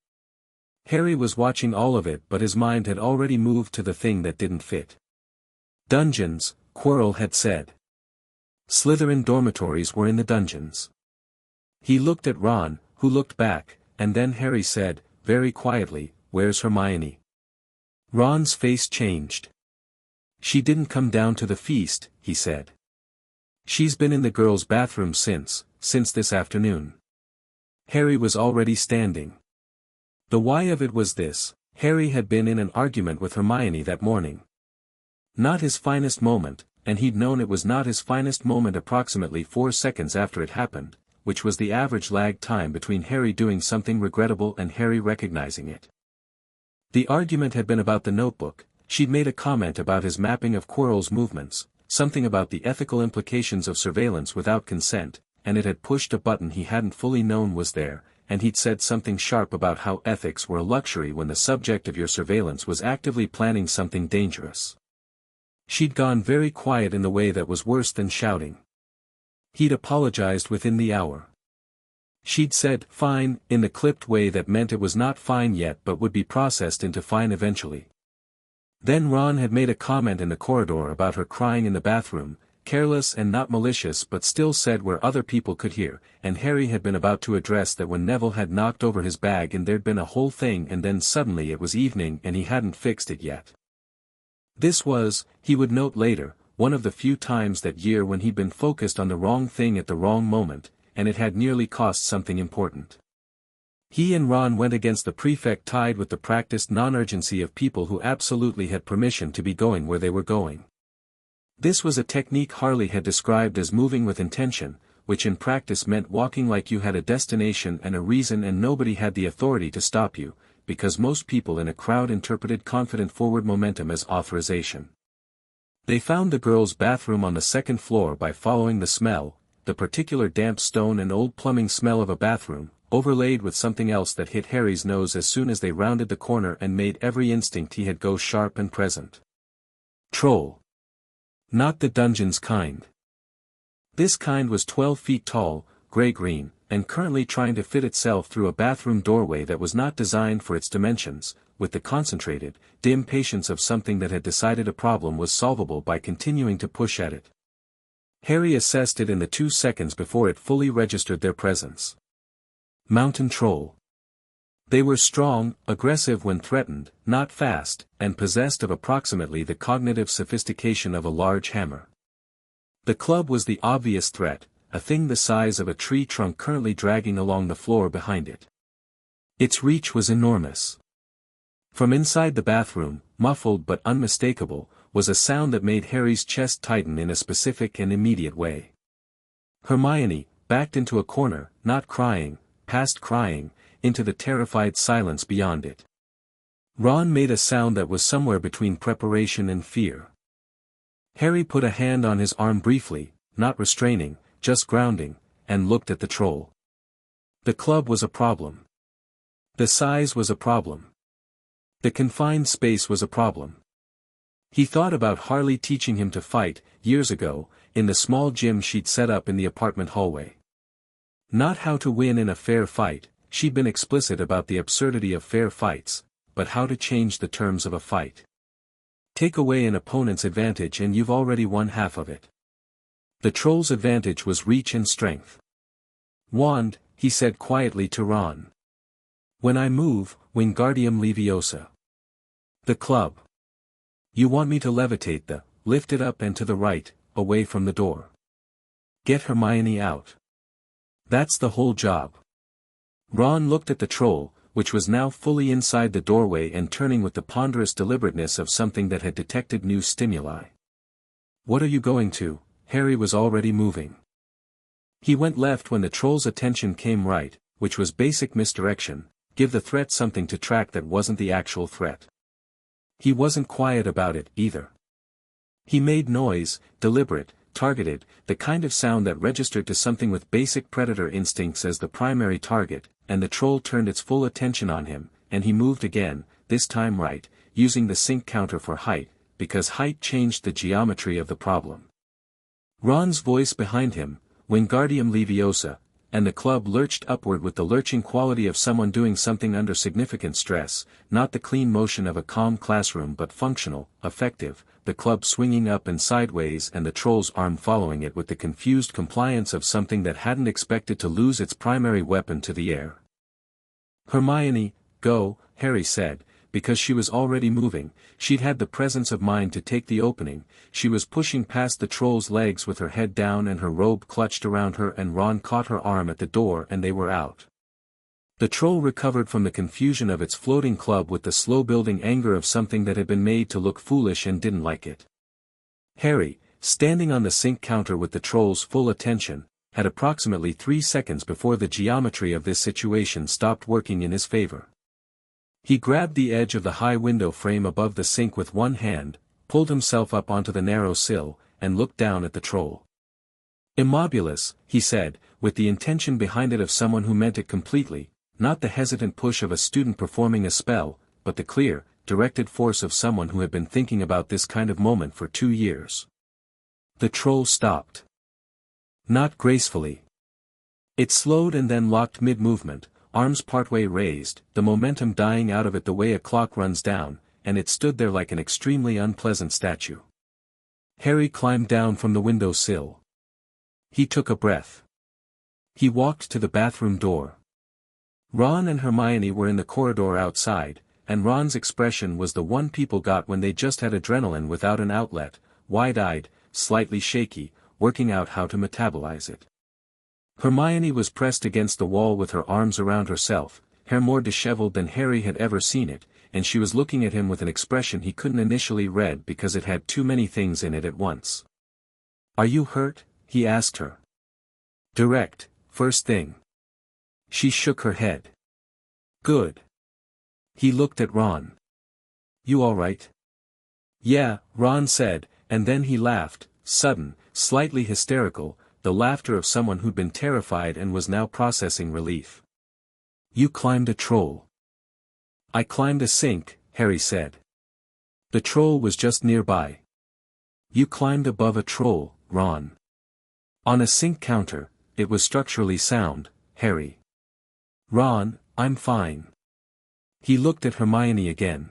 Harry was watching all of it, but his mind had already moved to the thing that didn't fit. Dungeons, Quirrell had said. Slytherin dormitories were in the dungeons. He looked at Ron, who looked back, and then Harry said, very quietly, "Where's Hermione?" Ron's face changed. "She didn't come down to the feast," he said. "She's been in the girls' bathroom since this afternoon." Harry was already standing. The why of it was this: Harry had been in an argument with Hermione that morning. Not his finest moment, and he'd known it was not his finest moment approximately 4 seconds after it happened, which was the average lag time between Harry doing something regrettable and Harry recognizing it. The argument had been about the notebook. She'd made a comment about his mapping of Quirrell's movements, something about the ethical implications of surveillance without consent, and it had pushed a button he hadn't fully known was there, and he'd said something sharp about how ethics were a luxury when the subject of your surveillance was actively planning something dangerous. She'd gone very quiet in the way that was worse than shouting. He'd apologized within the hour. She'd said, "Fine," in the clipped way that meant it was not fine yet but would be processed into fine eventually. Then Ron had made a comment in the corridor about her crying in the bathroom, careless and not malicious but still said where other people could hear, and Harry had been about to address that when Neville had knocked over his bag and there'd been a whole thing and then suddenly it was evening and he hadn't fixed it yet. This was, he would note later, one of the few times that year when he'd been focused on the wrong thing at the wrong moment, and it had nearly cost something important. He and Ron went against the prefect tied with the practiced non-urgency of people who absolutely had permission to be going where they were going. This was a technique Harley had described as moving with intention, which in practice meant walking like you had a destination and a reason and nobody had the authority to stop you, because most people in a crowd interpreted confident forward momentum as authorization. They found the girls' bathroom on the 2nd floor by following the smell, the particular damp stone and old plumbing smell of a bathroom, overlaid with something else that hit Harry's nose as soon as they rounded the corner and made every instinct he had go sharp and present. Troll. Not the dungeons kind. This kind was 12 feet tall, gray-green, and currently trying to fit itself through a bathroom doorway that was not designed for its dimensions, with the concentrated, dim patience of something that had decided a problem was solvable by continuing to push at it. Harry assessed it in the 2 seconds before it fully registered their presence. Mountain troll. They were strong, aggressive when threatened, not fast, and possessed of approximately the cognitive sophistication of a large hammer. The club was the obvious threat, a thing the size of a tree trunk currently dragging along the floor behind it. Its reach was enormous. From inside the bathroom, muffled but unmistakable, was a sound that made Harry's chest tighten in a specific and immediate way. Hermione, backed into a corner, not crying, past crying, into the terrified silence beyond it. Ron made a sound that was somewhere between preparation and fear. Harry put a hand on his arm briefly, not restraining, just grounding, and looked at the troll. The club was a problem. The size was a problem. The confined space was a problem. He thought about Harley teaching him to fight, years ago, in the small gym she'd set up in the apartment hallway. Not how to win in a fair fight, she'd been explicit about the absurdity of fair fights, but how to change the terms of a fight. Take away an opponent's advantage and you've already won half of it. The troll's advantage was reach and strength. Wand, he said quietly to Ron. When I move, Wingardium Leviosa. The club. You want me to levitate lift it up and to the right, away from the door. Get Hermione out. That's the whole job. Ron looked at the troll, which was now fully inside the doorway and turning with the ponderous deliberateness of something that had detected new stimuli. What are you going to? Harry was already moving. He went left when the troll's attention came right, which was basic misdirection, give the threat something to track that wasn't the actual threat. He wasn't quiet about it, either. He made noise, deliberate, targeted, the kind of sound that registered to something with basic predator instincts as the primary target, and the troll turned its full attention on him, and he moved again, this time right, using the sync counter for height, because height changed the geometry of the problem. Ron's voice behind him, Wingardium Leviosa, and the club lurched upward with the lurching quality of someone doing something under significant stress, not the clean motion of a calm classroom but functional, effective, the club swinging up and sideways and the troll's arm following it with the confused compliance of something that hadn't expected to lose its primary weapon to the air. Hermione, go, Harry said, because she was already moving, she'd had the presence of mind to take the opening, she was pushing past the troll's legs with her head down and her robe clutched around her and Ron caught her arm at the door and they were out. The troll recovered from the confusion of its floating club with the slow-building anger of something that had been made to look foolish and didn't like it. Harry, standing on the sync counter with the troll's full attention, had approximately 3 seconds before the geometry of this situation stopped working in his favor. He grabbed the edge of the high window frame above the sink with one hand, pulled himself up onto the narrow sill, and looked down at the troll. Immobulus, he said, with the intention behind it of someone who meant it completely, not the hesitant push of a student performing a spell, but the clear, directed force of someone who had been thinking about this kind of moment for 2 years. The troll stopped. Not gracefully. It slowed and then locked mid-movement, arms partway raised, the momentum dying out of it the way a clock runs down, and it stood there like an extremely unpleasant statue. Harry climbed down from the window sill. He took a breath. He walked to the bathroom door. Ron and Hermione were in the corridor outside, and Ron's expression was the one people got when they just had adrenaline without an outlet, wide-eyed, slightly shaky, working out how to metabolize it. Hermione was pressed against the wall with her arms around herself, hair more disheveled than Harry had ever seen it, and she was looking at him with an expression he couldn't initially read because it had too many things in it at once. "Are you hurt?" he asked her. "Direct, first thing." She shook her head. "Good." He looked at Ron. "You all right?" "Yeah," Ron said, and then he laughed, sudden, slightly hysterical, the laughter of someone who'd been terrified and was now processing relief. "You climbed a troll." "I climbed a sink," Harry said. "The troll was just nearby." "You climbed above a troll, Ron." "On a sink counter, it was structurally sound, Harry." "Ron, I'm fine." He looked at Hermione again.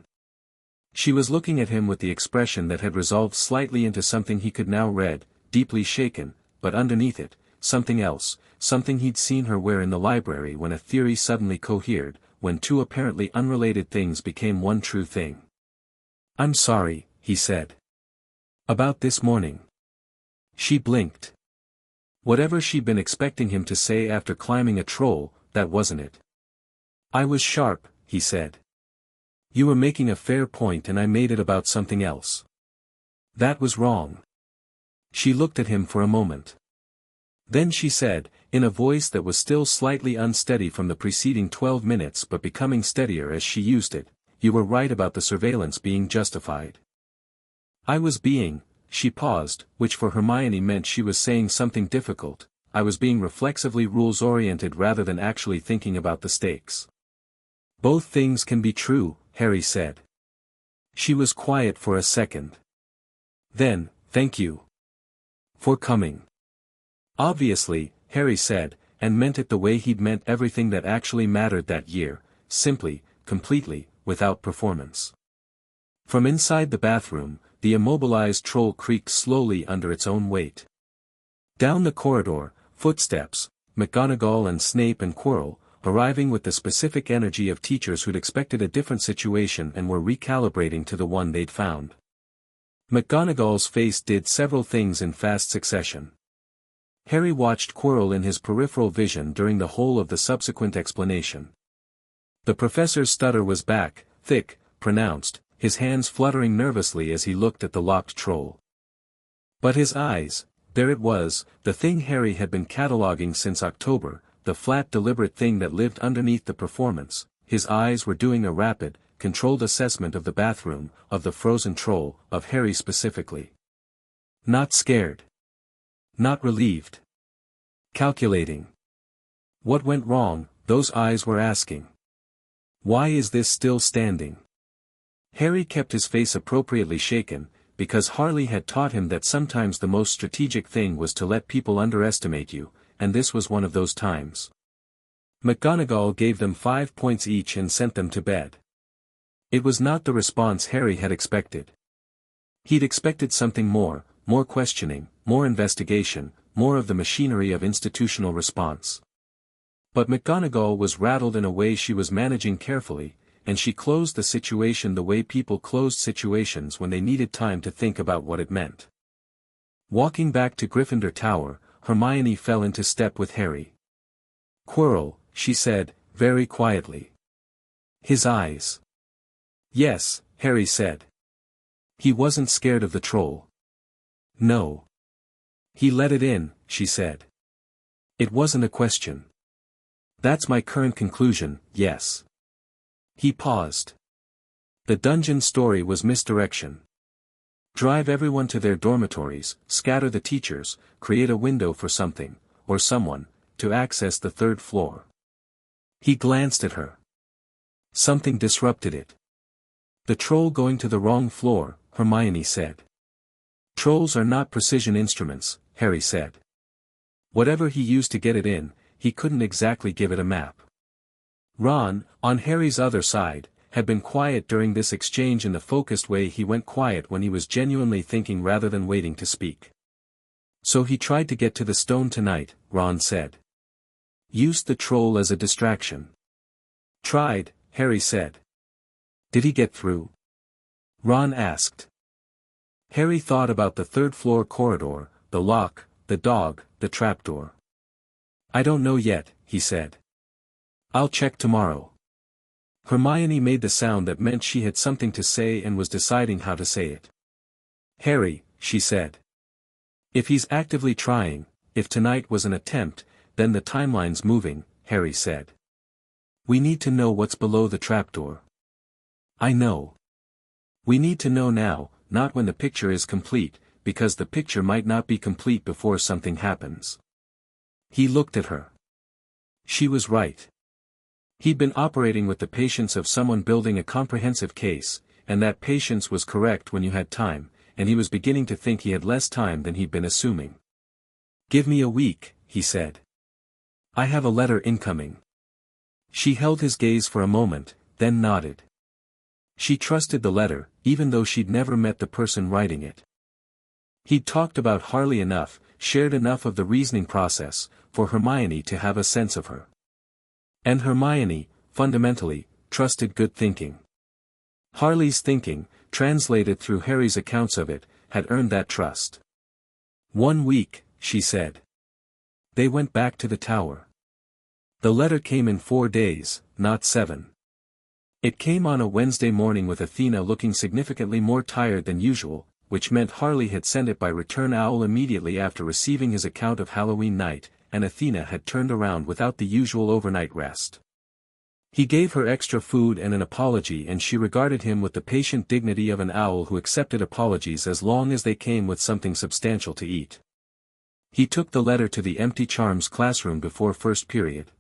She was looking at him with the expression that had resolved slightly into something he could now read, deeply shaken, but underneath it, something else, something he'd seen her wear in the library when a theory suddenly cohered, when two apparently unrelated things became one true thing. "I'm sorry," he said. "About this morning." She blinked. Whatever she'd been expecting him to say after climbing a troll, that wasn't it. "I was sharp," he said. "You were making a fair point and I made it about something else." "That was wrong." She looked at him for a moment. Then she said, in a voice that was still slightly unsteady from the preceding 12 minutes but becoming steadier as she used it, "You were right about the surveillance being justified." "I was being," she paused, which for Hermione meant she was saying something difficult, "I was being reflexively rules-oriented rather than actually thinking about the stakes." "Both things can be true," Harry said. She was quiet for a second. Then, "Thank you for coming." "Obviously," Harry said, and meant it the way he'd meant everything that actually mattered that year, simply, completely, without performance. From inside the bathroom, the immobilized troll creaked slowly under its own weight. Down the corridor, footsteps, McGonagall and Snape and Quirrell, arriving with the specific energy of teachers who'd expected a different situation and were recalibrating to the one they'd found. McGonagall's face did several things in fast succession. Harry watched Quirrell in his peripheral vision during the whole of the subsequent explanation. The professor's stutter was back, thick, pronounced, his hands fluttering nervously as he looked at the locked troll. But his eyes, there it was, the thing Harry had been cataloguing since October, the flat deliberate thing that lived underneath the performance, his eyes were doing a rapid, controlled assessment of the bathroom, of the frozen troll, of Harry specifically. Not scared. Not relieved. Calculating. What went wrong, those eyes were asking. Why is this still standing? Harry kept his face appropriately shaken, because Harley had taught him that sometimes the most strategic thing was to let people underestimate you, and this was one of those times. McGonagall gave them 5 points each and sent them to bed. It was not the response Harry had expected. He'd expected something more questioning, more investigation, more of the machinery of institutional response. But McGonagall was rattled in a way she was managing carefully, and she closed the situation the way people closed situations when they needed time to think about what it meant. Walking back to Gryffindor Tower, Hermione fell into step with Harry. "Quirrell," she said, very quietly. His eyes. "Yes," Harry said. He wasn't scared of the troll. No. He let it in, she said. It wasn't a question. That's my current conclusion, yes. He paused. The dungeon story was misdirection. Drive everyone to their dormitories, scatter the teachers, create a window for something, or someone, to access the third floor. He glanced at her. Something disrupted it. The troll going to the wrong floor, Hermione said. Trolls are not precision instruments, Harry said. Whatever he used to get it in, he couldn't exactly give it a map. Ron, on Harry's other side, had been quiet during this exchange in the focused way he went quiet when he was genuinely thinking rather than waiting to speak. So he tried to get to the stone tonight, Ron said. Used the troll as a distraction. Tried, Harry said. Did he get through? Ron asked. Harry thought about the third-floor corridor, the lock, the dog, the trapdoor. I don't know yet, he said. I'll check tomorrow. Hermione made the sound that meant she had something to say and was deciding how to say it. Harry, she said. If he's actively trying, if tonight was an attempt, then the timeline's moving, Harry said. We need to know what's below the trapdoor. I know. We need to know now, not when the picture is complete, because the picture might not be complete before something happens. He looked at her. She was right. He'd been operating with the patience of someone building a comprehensive case, and that patience was correct when you had time, and he was beginning to think he had less time than he'd been assuming. Give me a week, he said. I have a letter incoming. She held his gaze for a moment, then nodded. She trusted the letter, even though she'd never met the person writing it. He'd talked about Harley enough, shared enough of the reasoning process, for Hermione to have a sense of her. And Hermione, fundamentally, trusted good thinking. Harley's thinking, translated through Harry's accounts of it, had earned that trust. 1 week, she said. They went back to the tower. The letter came in 4 days, not 7. It came on a Wednesday morning with Athena looking significantly more tired than usual, which meant Harley had sent it by return owl immediately after receiving his account of Halloween night, and Athena had turned around without the usual overnight rest. He gave her extra food and an apology, and she regarded him with the patient dignity of an owl who accepted apologies as long as they came with something substantial to eat. He took the letter to the empty charms classroom before first period.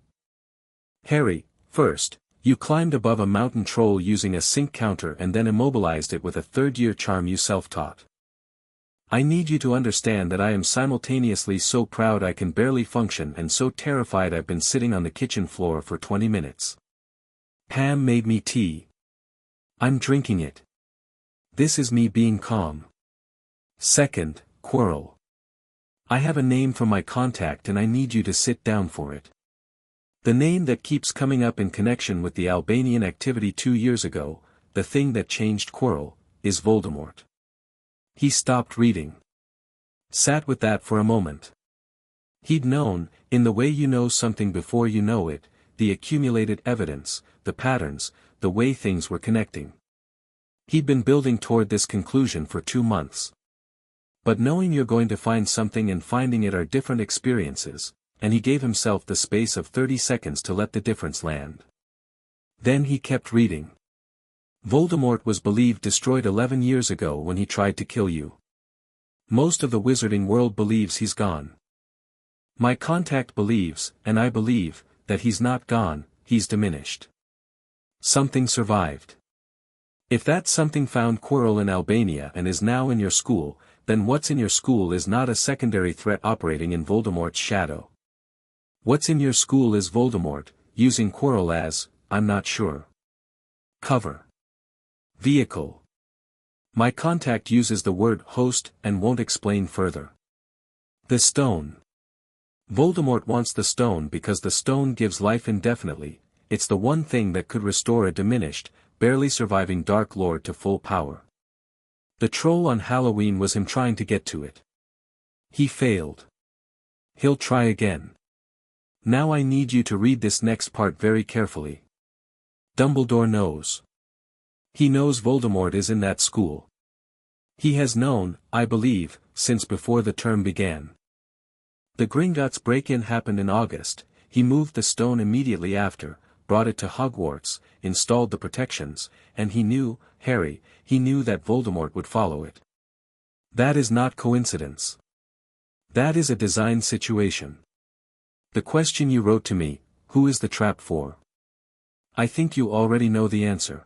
Harry, first, you climbed above a mountain troll using a sync counter and then immobilized it with a third-year charm you self-taught. I need you to understand that I am simultaneously so proud I can barely function and so terrified I've been sitting on the kitchen floor for 20 minutes. Pam made me tea. I'm drinking it. This is me being calm. Second, Quirrell. I have a name for my contact and I need you to sit down for it. The name that keeps coming up in connection with the Albanian activity 2 years ago, the thing that changed Quirrell, is Voldemort. He stopped reading. Sat with that for a moment. He'd known, in the way you know something before you know it, the accumulated evidence, the patterns, the way things were connecting. He'd been building toward this conclusion for 2 months. But knowing you're going to find something and finding it are different experiences, and he gave himself the space of 30 seconds to let the difference land. Then he kept reading. Voldemort was believed destroyed 11 years ago when he tried to kill you. Most of the wizarding world believes he's gone. My contact believes, and I believe, that he's not gone, he's diminished. Something survived. If that something found Quirrell in Albania and is now in your school, then what's in your school is not a secondary threat operating in Voldemort's shadow. What's in your school is Voldemort, using Quirrell as, I'm not sure. Cover. Vehicle. My contact uses the word host and won't explain further. The stone. Voldemort wants the stone because the stone gives life indefinitely, it's the one thing that could restore a diminished, barely surviving Dark Lord to full power. The troll on Halloween was him trying to get to it. He failed. He'll try again. Now I need you to read this next part very carefully. Dumbledore knows. He knows Voldemort is in that school. He has known, I believe, since before the term began. The Gringotts break-in happened in August, he moved the stone immediately after, brought it to Hogwarts, installed the protections, and he knew, Harry, he knew that Voldemort would follow it. That is not coincidence. That is a design situation. The question you wrote to me, who is the trap for? I think you already know the answer.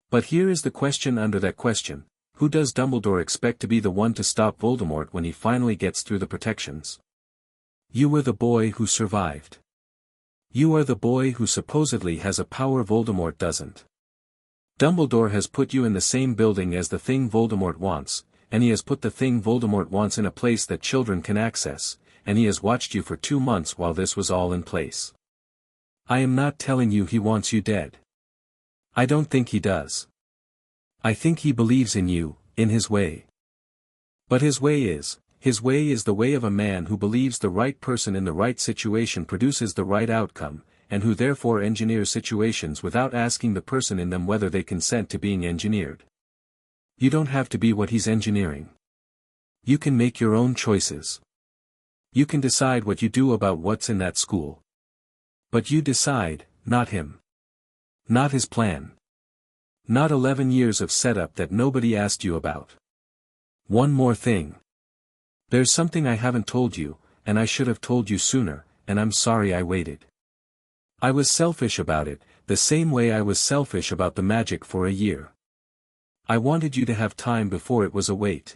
But here is the question under that question, who does Dumbledore expect to be the one to stop Voldemort when he finally gets through the protections? You were the boy who survived. You are the boy who supposedly has a power Voldemort doesn't. Dumbledore has put you in the same building as the thing Voldemort wants, and he has put the thing Voldemort wants in a place that children can access, and he has watched you for 2 months while this was all in place. I am not telling you he wants you dead. I don't think he does. I think he believes in you, in his way. But his way is the way of a man who believes the right person in the right situation produces the right outcome, and who therefore engineers situations without asking the person in them whether they consent to being engineered. You don't have to be what he's engineering. You can make your own choices. You can decide what you do about what's in that school. But you decide, not him. Not his plan. Not 11 years of setup that nobody asked you about. One more thing. There's something I haven't told you, and I should have told you sooner, and I'm sorry I waited. I was selfish about it, the same way I was selfish about the magic for a year. I wanted you to have time before it was a wait.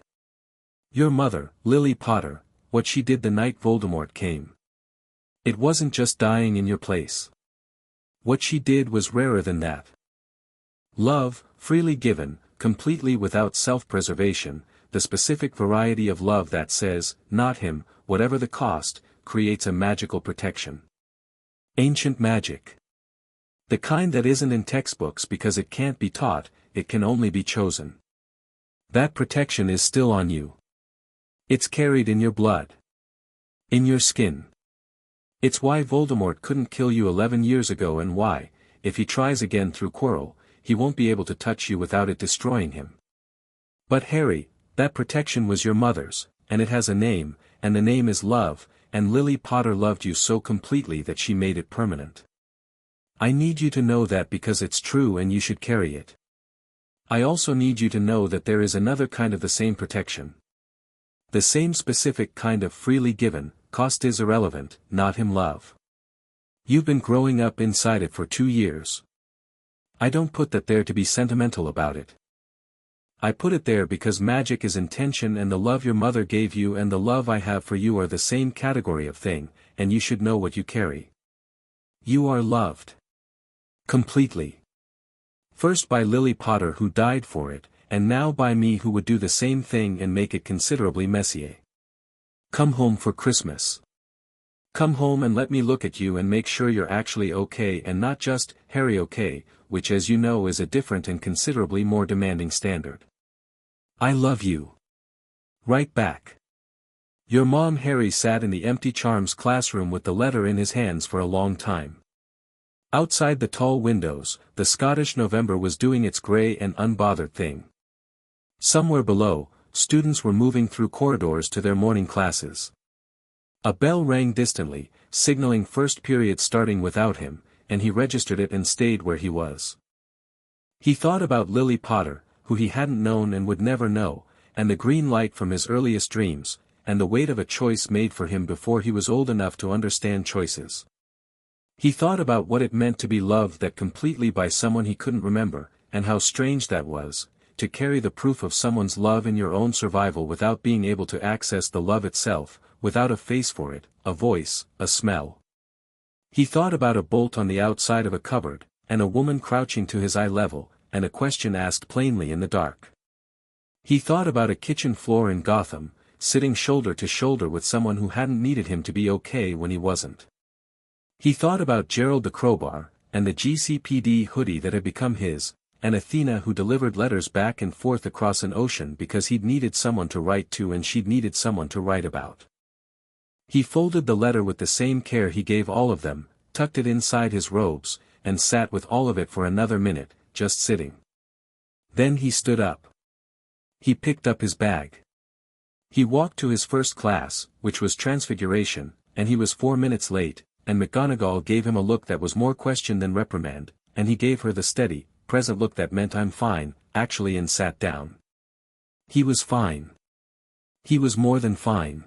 Your mother, Lily Potter, what she did the night Voldemort came. It wasn't just dying in your place. What she did was rarer than that. Love, freely given, completely without self-preservation, the specific variety of love that says, not him, whatever the cost, creates a magical protection. Ancient magic. The kind that isn't in textbooks because it can't be taught, it can only be chosen. That protection is still on you. It's carried in your blood. In your skin. It's why Voldemort couldn't kill you 11 years ago and why, if he tries again through Quirrell, he won't be able to touch you without it destroying him. But Harry, that protection was your mother's, and it has a name, and the name is love, and Lily Potter loved you so completely that she made it permanent. I need you to know that because it's true and you should carry it. I also need you to know that there is another kind of the same protection. The same specific kind of freely given, cost is irrelevant, not him love. You've been growing up inside it for 2 years. I don't put that there to be sentimental about it. I put it there because magic is intention and the love your mother gave you and the love I have for you are the same category of thing, and you should know what you carry. You are loved. Completely. First by Lily Potter who died for it, and now by me who would do the same thing and make it considerably messier. Come home for Christmas. Come home and let me look at you and make sure you're actually okay and not just, Harry okay, which as you know is a different and considerably more demanding standard. I love you. Right back. Your mom. Harry sat in the empty Charms classroom with the letter in his hands for a long time. Outside the tall windows, the Scottish November was doing its grey and unbothered thing. Somewhere below, students were moving through corridors to their morning classes. A bell rang distantly, signaling first period starting without him, and he registered it and stayed where he was. He thought about Lily Potter, who he hadn't known and would never know, and the green light from his earliest dreams, and the weight of a choice made for him before he was old enough to understand choices. He thought about what it meant to be loved that completely by someone he couldn't remember, and how strange that was, to carry the proof of someone's love in your own survival without being able to access the love itself, without a face for it, a voice, a smell. He thought about a bolt on the outside of a cupboard, and a woman crouching to his eye level, and a question asked plainly in the dark. He thought about a kitchen floor in Gotham, sitting shoulder to shoulder with someone who hadn't needed him to be okay when he wasn't. He thought about Gerald the crowbar, and the GCPD hoodie that had become his, and Athena who delivered letters back and forth across an ocean because he'd needed someone to write to and she'd needed someone to write about. He folded the letter with the same care he gave all of them, tucked it inside his robes, and sat with all of it for another minute, just sitting. Then he stood up. He picked up his bag. He walked to his first class, which was Transfiguration, and he was 4 minutes late, and McGonagall gave him a look that was more question than reprimand, and he gave her the steady, present look that meant I'm fine, actually, and sat down. He was fine. He was more than fine.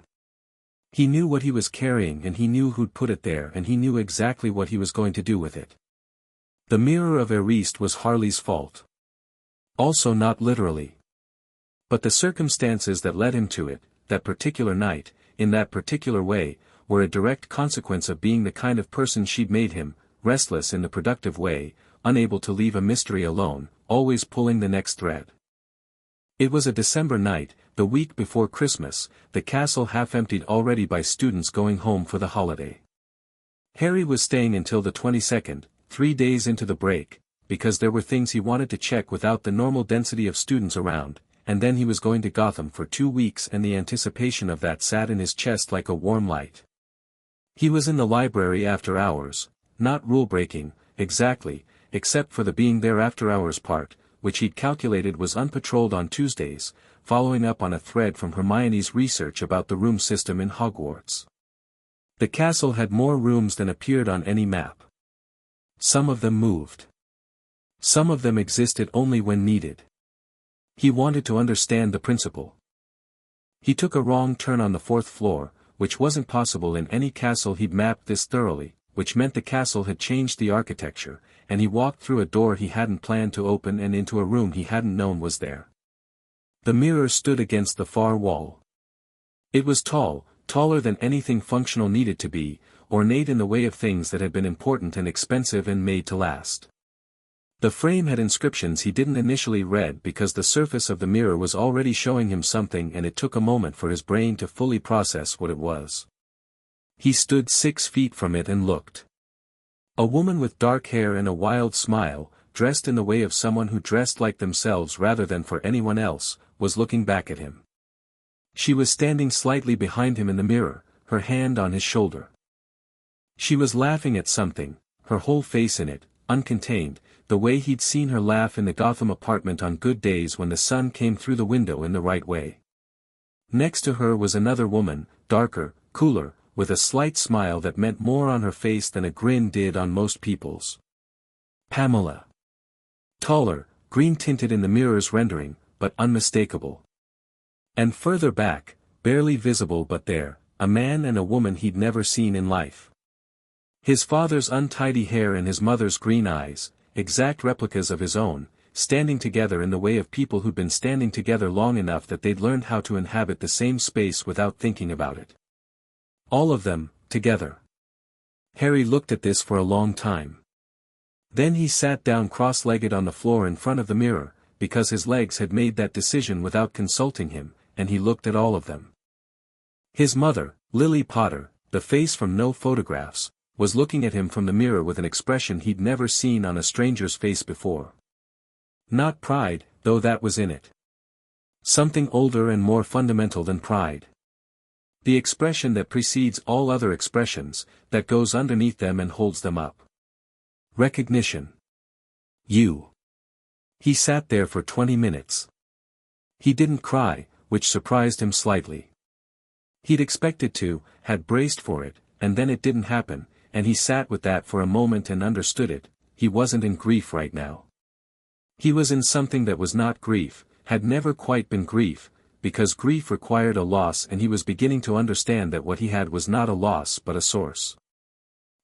He knew what he was carrying and he knew who'd put it there and he knew exactly what he was going to do with it. The mirror of Eriste was Harley's fault. Also not literally. But the circumstances that led him to it, that particular night, in that particular way, were a direct consequence of being the kind of person she'd made him, restless in the productive way, unable to leave a mystery alone, always pulling the next thread. It was a December night, the week before Christmas, the castle half emptied already by students going home for the holiday. Harry was staying until the 22nd, 3 days into the break, because there were things he wanted to check without the normal density of students around, and then he was going to Gotham for 2 weeks and the anticipation of that sat in his chest like a warm light. He was in the library after hours, not rule-breaking, exactly, except for the being there after hours part, which he'd calculated was unpatrolled on Tuesdays, following up on a thread from Hermione's research about the room system in Hogwarts. The castle had more rooms than appeared on any map. Some of them moved. Some of them existed only when needed. He wanted to understand the principle. He took a wrong turn on the 4th floor, which wasn't possible in any castle he'd mapped this thoroughly, which meant the castle had changed the architecture, and he walked through a door he hadn't planned to open and into a room he hadn't known was there. The mirror stood against the far wall. It was tall, taller than anything functional needed to be, ornate in the way of things that had been important and expensive and made to last. The frame had inscriptions he didn't initially read because the surface of the mirror was already showing him something and it took a moment for his brain to fully process what it was. He stood 6 feet from it and looked. A woman with dark hair and a wild smile, dressed in the way of someone who dressed like themselves rather than for anyone else, was looking back at him. She was standing slightly behind him in the mirror, her hand on his shoulder. She was laughing at something, her whole face in it, uncontained, the way he'd seen her laugh in the Gotham apartment on good days when the sun came through the window in the right way. Next to her was another woman, darker, cooler, with a slight smile that meant more on her face than a grin did on most people's. Pamela. Taller, green-tinted in the mirror's rendering, but unmistakable. And further back, barely visible but there, a man and a woman he'd never seen in life. His father's untidy hair and his mother's green eyes, exact replicas of his own, standing together in the way of people who'd been standing together long enough that they'd learned how to inhabit the same space without thinking about it. All of them, together. Harry looked at this for a long time. Then he sat down cross-legged on the floor in front of the mirror, because his legs had made that decision without consulting him, and he looked at all of them. His mother, Lily Potter, the face from no photographs, was looking at him from the mirror with an expression he'd never seen on a stranger's face before. Not pride, though that was in it. Something older and more fundamental than pride. The expression that precedes all other expressions, that goes underneath them and holds them up. Recognition. You. He sat there for 20 minutes. He didn't cry, which surprised him slightly. He'd expected to, had braced for it, and then it didn't happen, and he sat with that for a moment and understood it. He wasn't in grief right now. He was in something that was not grief, had never quite been grief, because grief required a loss, and he was beginning to understand that what he had was not a loss but a source.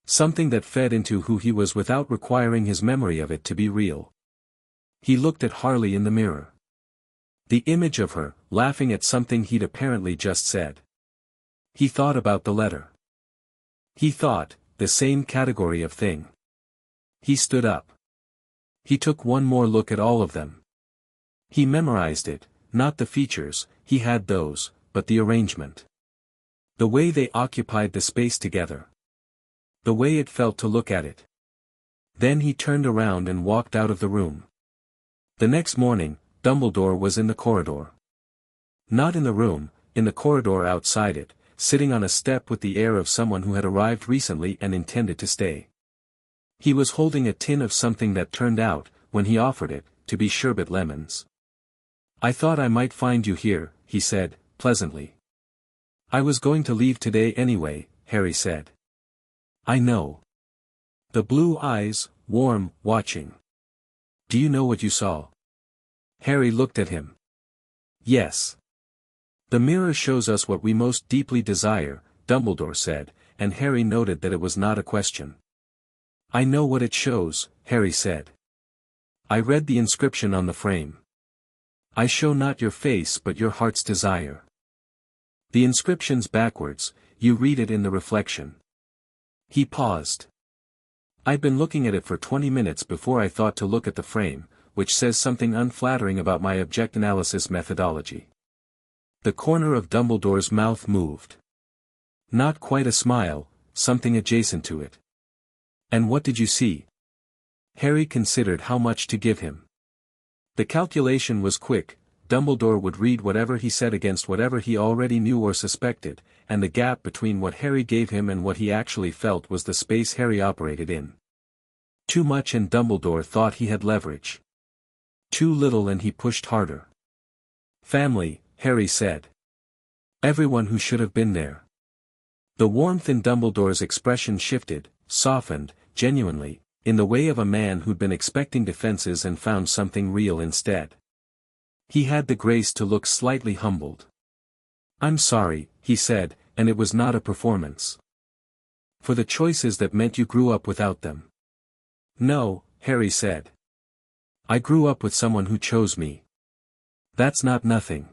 Something that fed into who he was without requiring his memory of it to be real. He looked at Harley in the mirror. The image of her, laughing at something he'd apparently just said. He thought about the letter. He thought, the same category of thing. He stood up. He took one more look at all of them. He memorized it, not the features, he had those, but the arrangement. The way they occupied the space together. The way it felt to look at it. Then he turned around and walked out of the room. The next morning, Dumbledore was in the corridor. Not in the room, in the corridor outside it, sitting on a step with the air of someone who had arrived recently and intended to stay. He was holding a tin of something that turned out, when he offered it, to be sherbet lemons. "I thought I might find you here," he said, pleasantly. "I was going to leave today anyway," Harry said. "I know." The blue eyes, warm, watching. "Do you know what you saw?" Harry looked at him. "Yes. The mirror shows us what we most deeply desire," Dumbledore said, and Harry noted that it was not a question. "I know what it shows," Harry said. "I read the inscription on the frame. I show not your face but your heart's desire. The inscription's backwards, you read it in the reflection." He paused. "I'd been looking at it for 20 minutes before I thought to look at the frame, which says something unflattering about my object analysis methodology." The corner of Dumbledore's mouth moved. Not quite a smile, something adjacent to it. "And what did you see?" Harry considered how much to give him. The calculation was quick. Dumbledore would read whatever he said against whatever he already knew or suspected, and the gap between what Harry gave him and what he actually felt was the space Harry operated in. Too much and Dumbledore thought he had leverage. Too little and he pushed harder. "Family," Harry said. "Everyone who should have been there." The warmth in Dumbledore's expression shifted, softened, genuinely, in the way of a man who'd been expecting defenses and found something real instead. He had the grace to look slightly humbled. "I'm sorry," he said, "and it was not a performance. For the choices that meant you grew up without them." "No," Harry said. "I grew up with someone who chose me. That's not nothing."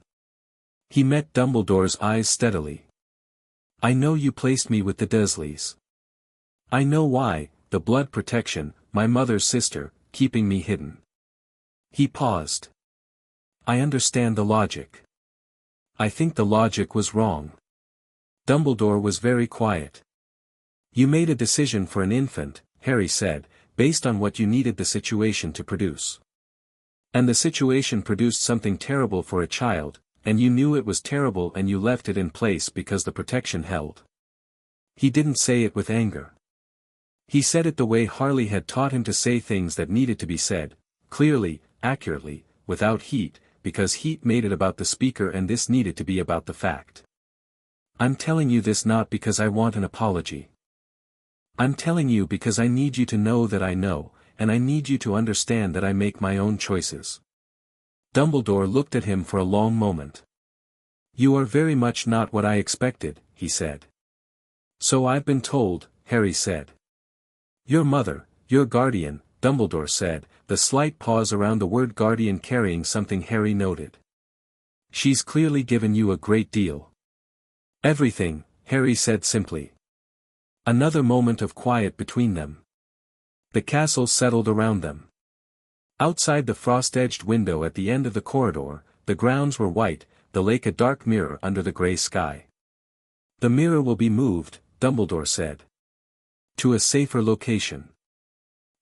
He met Dumbledore's eyes steadily. "I know you placed me with the Dursleys. I know why, the blood protection, my mother's sister, keeping me hidden." He paused. "I understand the logic. I think the logic was wrong." Dumbledore was very quiet. "You made a decision for an infant," Harry said, "based on what you needed the situation to produce. And the situation produced something terrible for a child, and you knew it was terrible and you left it in place because the protection held." He didn't say it with anger. He said it the way Harley had taught him to say things that needed to be said, clearly, accurately, without heat, because heat made it about the speaker and this needed to be about the fact. "I'm telling you this not because I want an apology. I'm telling you because I need you to know that I know, and I need you to understand that I make my own choices." Dumbledore looked at him for a long moment. "You are very much not what I expected," he said. "So I've been told," Harry said. "Your mother, your guardian," Dumbledore said, the slight pause around the word guardian carrying something Harry noted. "She's clearly given you a great deal." "Everything," Harry said simply. Another moment of quiet between them. The castle settled around them. Outside the frost-edged window at the end of the corridor, the grounds were white, the lake a dark mirror under the grey sky. "The mirror will be moved," Dumbledore said. To a safer location.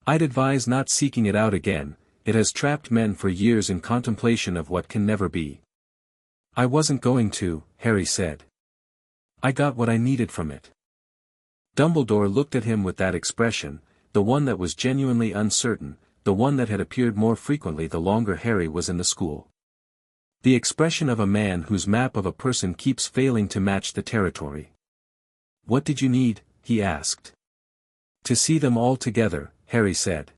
I'd advise not seeking it out again, it has trapped men for years in contemplation of what can never be. I wasn't going to, Harry said. I got what I needed from it. Dumbledore looked at him with that expression, the one that was genuinely uncertain, the one that had appeared more frequently the longer Harry was in the school. The expression of a man whose map of a person keeps failing to match the territory. What did you need? He asked. To see them all together, Harry said.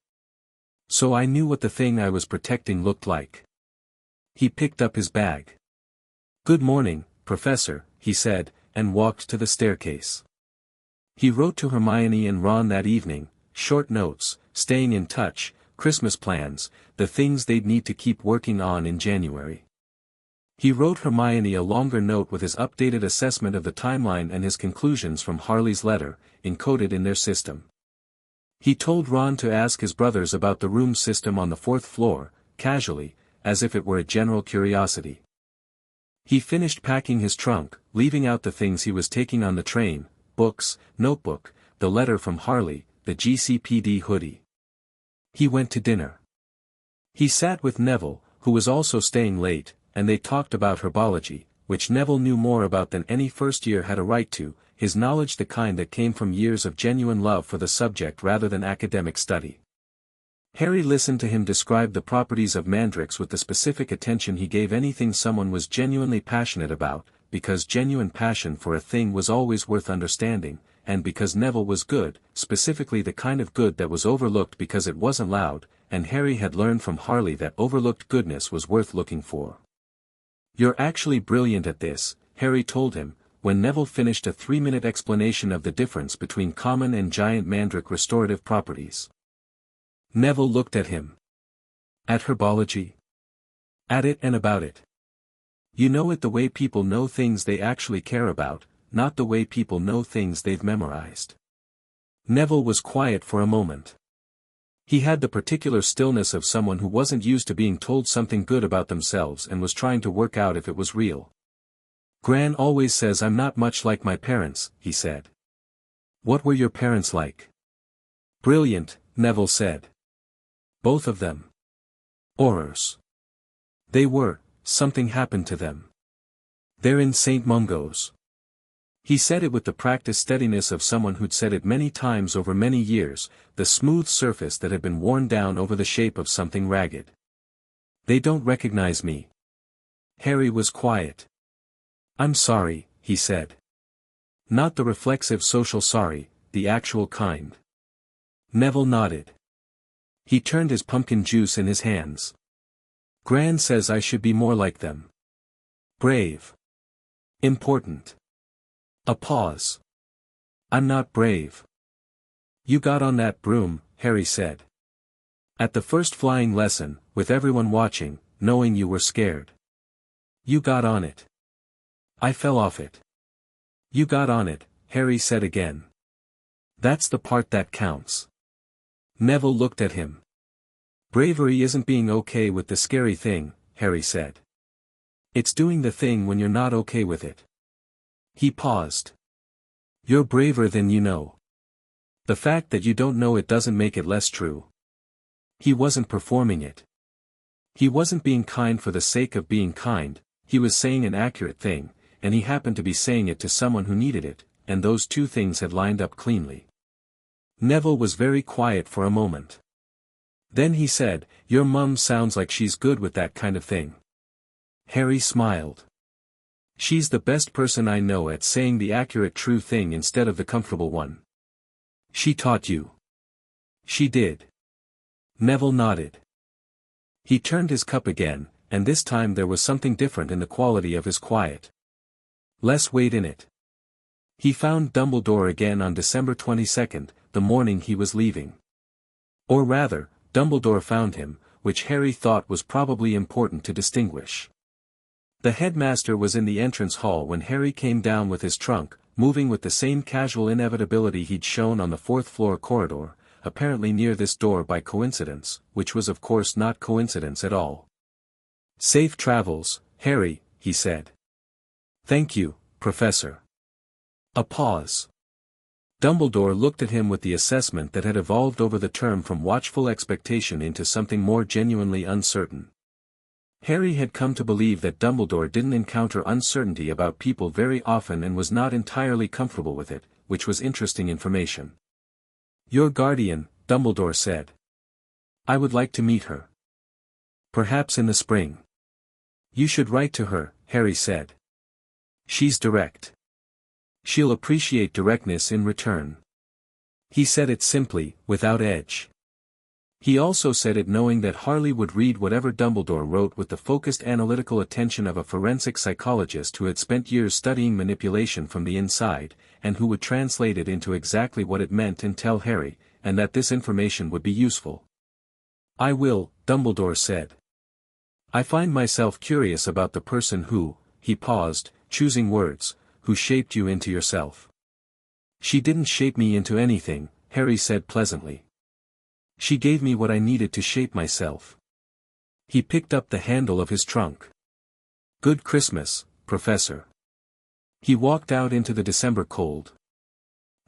So I knew what the thing I was protecting looked like. He picked up his bag. Good morning, Professor, he said, and walked to the staircase. He wrote to Hermione and Ron that evening, short notes, staying in touch, Christmas plans, the things they'd need to keep working on in January. He wrote Hermione a longer note with his updated assessment of the timeline and his conclusions from Harley's letter, encoded in their system. He told Ron to ask his brothers about the room system on the 4th floor, casually, as if it were a general curiosity. He finished packing his trunk, leaving out the things he was taking on the train, books, notebook, the letter from Harley, the GCPD hoodie. He went to dinner. He sat with Neville, who was also staying late, and they talked about herbology, which Neville knew more about than any first year had a right to, his knowledge the kind that came from years of genuine love for the subject rather than academic study. Harry listened to him describe the properties of mandrakes with the specific attention he gave anything someone was genuinely passionate about, because genuine passion for a thing was always worth understanding, and because Neville was good, specifically the kind of good that was overlooked because it wasn't loud, and Harry had learned from Harley that overlooked goodness was worth looking for. You're actually brilliant at this, Harry told him, when Neville finished a 3-minute explanation of the difference between common and giant mandrake restorative properties. Neville looked at him. At herbology? At it and about it. You know it the way people know things they actually care about, not the way people know things they've memorized. Neville was quiet for a moment. He had the particular stillness of someone who wasn't used to being told something good about themselves and was trying to work out if it was real. Gran always says I'm not much like my parents, he said. What were your parents like? Brilliant, Neville said. Both of them. Horrors. They were, something happened to them. They're in St. Mungo's. He said it with the practiced steadiness of someone who'd said it many times over many years, the smooth surface that had been worn down over the shape of something ragged. They don't recognize me. Harry was quiet. I'm sorry, he said. Not the reflexive social sorry, the actual kind. Neville nodded. He turned his pumpkin juice in his hands. Gran says I should be more like them. Brave. Important. A pause. I'm not brave. You got on that broom, Harry said. At the first flying lesson, with everyone watching, knowing you were scared. You got on it. I fell off it. You got on it, Harry said again. That's the part that counts. Neville looked at him. Bravery isn't being okay with the scary thing, Harry said. It's doing the thing when you're not okay with it. He paused. You're braver than you know. The fact that you don't know it doesn't make it less true. He wasn't performing it. He wasn't being kind for the sake of being kind, he was saying an accurate thing, and he happened to be saying it to someone who needed it, and those two things had lined up cleanly. Neville was very quiet for a moment. Then he said, Your mum sounds like she's good with that kind of thing. Harry smiled. She's the best person I know at saying the accurate true thing instead of the comfortable one. She taught you. She did. Neville nodded. He turned his cup again, and this time there was something different in the quality of his quiet. Less weight in it. He found Dumbledore again on December 22nd, the morning he was leaving. Or rather, Dumbledore found him, which Harry thought was probably important to distinguish. The headmaster was in the entrance hall when Harry came down with his trunk, moving with the same casual inevitability he'd shown on the 4th-floor corridor, apparently near this door by coincidence, which was of course not coincidence at all. Safe travels, Harry, he said. Thank you, Professor. A pause. Dumbledore looked at him with the assessment that had evolved over the term from watchful expectation into something more genuinely uncertain. Harry had come to believe that Dumbledore didn't encounter uncertainty about people very often and was not entirely comfortable with it, which was interesting information. "Your guardian," Dumbledore said. "I would like to meet her. Perhaps in the spring." "You should write to her," Harry said. "She's direct. She'll appreciate directness in return." He said it simply, without edge. He also said it knowing that Harley would read whatever Dumbledore wrote with the focused analytical attention of a forensic psychologist who had spent years studying manipulation from the inside, and who would translate it into exactly what it meant and tell Harry, and that this information would be useful. "I will," Dumbledore said. "I find myself curious about the person who," he paused, choosing words, "who shaped you into yourself." "She didn't shape me into anything," Harry said pleasantly. "She gave me what I needed to shape myself." He picked up the handle of his trunk. "Good Christmas, Professor." He walked out into the December cold.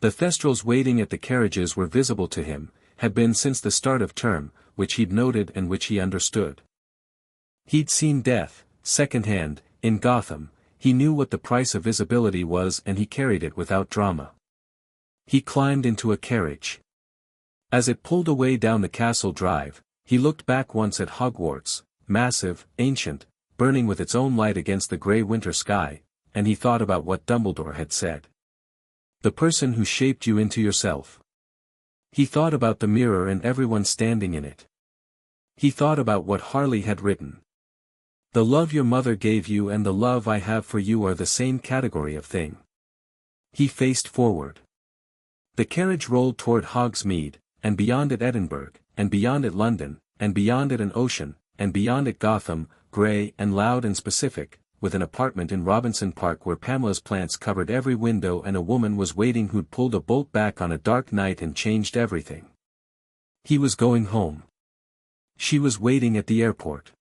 The Thestrals waiting at the carriages were visible to him, had been since the start of term, which he'd noted and which he understood. He'd seen death, second-hand, in Gotham. He knew what the price of visibility was and he carried it without drama. He climbed into a carriage. As it pulled away down the castle drive, he looked back once at Hogwarts, massive, ancient, burning with its own light against the grey winter sky, and he thought about what Dumbledore had said. The person who shaped you into yourself. He thought about the mirror and everyone standing in it. He thought about what Harley had written. "The love your mother gave you and the love I have for you are the same category of thing." He faced forward. The carriage rolled toward Hogsmeade, and beyond it Edinburgh, and beyond it London, and beyond it an ocean, and beyond it Gotham, grey and loud and specific, with an apartment in Robinson Park where Pamela's plants covered every window and a woman was waiting who'd pulled a bolt back on a dark night and changed everything. He was going home. She was waiting at the airport.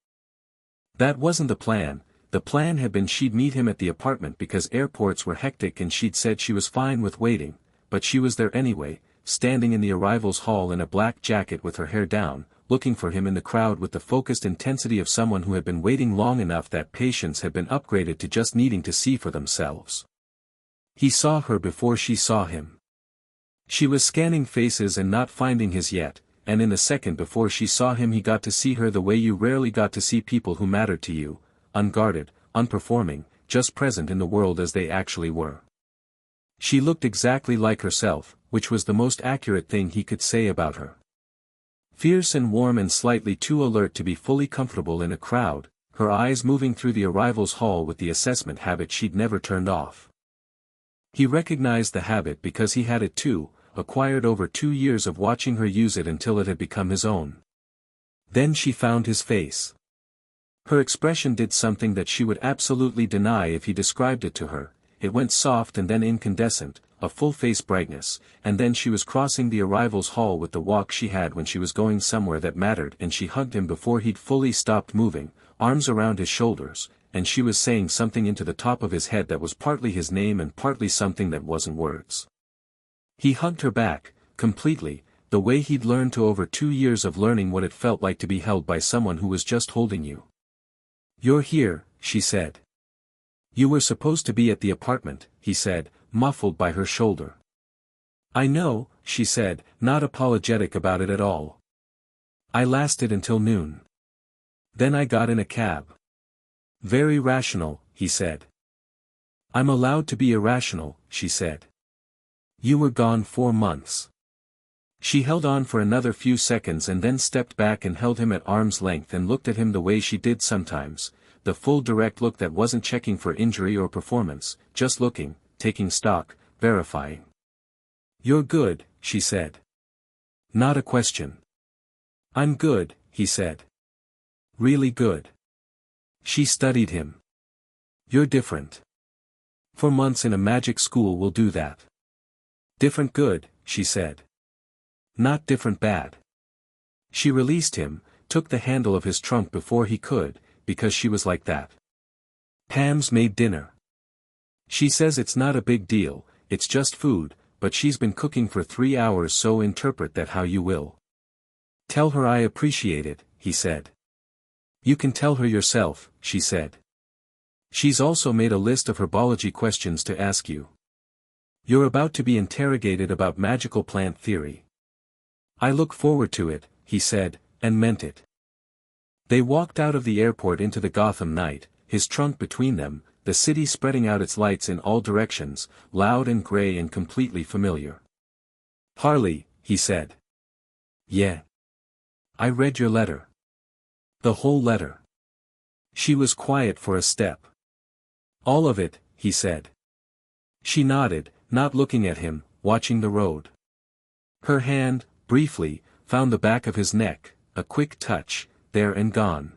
That wasn't the plan had been she'd meet him at the apartment because airports were hectic and she'd said she was fine with waiting, but she was there anyway, standing in the arrivals hall in a black jacket with her hair down, looking for him in the crowd with the focused intensity of someone who had been waiting long enough that patience had been upgraded to just needing to see for themselves. He saw her before she saw him. She was scanning faces and not finding his yet, and in the second before she saw him he got to see her the way you rarely got to see people who mattered to you, unguarded, unperforming, just present in the world as they actually were. She looked exactly like herself, which was the most accurate thing he could say about her. Fierce and warm and slightly too alert to be fully comfortable in a crowd, her eyes moving through the arrivals hall with the assessment habit she'd never turned off. He recognized the habit because he had it too, acquired over 2 years of watching her use it until it had become his own. Then she found his face. Her expression did something that she would absolutely deny if he described it to her. It went soft and then incandescent, a full-face brightness, and then she was crossing the arrivals hall with the walk she had when she was going somewhere that mattered and she hugged him before he'd fully stopped moving, arms around his shoulders, and she was saying something into the top of his head that was partly his name and partly something that wasn't words. He hugged her back, completely, the way he'd learned to over 2 years of learning what it felt like to be held by someone who was just holding you. "You're here," she said. "You were supposed to be at the apartment," he said, muffled by her shoulder. "I know," she said, not apologetic about it at all. "I lasted until noon. Then I got in a cab." "Very rational," he said. "I'm allowed to be irrational," she said. "You were gone 4 months." She held on for another few seconds and then stepped back and held him at arm's length and looked at him the way she did sometimes, the full direct look that wasn't checking for injury or performance, just looking, taking stock, verifying. "You're good," she said. "Not a question." "I'm good," he said. "Really good." She studied him. "You're different. 4 months in a magic school will do that." "Different good," she said. "Not different bad." She released him, took the handle of his trunk before he could, because she was like that. "Pam's made dinner. She says it's not a big deal, it's just food, but she's been cooking for 3 hours, so interpret that how you will. Tell her I appreciate it, he said. You can tell her yourself, she said. She's also made a list of herbology questions to ask you. You're about to be interrogated about magical plant theory. I look forward to it, he said, and meant it. They walked out of the airport into the Gotham night, his trunk between them, the city spreading out its lights in all directions, loud and gray and completely familiar. Harley, he said. Yeah. I read your letter. The whole letter. She was quiet for a step. All of it, he said. She nodded, not looking at him, watching the road. Her hand, briefly, found the back of his neck, a quick touch, there and gone.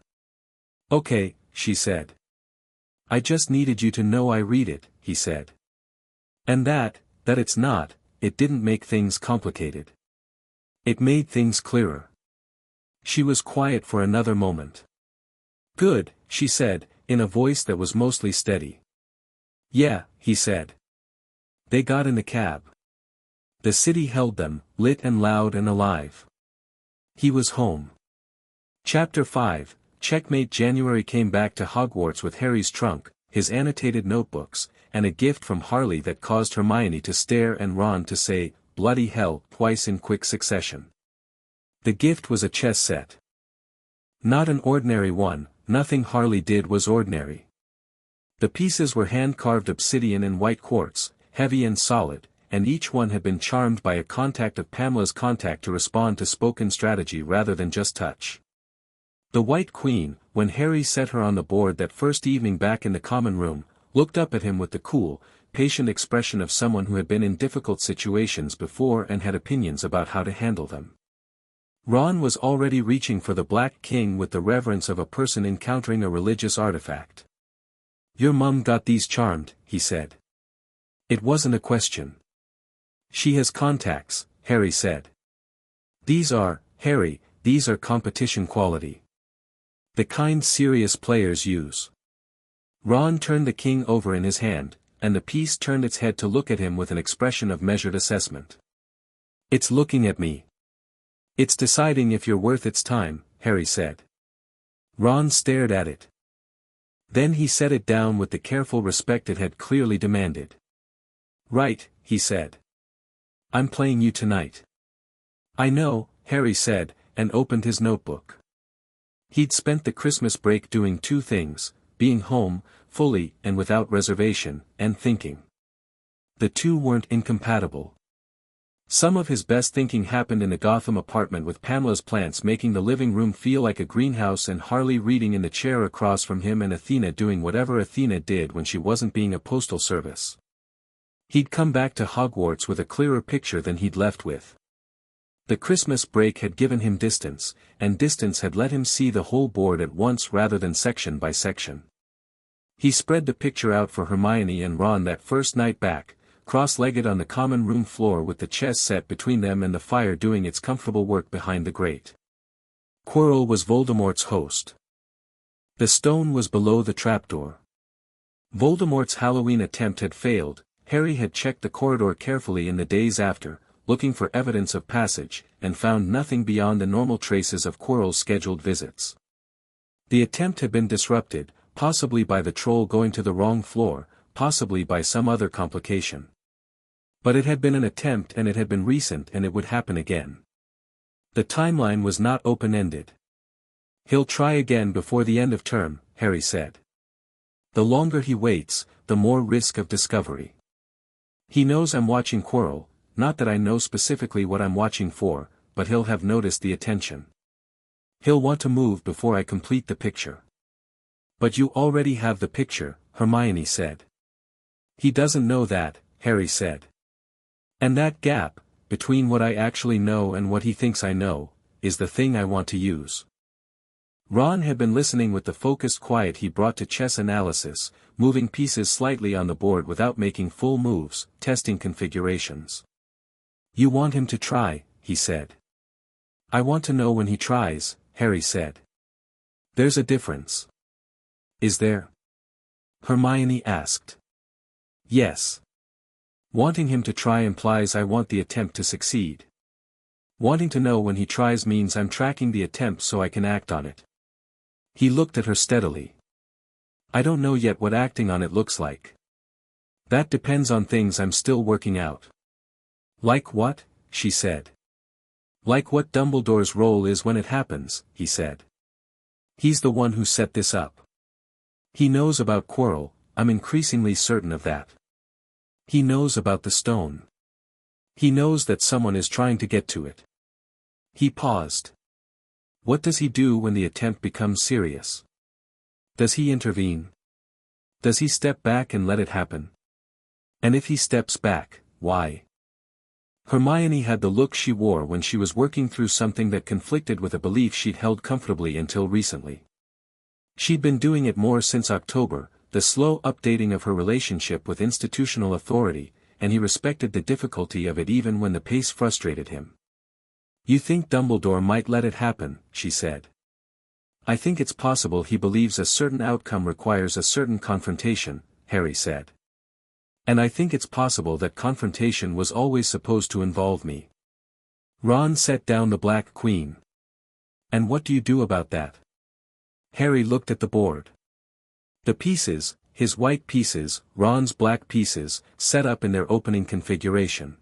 Okay, she said. I just needed you to know I read it, he said. And that it didn't make things complicated. It made things clearer. She was quiet for another moment. Good, she said, in a voice that was mostly steady. Yeah, he said. They got in the cab. The city held them, lit and loud and alive. He was home. Chapter 5, Checkmate. January came back to Hogwarts with Harry's trunk, his annotated notebooks, and a gift from Harley that caused Hermione to stare and Ron to say, "Bloody hell," twice in quick succession. The gift was a chess set. Not an ordinary one, nothing Harley did was ordinary. The pieces were hand-carved obsidian and white quartz, heavy and solid, and each one had been charmed by a contact of Pamela's contact to respond to spoken strategy rather than just touch. The White Queen, when Harry set her on the board that first evening back in the common room, looked up at him with the cool, patient expression of someone who had been in difficult situations before and had opinions about how to handle them. Ron was already reaching for the Black King with the reverence of a person encountering a religious artifact. Your mum got these charmed, he said. It wasn't a question. She has contacts, Harry said. These are competition quality. The kind serious players use. Ron turned the king over in his hand, and the piece turned its head to look at him with an expression of measured assessment. It's looking at me. It's deciding if you're worth its time, Harry said. Ron stared at it. Then he set it down with the careful respect it had clearly demanded. Right, he said. I'm playing you tonight. I know, Harry said, and opened his notebook. He'd spent the Christmas break doing two things, being home, fully and without reservation, and thinking. The two weren't incompatible. Some of his best thinking happened in the Gotham apartment with Pamela's plants making the living room feel like a greenhouse and Harley reading in the chair across from him and Athena doing whatever Athena did when she wasn't being a postal service. He'd come back to Hogwarts with a clearer picture than he'd left with. The Christmas break had given him distance, and distance had let him see the whole board at once rather than section by section. He spread the picture out for Hermione and Ron that first night back, cross-legged on the common room floor with the chess set between them and the fire doing its comfortable work behind the grate. Quirrell was Voldemort's host. The stone was below the trapdoor. Voldemort's Halloween attempt had failed. Harry had checked the corridor carefully in the days after, looking for evidence of passage, and found nothing beyond the normal traces of Quirrell's scheduled visits. The attempt had been disrupted, possibly by the troll going to the wrong floor, possibly by some other complication. But it had been an attempt and it had been recent and it would happen again. The timeline was not open-ended. He'll try again before the end of term, Harry said. The longer he waits, the more risk of discovery. He knows I'm watching Quirrell. Not that I know specifically what I'm watching for, but he'll have noticed the attention. He'll want to move before I complete the picture. But you already have the picture, Hermione said. He doesn't know that, Harry said. And that gap, between what I actually know and what he thinks I know, is the thing I want to use. Ron had been listening with the focused quiet he brought to chess analysis, moving pieces slightly on the board without making full moves, testing configurations. You want him to try, he said. I want to know when he tries, Harry said. There's a difference. Is there? Hermione asked. Yes. Wanting him to try implies I want the attempt to succeed. Wanting to know when he tries means I'm tracking the attempt so I can act on it. He looked at her steadily. I don't know yet what acting on it looks like. That depends on things I'm still working out. Like what? She said. Like what Dumbledore's role is when it happens, he said. He's the one who set this up. He knows about Quirrell, I'm increasingly certain of that. He knows about the stone. He knows that someone is trying to get to it. He paused. What does he do when the attempt becomes serious? Does he intervene? Does he step back and let it happen? And if he steps back, why? Hermione had the look she wore when she was working through something that conflicted with a belief she'd held comfortably until recently. She'd been doing it more since October, the slow updating of her relationship with institutional authority, and he respected the difficulty of it even when the pace frustrated him. You think Dumbledore might let it happen, she said. I think it's possible he believes a certain outcome requires a certain confrontation, Harry said. And I think it's possible that confrontation was always supposed to involve me. Ron set down the Black Queen. And what do you do about that? Harry looked at the board. The pieces, his white pieces, Ron's black pieces, set up in their opening configuration.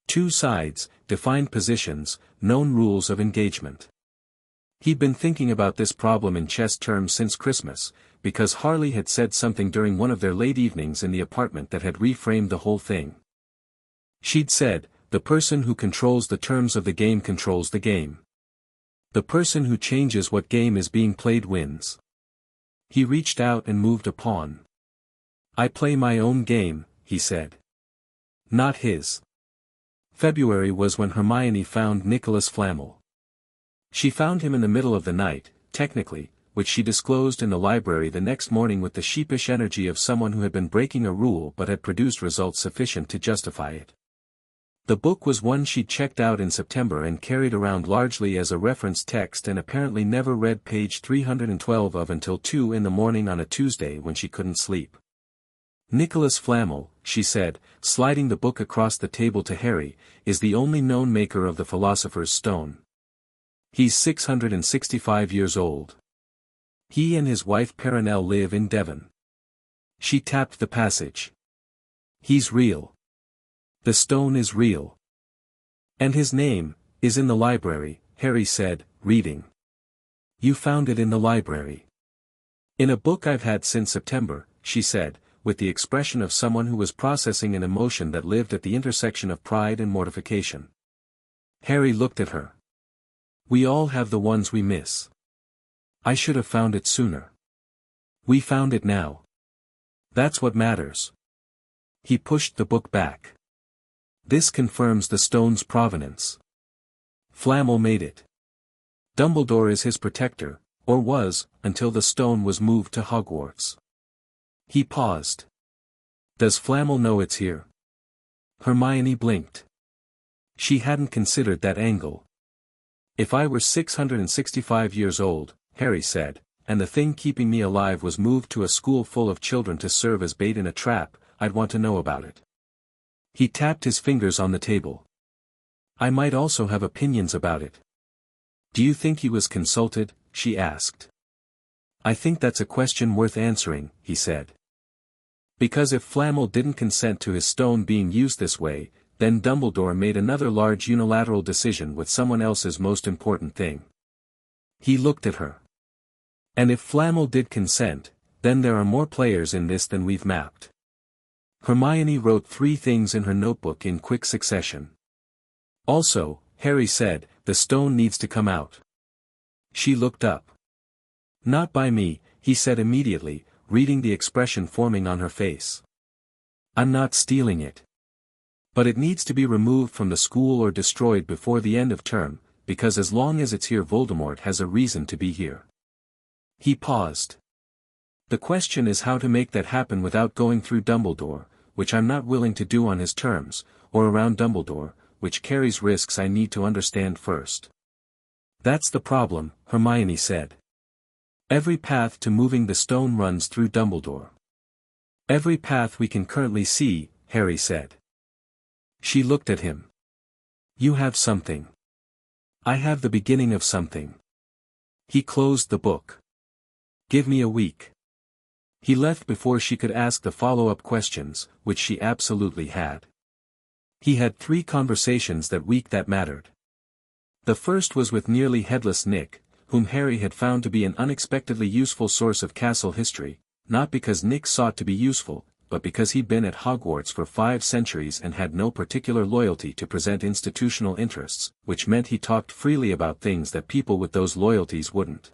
Two sides, defined positions, known rules of engagement. He'd been thinking about this problem in chess terms since Christmas, because Harley had said something during one of their late evenings in the apartment that had reframed the whole thing. She'd said, the person who controls the terms of the game controls the game. The person who changes what game is being played wins. He reached out and moved a pawn. I play my own game, he said. Not his. February was when Hermione found Nicholas Flamel. She found him in the middle of the night, technically, which she disclosed in the library the next morning with the sheepish energy of someone who had been breaking a rule but had produced results sufficient to justify it. The book was one she'd checked out in September and carried around largely as a reference text and apparently never read page 312 of until 2 in the morning on a Tuesday when she couldn't sleep. Nicholas Flamel, she said, sliding the book across the table to Harry, is the only known maker of the Philosopher's Stone. He's 665 years old. He and his wife Perenelle live in Devon. She tapped the passage. He's real. The stone is real. And his name is in the library, Harry said, reading. You found it in the library. In a book I've had since September, she said, with the expression of someone who was processing an emotion that lived at the intersection of pride and mortification. Harry looked at her. We all have the ones we miss. I should have found it sooner. We found it now. That's what matters. He pushed the book back. This confirms the stone's provenance. Flamel made it. Dumbledore is his protector, or was, until the stone was moved to Hogwarts. He paused. Does Flamel know it's here? Hermione blinked. She hadn't considered that angle. If I were 665 years old, Harry said, and the thing keeping me alive was moved to a school full of children to serve as bait in a trap, I'd want to know about it. He tapped his fingers on the table. I might also have opinions about it. Do you think he was consulted? She asked. I think that's a question worth answering, he said. Because if Flamel didn't consent to his stone being used this way, then Dumbledore made another large unilateral decision with someone else's most important thing. He looked at her. And if Flamel did consent, then there are more players in this than we've mapped. Hermione wrote 3 things in her notebook in quick succession. Also, Harry said, the stone needs to come out. She looked up. Not by me, he said immediately, reading the expression forming on her face. I'm not stealing it. But it needs to be removed from the school or destroyed before the end of term, because as long as it's here Voldemort has a reason to be here. He paused. The question is how to make that happen without going through Dumbledore, which I'm not willing to do on his terms, or around Dumbledore, which carries risks I need to understand first. That's the problem, Hermione said. Every path to moving the stone runs through Dumbledore. Every path we can currently see, Harry said. She looked at him. You have something. I have the beginning of something. He closed the book. Give me a week. He left before she could ask the follow-up questions, which she absolutely had. He had 3 conversations that week that mattered. The first was with nearly headless Nick, whom Harry had found to be an unexpectedly useful source of castle history, not because Nick sought to be useful, but because he'd been at Hogwarts for 5 centuries and had no particular loyalty to present institutional interests, which meant he talked freely about things that people with those loyalties wouldn't.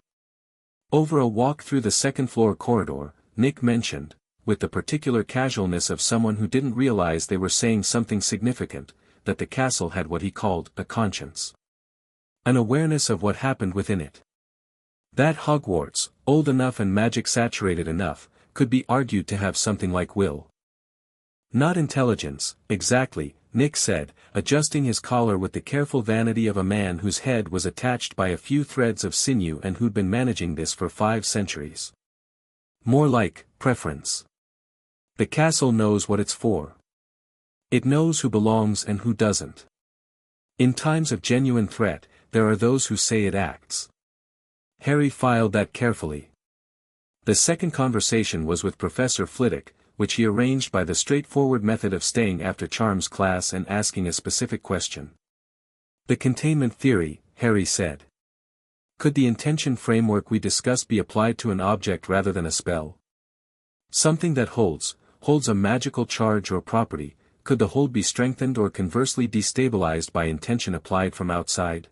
Over a walk through the second-floor corridor, Nick mentioned, with the particular casualness of someone who didn't realize they were saying something significant, that the castle had what he called a conscience. An awareness of what happened within it. That Hogwarts, old enough and magic-saturated enough, could be argued to have something like will. Not intelligence, exactly, Nick said, adjusting his collar with the careful vanity of a man whose head was attached by a few threads of sinew and who'd been managing this for 5 centuries. More like, preference. The castle knows what it's for. It knows who belongs and who doesn't. In times of genuine threat, there are those who say it acts. Harry filed that carefully. The second conversation was with Professor Flitwick, which he arranged by the straightforward method of staying after Charms class and asking a specific question. The containment theory, Harry said. Could the intention framework we discussed be applied to an object rather than a spell? Something that holds a magical charge or property, could the hold be strengthened or conversely destabilized by intention applied from outside?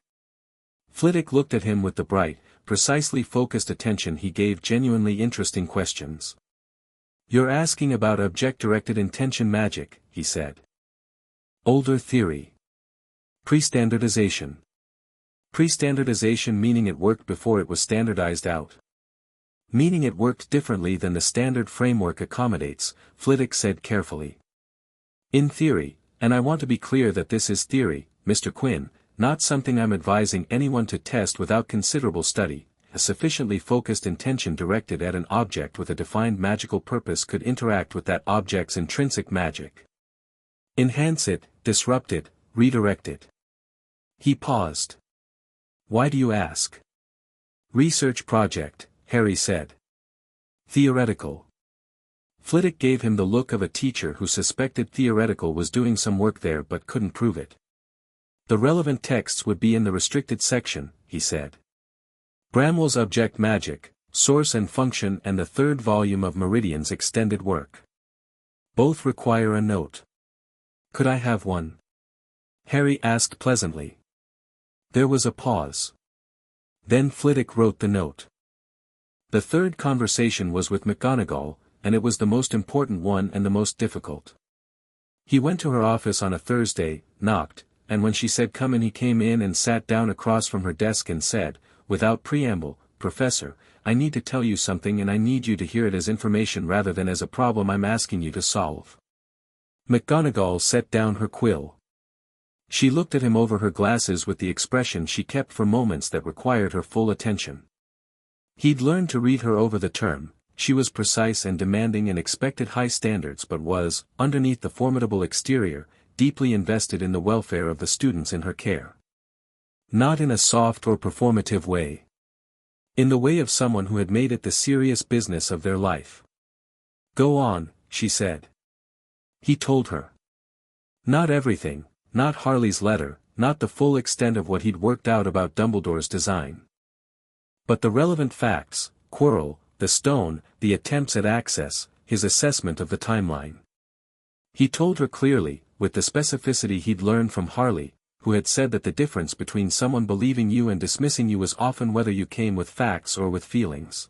Flitwick looked at him with the bright, precisely focused attention he gave genuinely interesting questions. You're asking about object-directed intention magic, he said. Older theory. Pre-standardization. Pre-standardization meaning it worked before it was standardized out. Meaning it worked differently than the standard framework accommodates, Flitwick said carefully. In theory, and I want to be clear that this is theory, Mr. Quinn, not something I'm advising anyone to test without considerable study, a sufficiently focused intention directed at an object with a defined magical purpose could interact with that object's intrinsic magic. Enhance it, disrupt it, redirect it. He paused. Why do you ask? Research project, Harry said. Theoretical. Flitwick gave him the look of a teacher who suspected theoretical was doing some work there but couldn't prove it. The relevant texts would be in the restricted section, he said. Bramwell's Object Magic, Source and Function and the 3rd volume of Meridian's extended work. Both require a note. Could I have one? Harry asked pleasantly. There was a pause. Then Flitwick wrote the note. The 3rd conversation was with McGonagall, and it was the most important one and the most difficult. He went to her office on a Thursday, knocked, and when she said come in he came in and sat down across from her desk and said, without preamble, Professor, I need to tell you something and I need you to hear it as information rather than as a problem I'm asking you to solve. McGonagall set down her quill. She looked at him over her glasses with the expression she kept for moments that required her full attention. He'd learned to read her over the term, she was precise and demanding and expected high standards but was, underneath the formidable exterior, deeply invested in the welfare of the students in her care. Not in a soft or performative way. In the way of someone who had made it the serious business of their life. Go on, she said. He told her. Not everything, not Harley's letter, not the full extent of what he'd worked out about Dumbledore's design. But the relevant facts, Quirrell, the stone, the attempts at access, his assessment of the timeline. He told her clearly, with the specificity he'd learned from Harley, who had said that the difference between someone believing you and dismissing you was often whether you came with facts or with feelings.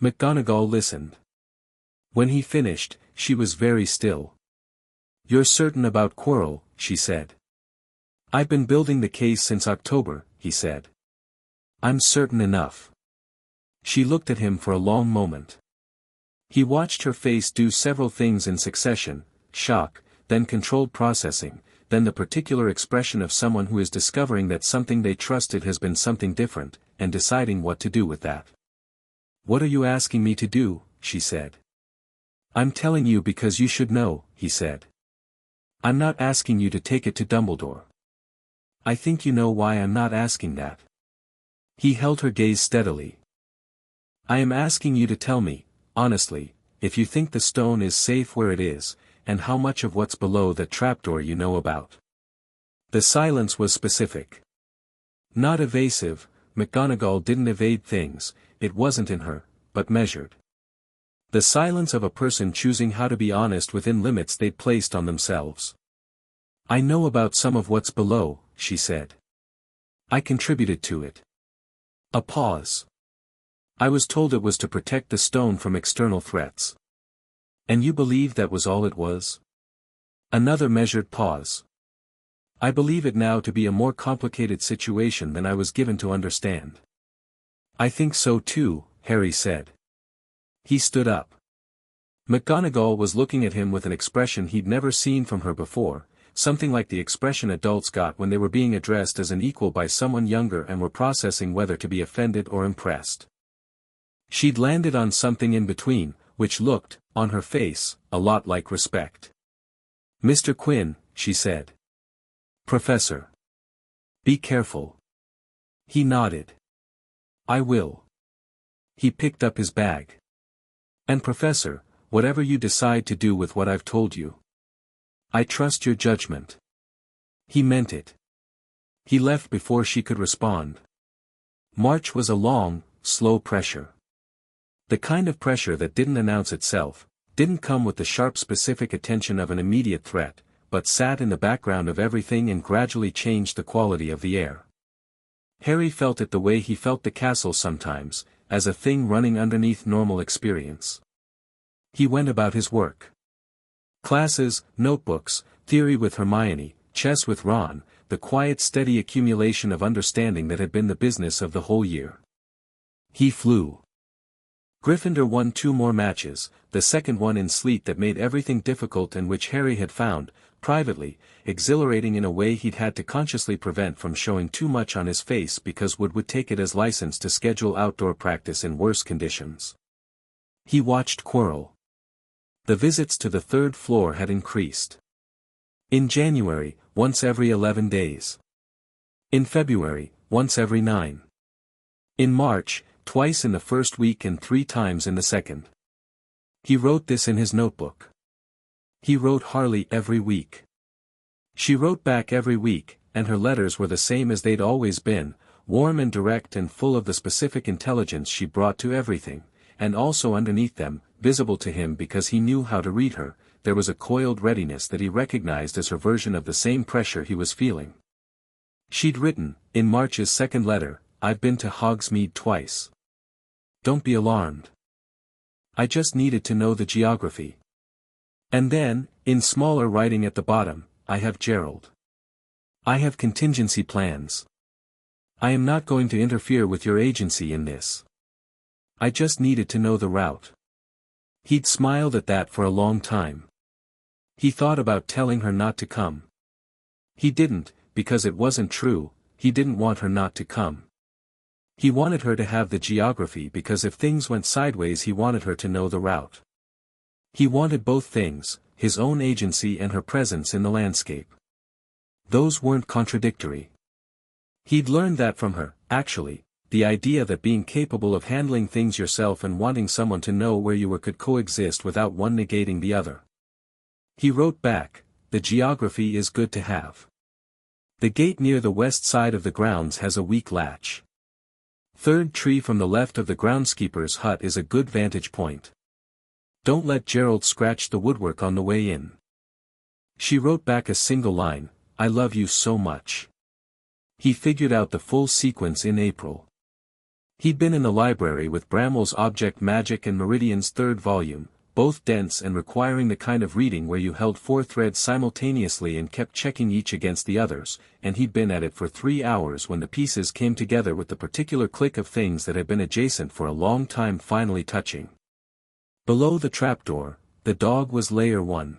McGonagall listened. When he finished, she was very still. You're certain about Quirrell, she said. I've been building the case since October, he said. I'm certain enough. She looked at him for a long moment. He watched her face do several things in succession, shock, then controlled processing, then the particular expression of someone who is discovering that something they trusted has been something different, and deciding what to do with that. What are you asking me to do, she said. I'm telling you because you should know, he said. I'm not asking you to take it to Dumbledore. I think you know why I'm not asking that. He held her gaze steadily. I am asking you to tell me, honestly, if you think the stone is safe where it is, and how much of what's below that trapdoor you know about. The silence was specific. Not evasive. McGonagall didn't evade things, it wasn't in her, but measured. The silence of a person choosing how to be honest within limits they'd placed on themselves. I know about some of what's below, she said. I contributed to it. A pause. I was told it was to protect the stone from external threats. And you believe that was all it was? Another measured pause. I believe it now to be a more complicated situation than I was given to understand. I think so too, Harry said. He stood up. McGonagall was looking at him with an expression he'd never seen from her before, something like the expression adults got when they were being addressed as an equal by someone younger and were processing whether to be offended or impressed. She'd landed on something in between, which looked, on her face, a lot like respect. Mr. Quinn, she said. Professor. Be careful. He nodded. I will. He picked up his bag. And Professor, whatever you decide to do with what I've told you. I trust your judgment. He meant it. He left before she could respond. March was a long, slow pressure. The kind of pressure that didn't announce itself, didn't come with the sharp specific attention of an immediate threat, but sat in the background of everything and gradually changed the quality of the air. Harry felt it the way he felt the castle sometimes, as a thing running underneath normal experience. He went about his work. Classes, notebooks, theory with Hermione, chess with Ron, the quiet steady accumulation of understanding that had been the business of the whole year. He flew. Gryffindor won 2 more matches, the second one in sleet that made everything difficult and which Harry had found, privately, exhilarating in a way he'd had to consciously prevent from showing too much on his face because Wood would take it as license to schedule outdoor practice in worse conditions. He watched Quirrell. The visits to the 3rd floor had increased. In January, once every 11 days. In February, once every 9. In March, twice in the first week and 3 times in the second. He wrote this in his notebook. He wrote Harley every week. She wrote back every week, and her letters were the same as they'd always been, warm and direct and full of the specific intelligence she brought to everything, and also underneath them, visible to him because he knew how to read her, there was a coiled readiness that he recognized as her version of the same pressure he was feeling. She'd written, in March's second letter, I've been to Hogsmeade twice. Don't be alarmed. I just needed to know the geography. And then, in smaller writing at the bottom, I have Gerald. I have contingency plans. I am not going to interfere with your agency in this. I just needed to know the route. He'd smiled at that for a long time. He thought about telling her not to come. He didn't, because it wasn't true, he didn't want her not to come. He wanted her to have the geography because if things went sideways he wanted her to know the route. He wanted both things, his own agency and her presence in the landscape. Those weren't contradictory. He'd learned that from her, actually, the idea that being capable of handling things yourself and wanting someone to know where you were could coexist without one negating the other. He wrote back, the geography is good to have. The gate near the west side of the grounds has a weak latch. 3rd tree from the left of the groundskeeper's hut is a good vantage point. Don't let Gerald scratch the woodwork on the way in. She wrote back a single line, I love you so much. He figured out the full sequence in April. He'd been in the library with Bramwell's Object Magic and Meridian's 3rd volume, both dense and requiring the kind of reading where you held 4 threads simultaneously and kept checking each against the others, and he'd been at it for 3 hours when the pieces came together with the particular click of things that had been adjacent for a long time finally touching. Below the trapdoor, the dog was layer 1.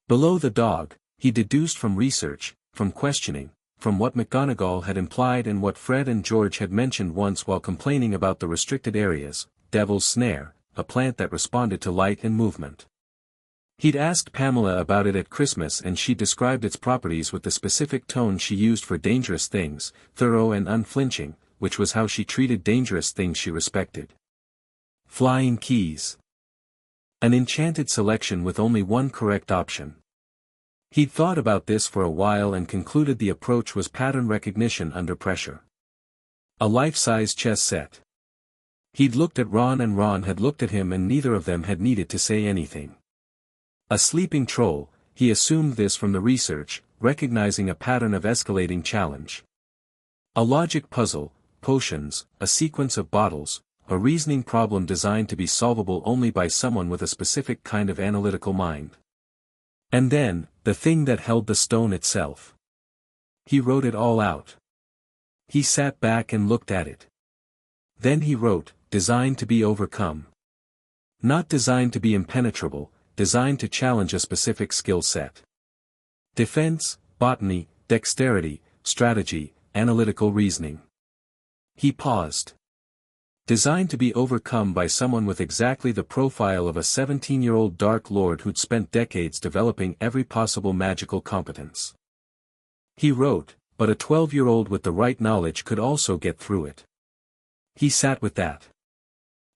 Below the dog, he deduced from research, from questioning, from what McGonagall had implied and what Fred and George had mentioned once while complaining about the restricted areas, Devil's Snare, a plant that responded to light and movement. He'd asked Pamela about it at Christmas and she described its properties with the specific tone she used for dangerous things, thorough and unflinching, which was how she treated dangerous things she respected. Flying keys. An enchanted selection with only one correct option. He'd thought about this for a while and concluded the approach was pattern recognition under pressure. A life-size chess set. He'd looked at Ron and Ron had looked at him and neither of them had needed to say anything. A sleeping troll, he assumed this from the research, recognizing a pattern of escalating challenge. A logic puzzle, potions, a sequence of bottles, a reasoning problem designed to be solvable only by someone with a specific kind of analytical mind. And then, the thing that held the stone itself. He wrote it all out. He sat back and looked at it. Then he wrote, designed to be overcome. Not designed to be impenetrable, designed to challenge a specific skill set. Defense, botany, dexterity, strategy, analytical reasoning. He paused. Designed to be overcome by someone with exactly the profile of a 17-year-old Dark Lord who'd spent decades developing every possible magical competence. He wrote, but a 12-year-old with the right knowledge could also get through it. He sat with that.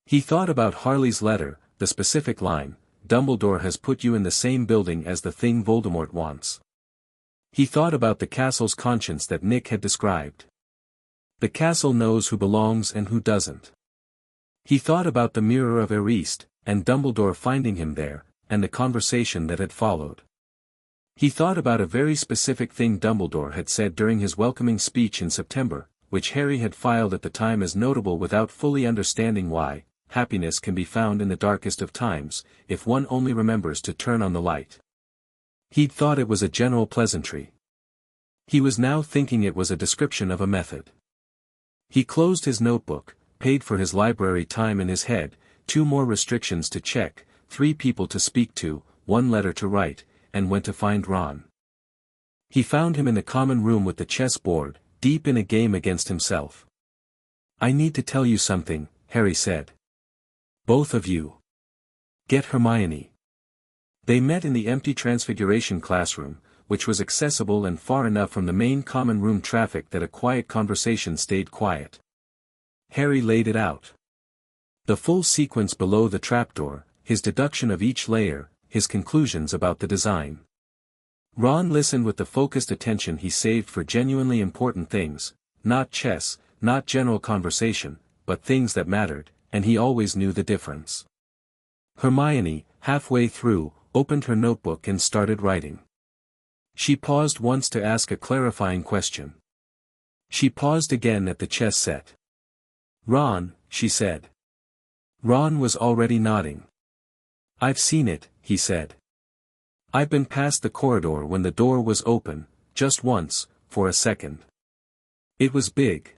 He thought about Harley's letter, the specific line, Dumbledore has put you in the same building as the thing Voldemort wants. He thought about the castle's conscience that Nick had described. The castle knows who belongs and who doesn't. He thought about the mirror of Eriste, and Dumbledore finding him there, and the conversation that had followed. He thought about a very specific thing Dumbledore had said during his welcoming speech in September, which Harry had filed at the time as notable without fully understanding why. Happiness can be found in the darkest of times, if one only remembers to turn on the light. He'd thought it was a general pleasantry. He was now thinking it was a description of a method. He closed his notebook, paid for his library time in his head, 2 more restrictions to check, 3 people to speak to, 1 letter to write, and went to find Ron. He found him in the common room with the chess board, deep in a game against himself. I need to tell you something, Harry said. Both of you. Get Hermione. They met in the empty Transfiguration classroom, which was accessible and far enough from the main common room traffic that a quiet conversation stayed quiet. Harry laid it out. The full sequence below the trapdoor, his deduction of each layer, his conclusions about the design. Ron listened with the focused attention he saved for genuinely important things, not chess, not general conversation, but things that mattered, and he always knew the difference. Hermione, halfway through, opened her notebook and started writing. She paused once to ask a clarifying question. She paused again at the chess set. Ron, she said. Ron was already nodding. I've seen it, he said. I've been past the corridor when the door was open, just once, for a second. It was big.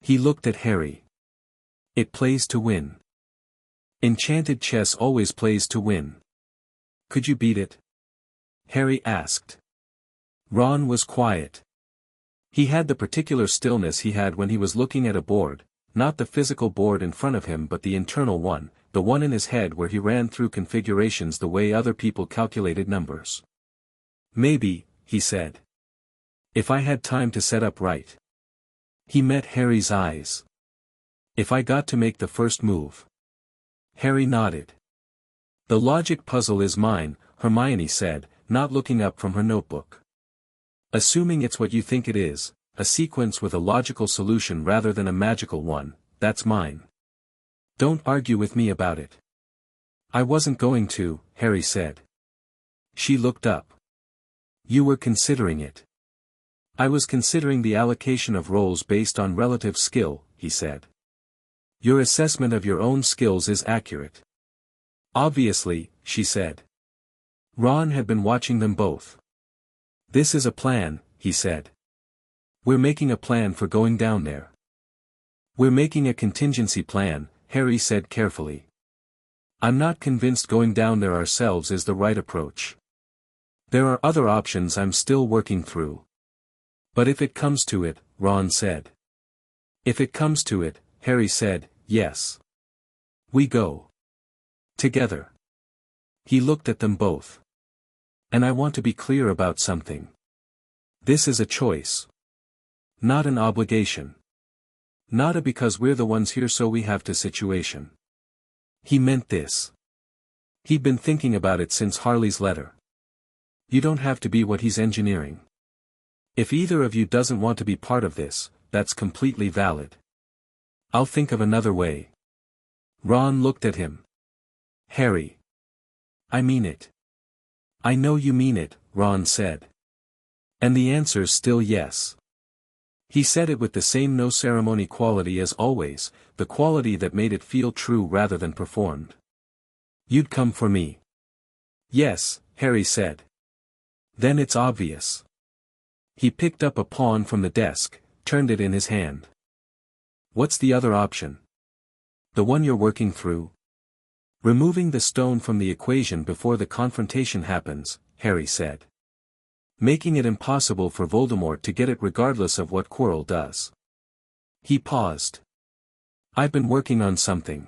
He looked at Harry. It plays to win. Enchanted chess always plays to win. Could you beat it? Harry asked. Ron was quiet. He had the particular stillness he had when he was looking at a board, not the physical board in front of him but the internal one, the one in his head where he ran through configurations the way other people calculated numbers. Maybe, he said. If I had time to set up right. He met Harry's eyes. If I got to make the first move. Harry nodded. The logic puzzle is mine, Hermione said, not looking up from her notebook. Assuming it's what you think it is, a sequence with a logical solution rather than a magical one, that's mine. Don't argue with me about it. I wasn't going to, Harry said. She looked up. You were considering it. I was considering the allocation of roles based on relative skill, he said. Your assessment of your own skills is accurate. Obviously, she said. Ron had been watching them both. This is a plan, he said. We're making a plan for going down there. We're making a contingency plan, Harry said carefully. I'm not convinced going down there ourselves is the right approach. There are other options I'm still working through. But if it comes to it, Ron said. If it comes to it, Harry said, yes. We go. Together. He looked at them both. And I want to be clear about something. This is a choice. Not an obligation. Not a because we're the ones here so we have to situation. He meant this. He'd been thinking about it since Harley's letter. You don't have to be what he's engineering. If either of you doesn't want to be part of this, that's completely valid. I'll think of another way. Ron looked at him. Harry. I mean it. I know you mean it, Ron said. And the answer's still yes. He said it with the same no-ceremony quality as always, the quality that made it feel true rather than performed. You'd come for me. Yes, Harry said. Then it's obvious. He picked up a pawn from the desk, turned it in his hand. What's the other option? The one you're working through? Removing the stone from the equation before the confrontation happens, Harry said. Making it impossible for Voldemort to get it regardless of what Quirrell does. He paused. I've been working on something.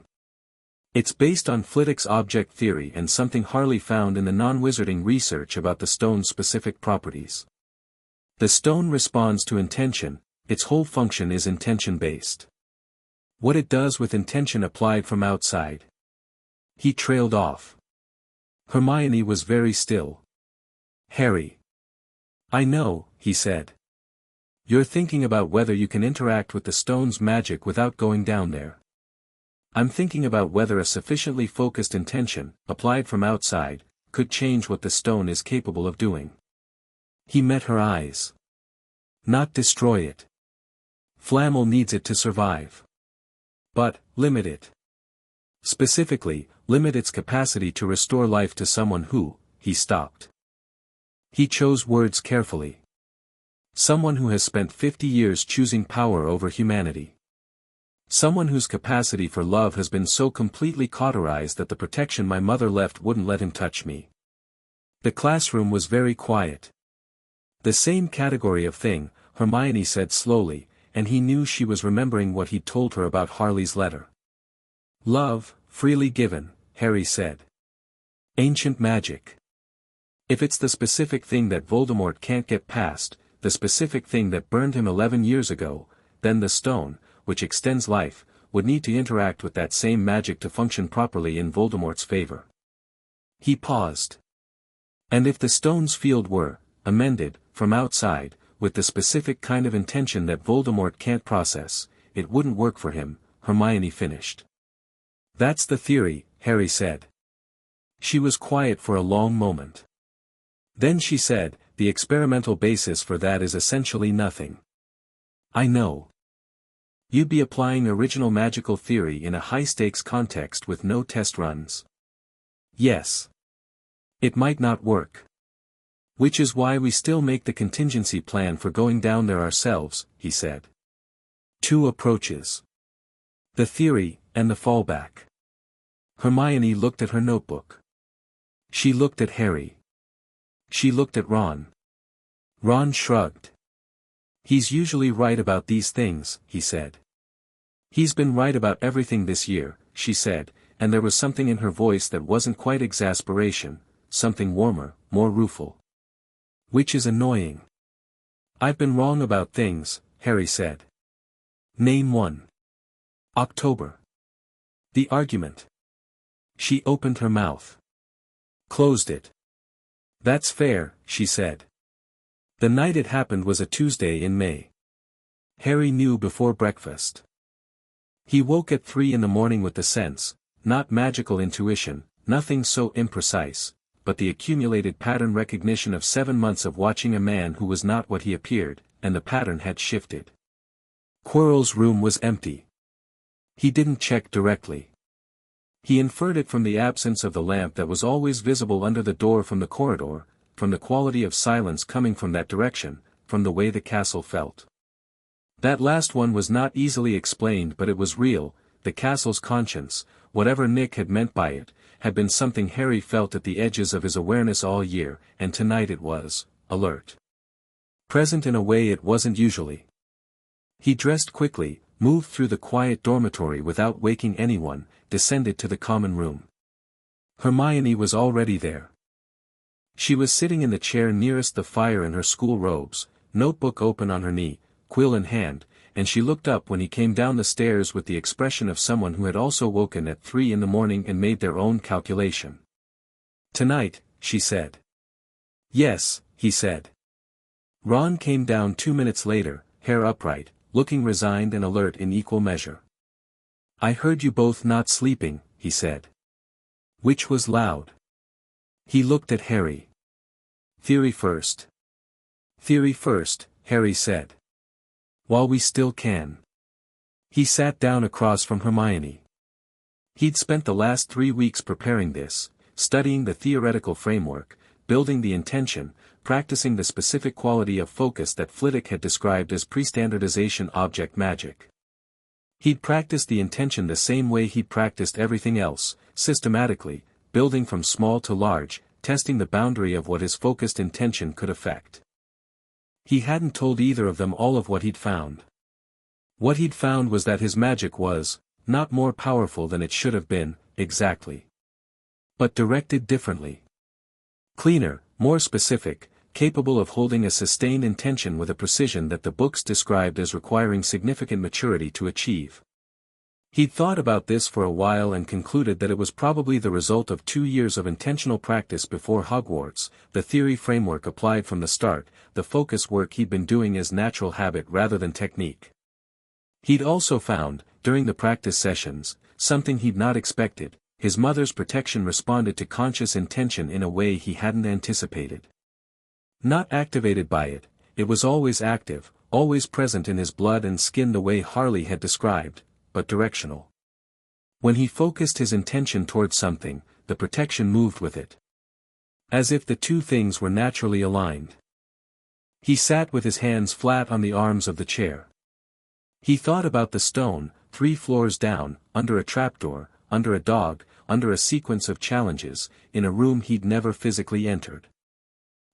It's based on Flitwick's object theory and something Harley found in the non-wizarding research about the stone's specific properties. The stone responds to intention, its whole function is intention-based. What it does with intention applied from outside. He trailed off. Hermione was very still. Harry. I know, he said. You're thinking about whether you can interact with the stone's magic without going down there. I'm thinking about whether a sufficiently focused intention, applied from outside, could change what the stone is capable of doing. He met her eyes. Not destroy it. Flamel needs it to survive. But, limit it. Specifically, limit its capacity to restore life to someone who, he stopped. He chose words carefully. Someone who has spent 50 years choosing power over humanity. Someone whose capacity for love has been so completely cauterized that the protection my mother left wouldn't let him touch me. The classroom was very quiet. The same category of thing, Hermione said slowly, and he knew she was remembering what he'd told her about Harley's letter. Love, freely given, Harry said. Ancient magic. If it's the specific thing that Voldemort can't get past, the specific thing that burned him 11 years ago, then the stone, which extends life, would need to interact with that same magic to function properly in Voldemort's favor. He paused. And if the stone's field were, amended, from outside, with the specific kind of intention that Voldemort can't process, it wouldn't work for him, Hermione finished. That's the theory, Harry said. She was quiet for a long moment. Then she said, the experimental basis for that is essentially nothing. I know. You'd be applying original magical theory in a high-stakes context with no test runs. Yes. It might not work. Which is why we still make the contingency plan for going down there ourselves, he said. Two approaches. The theory, and the fallback. Hermione looked at her notebook. She looked at Harry. She looked at Ron. Ron shrugged. He's usually right about these things, he said. He's been right about everything this year, she said, and there was something in her voice that wasn't quite exasperation, something warmer, more rueful. Which is annoying. I've been wrong about things, Harry said. Name one. October. The argument. She opened her mouth. Closed it. That's fair, she said. The night it happened was a Tuesday in May. Harry knew before breakfast. He woke at 3 in the morning with the sense, not magical intuition, nothing so imprecise, but the accumulated pattern recognition of 7 months of watching a man who was not what he appeared, and the pattern had shifted. Quirrell's room was empty. He didn't check directly. He inferred it from the absence of the lamp that was always visible under the door from the corridor, from the quality of silence coming from that direction, from the way the castle felt. That last one was not easily explained, but it was real. The castle's conscience, whatever Nick had meant by it, had been something Harry felt at the edges of his awareness all year, and tonight it was, alert. Present in a way it wasn't usually. He dressed quickly, moved through the quiet dormitory without waking anyone, descended to the common room. Hermione was already there. She was sitting in the chair nearest the fire in her school robes, notebook open on her knee, quill in hand, and she looked up when he came down the stairs with the expression of someone who had also woken at 3 in the morning and made their own calculation. "Tonight," she said. "Yes," he said. Ron came down 2 minutes later, hair upright, looking resigned and alert in equal measure. "I heard you both not sleeping," he said. Which was loud. He looked at Harry. "Theory first." "Theory first," Harry said. "While we still can." He sat down across from Hermione. He'd spent the last 3 weeks preparing this, studying the theoretical framework, building the intention, practicing the specific quality of focus that Flitwick had described as prestandardization object magic. He'd practiced the intention the same way he'd practiced everything else, systematically, building from small to large, testing the boundary of what his focused intention could affect. He hadn't told either of them all of what he'd found. What he'd found was that his magic was, not more powerful than it should have been, exactly. But directed differently. Cleaner, more specific, capable of holding a sustained intention with a precision that the books described as requiring significant maturity to achieve. He'd thought about this for a while and concluded that it was probably the result of 2 years of intentional practice before Hogwarts, the theory framework applied from the start, the focus work he'd been doing as natural habit rather than technique. He'd also found, during the practice sessions, something he'd not expected: his mother's protection responded to conscious intention in a way he hadn't anticipated. Not activated by it, it was always active, always present in his blood and skin the way Harley had described, but directional. When he focused his intention towards something, the protection moved with it. As if the two things were naturally aligned. He sat with his hands flat on the arms of the chair. He thought about the stone, 3 floors down, under a trapdoor, under a dog, under a sequence of challenges, in a room he'd never physically entered.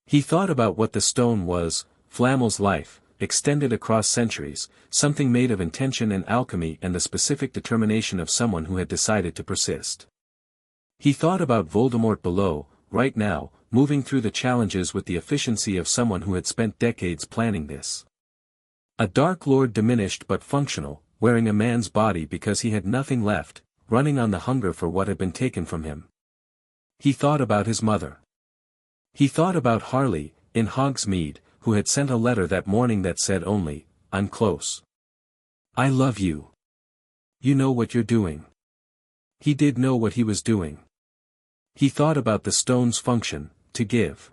He thought about what the stone was, Flamel's life, extended across centuries, something made of intention and alchemy and the specific determination of someone who had decided to persist. He thought about Voldemort below, right now, moving through the challenges with the efficiency of someone who had spent decades planning this. A Dark Lord diminished but functional, wearing a man's body because he had nothing left, running on the hunger for what had been taken from him. He thought about his mother. He thought about Harley, in Hogsmeade, who had sent a letter that morning that said only, "I'm close. I love you. You know what you're doing." He did know what he was doing. He thought about the stone's function, to give.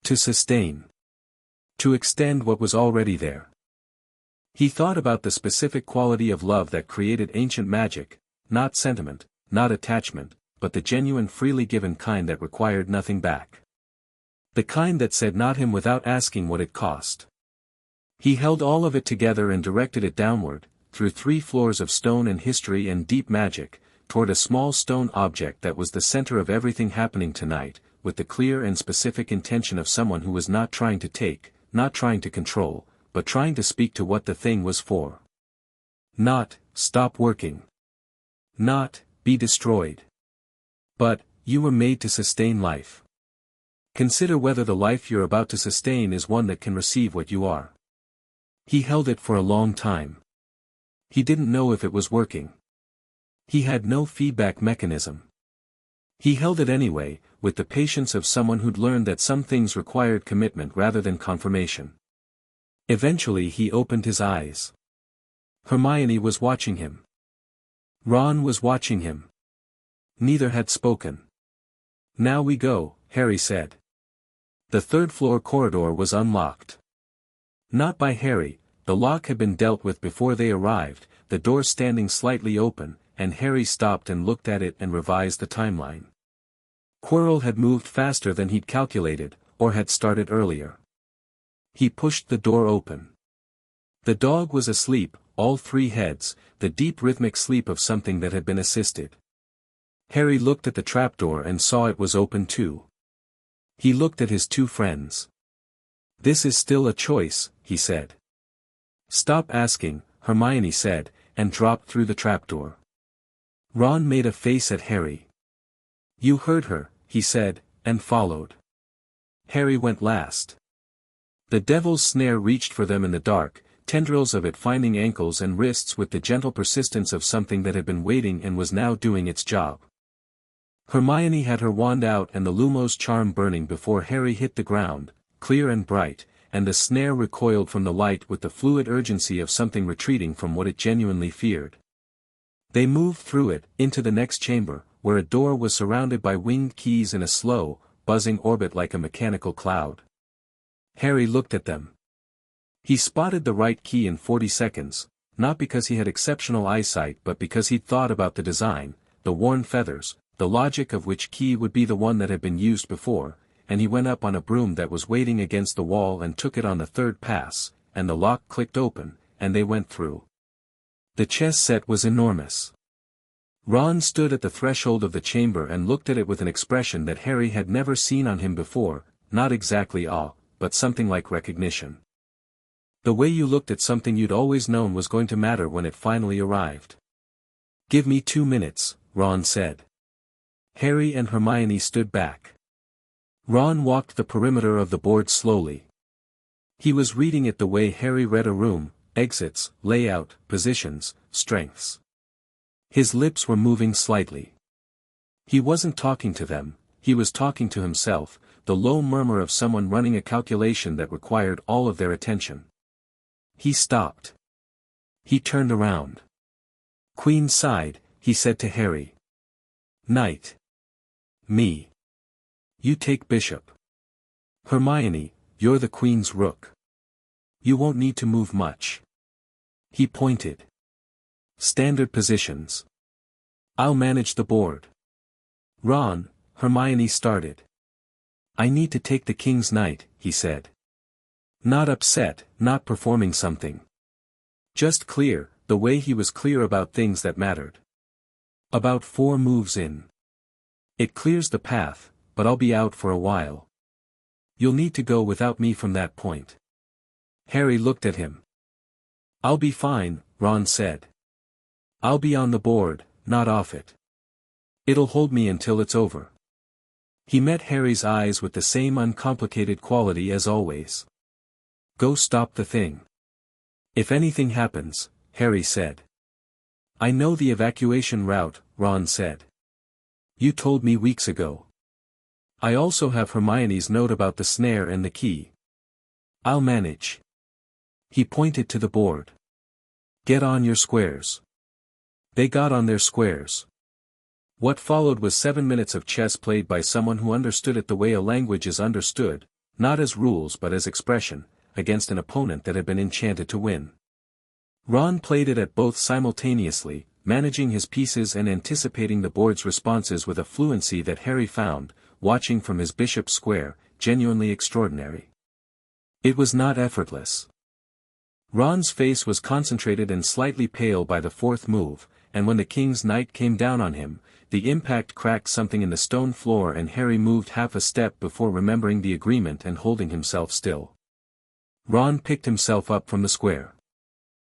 To sustain. To extend what was already there. He thought about the specific quality of love that created ancient magic, not sentiment, not attachment, but the genuine freely given kind that required nothing back. The kind that said not him without asking what it cost. He held all of it together and directed it downward, through 3 floors of stone and history and deep magic, toward a small stone object that was the center of everything happening tonight, with the clear and specific intention of someone who was not trying to take, not trying to control, but trying to speak to what the thing was for. Not, stop working. Not, be destroyed. But, you were made to sustain life. Consider whether the life you're about to sustain is one that can receive what you are. He held it for a long time. He didn't know if it was working. He had no feedback mechanism. He held it anyway, with the patience of someone who'd learned that some things required commitment rather than confirmation. Eventually he opened his eyes. Hermione was watching him. Ron was watching him. Neither had spoken. "Now we go," Harry said. The 3rd-floor corridor was unlocked. Not by Harry, the lock had been dealt with before they arrived, the door standing slightly open, and Harry stopped and looked at it and revised the timeline. Quirrell had moved faster than he'd calculated, or had started earlier. He pushed the door open. The dog was asleep, all 3 heads, the deep rhythmic sleep of something that had been assisted. Harry looked at the trapdoor and saw it was open too. He looked at his 2 friends. "This is still a choice," he said. "Stop asking," Hermione said, and dropped through the trapdoor. Ron made a face at Harry. You heard her, he said, and followed. Harry went last. The devil's snare reached for them in the dark, tendrils of it finding ankles and wrists with the gentle persistence of something that had been waiting and was now doing its job. Hermione had her wand out and the Lumos charm burning before Harry hit the ground, clear and bright, and the snare recoiled from the light with the fluid urgency of something retreating from what it genuinely feared. They moved through it, into the next chamber, where a door was surrounded by winged keys in a slow, buzzing orbit like a mechanical cloud. Harry looked at them. He spotted the right key in 40 seconds, not because he had exceptional eyesight but because he'd thought about the design, the worn feathers, the logic of which key would be the one that had been used before, and he went up on a broom that was waiting against the wall and took it on the third pass, and the lock clicked open, and they went through. The chess set was enormous. Ron stood at the threshold of the chamber and looked at it with an expression that Harry had never seen on him before, not exactly awe, but something like recognition. The way you looked at something you'd always known was going to matter when it finally arrived. "Give me 2 minutes," Ron said. Harry and Hermione stood back. Ron walked the perimeter of the board slowly. He was reading it the way Harry read a room: exits, layout, positions, strengths. His lips were moving slightly. He wasn't talking to them, he was talking to himself, the low murmur of someone running a calculation that required all of their attention. He stopped. He turned around. "Queen side," he said to Harry. "Knight. Me. You take bishop. Hermione, you're the queen's rook. You won't need to move much." He pointed. "Standard positions. I'll manage the board." "Ron," Hermione started. "I need to take the king's knight," he said. Not upset, not performing something. Just clear, the way he was clear about things that mattered. "About 4 moves in. It clears the path, but I'll be out for a while. You'll need to go without me from that point." Harry looked at him. "I'll be fine," Ron said. "I'll be on the board, not off it. It'll hold me until it's over." He met Harry's eyes with the same uncomplicated quality as always. "Go stop the thing. If anything happens," Harry said. "I know the evacuation route," Ron said. "You told me weeks ago. I also have Hermione's note about the snare and the key. I'll manage." He pointed to the board. "Get on your squares." They got on their squares. What followed was 7 minutes of chess played by someone who understood it the way a language is understood, not as rules but as expression, against an opponent that had been enchanted to win. Ron played it at both simultaneously, managing his pieces and anticipating the board's responses with a fluency that Harry found, watching from his bishop square, genuinely extraordinary. It was not effortless. Ron's face was concentrated and slightly pale by the 4th move, and when the king's knight came down on him, the impact cracked something in the stone floor and Harry moved half a step before remembering the agreement and holding himself still. Ron picked himself up from the square.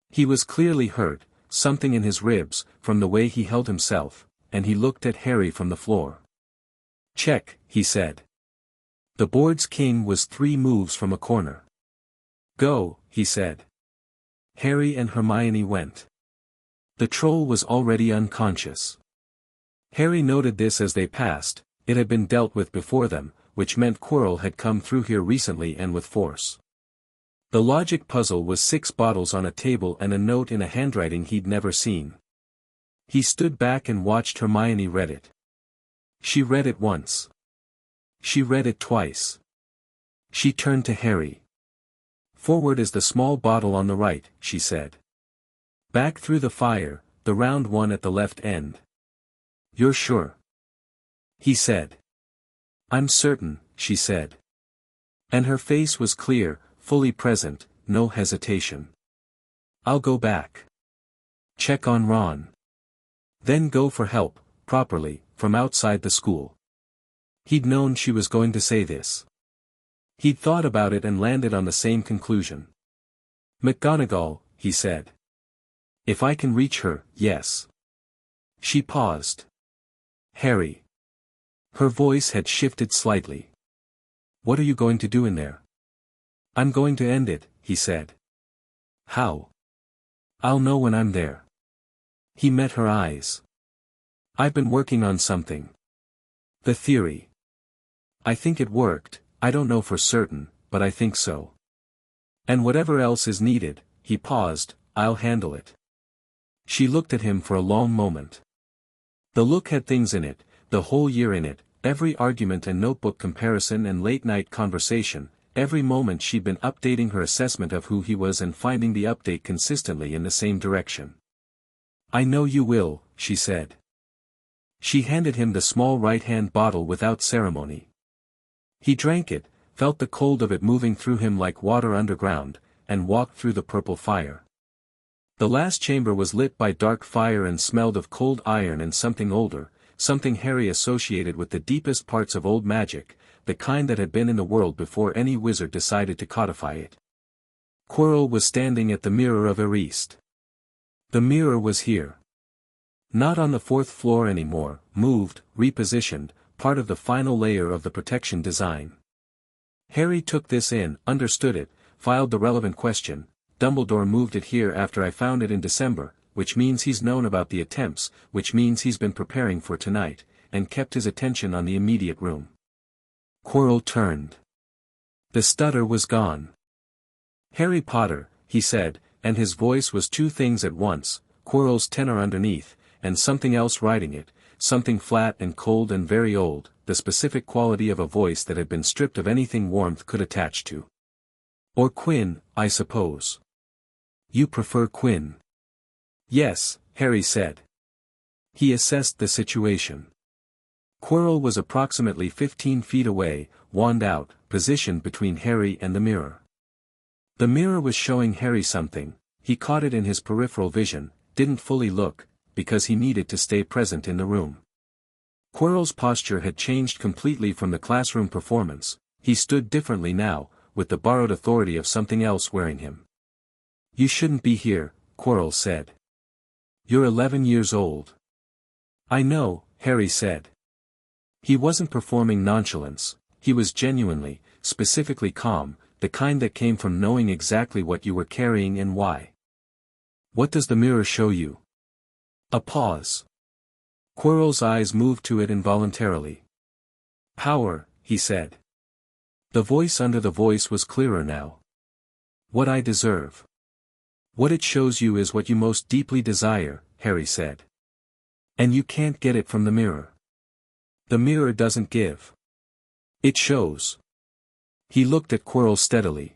He was clearly hurt, something in his ribs, from the way he held himself, and he looked at Harry from the floor. "Check," he said. The board's king was 3 moves from a corner. "Go," he said. Harry and Hermione went. The troll was already unconscious. Harry noted this as they passed, it had been dealt with before them, which meant Quirrell had come through here recently and with force. The logic puzzle was 6 bottles on a table and a note in a handwriting he'd never seen. He stood back and watched Hermione read it. She read it once. She read it twice. She turned to Harry. "Forward is the small bottle on the right," she said. "Back through the fire, the round one at the left end." "You're sure?" he said. "I'm certain," she said. And her face was clear, fully present, no hesitation. "I'll go back. Check on Ron. Then go for help, properly, from outside the school." He'd known she was going to say this. He'd thought about it and landed on the same conclusion. "McGonagall," he said. "If I can reach her, yes." She paused. "Harry." Her voice had shifted slightly. "What are you going to do in there?" "I'm going to end it," he said. "How?" "I'll know when I'm there." He met her eyes. "I've been working on something. The theory. I think it worked, I don't know for certain, but I think so. And whatever else is needed," he paused, "I'll handle it." She looked at him for a long moment. The look had things in it, the whole year in it, every argument and notebook comparison and late-night conversation, every moment she'd been updating her assessment of who he was and finding the update consistently in the same direction. "I know you will," she said. She handed him the small right-hand bottle without ceremony. He drank it, felt the cold of it moving through him like water underground, and walked through the purple fire. The last chamber was lit by dark fire and smelled of cold iron and something older, something Harry associated with the deepest parts of old magic, the kind that had been in the world before any wizard decided to codify it. Quirrell was standing at the mirror of Eriste. The mirror was here. Not on the fourth floor anymore, moved, repositioned, part of the final layer of the protection design. Harry took this in, understood it, filed the relevant question. "Dumbledore moved it here after I found it in December, which means he's known about the attempts, which means he's been preparing for tonight, and kept his attention on the immediate room." Quirrell turned. The stutter was gone. "Harry Potter," he said, and his voice was two things at once, Quirrell's tenor underneath, and something else riding it, something flat and cold and very old, the specific quality of a voice that had been stripped of anything warmth could attach to. "Or Quinn, I suppose." "You prefer Quinn?" "Yes," Harry said. He assessed the situation. Quirrell was approximately 15 feet away, wand out, positioned between Harry and the mirror. The mirror was showing Harry something, he caught it in his peripheral vision, didn't fully look, because he needed to stay present in the room. Quirrell's posture had changed completely from the classroom performance, he stood differently now, with the borrowed authority of something else wearing him. "You shouldn't be here," Quirrell said. "You're 11 years old." "I know," Harry said. He wasn't performing nonchalance, he was genuinely, specifically calm, the kind that came from knowing exactly what you were carrying and why. "What does the mirror show you?" A pause. Quirrell's eyes moved to it involuntarily. "Power," he said. The voice under the voice was clearer now. "What I deserve. What it shows you is what you most deeply desire," Harry said. "And you can't get it from the mirror. The mirror doesn't give. It shows." He looked at Quirrell steadily.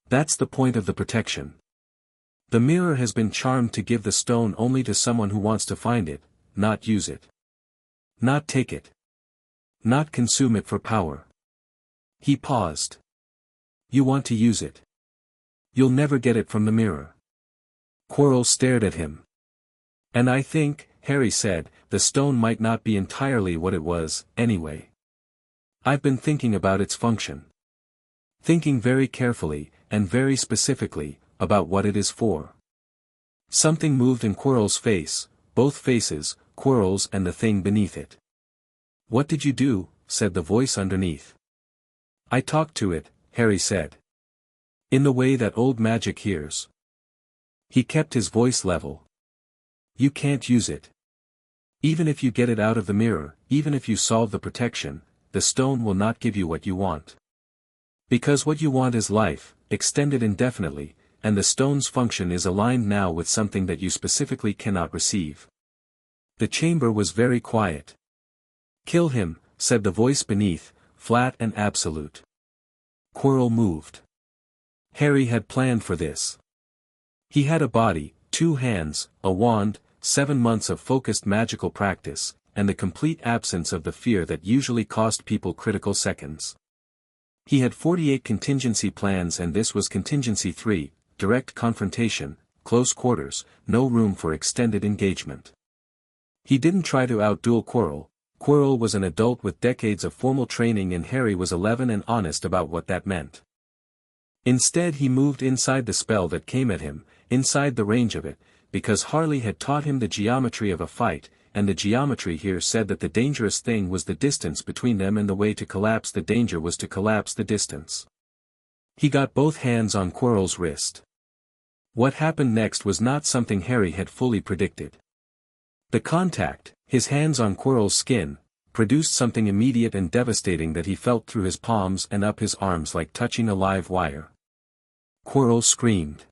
"That's the point of the protection. The mirror has been charmed to give the stone only to someone who wants to find it, not use it. Not take it. Not consume it for power." He paused. "You want to use it. You'll never get it from the mirror." Quirrell stared at him. "And I think," Harry said, "the stone might not be entirely what it was, anyway. I've been thinking about its function. Thinking very carefully, and very specifically, about what it is for." Something moved in Quirrell's face, both faces, Quirrell's and the thing beneath it. "What did you do?" said the voice underneath. "I talked to it," Harry said. "In the way that old magic hears." He kept his voice level. "You can't use it. Even if you get it out of the mirror, even if you solve the protection, the stone will not give you what you want. Because what you want is life, extended indefinitely, and the stone's function is aligned now with something that you specifically cannot receive." The chamber was very quiet. "Kill him," said the voice beneath, flat and absolute. Quirrell moved. Harry had planned for this. He had a body, 2 hands, a wand, 7 months of focused magical practice, and the complete absence of the fear that usually cost people critical seconds. He had 48 contingency plans, and this was contingency 3, direct confrontation, close quarters, no room for extended engagement. He didn't try to outduel Quirrell. Quirrell was an adult with decades of formal training, and Harry was 11 and honest about what that meant. Instead he moved inside the spell that came at him, inside the range of it, because Harley had taught him the geometry of a fight, and the geometry here said that the dangerous thing was the distance between them and the way to collapse the danger was to collapse the distance. He got both hands on Quirrell's wrist. What happened next was not something Harry had fully predicted. The contact, his hands on Quirrell's skin, produced something immediate and devastating that he felt through his palms and up his arms like touching a live wire. Quirrell screamed.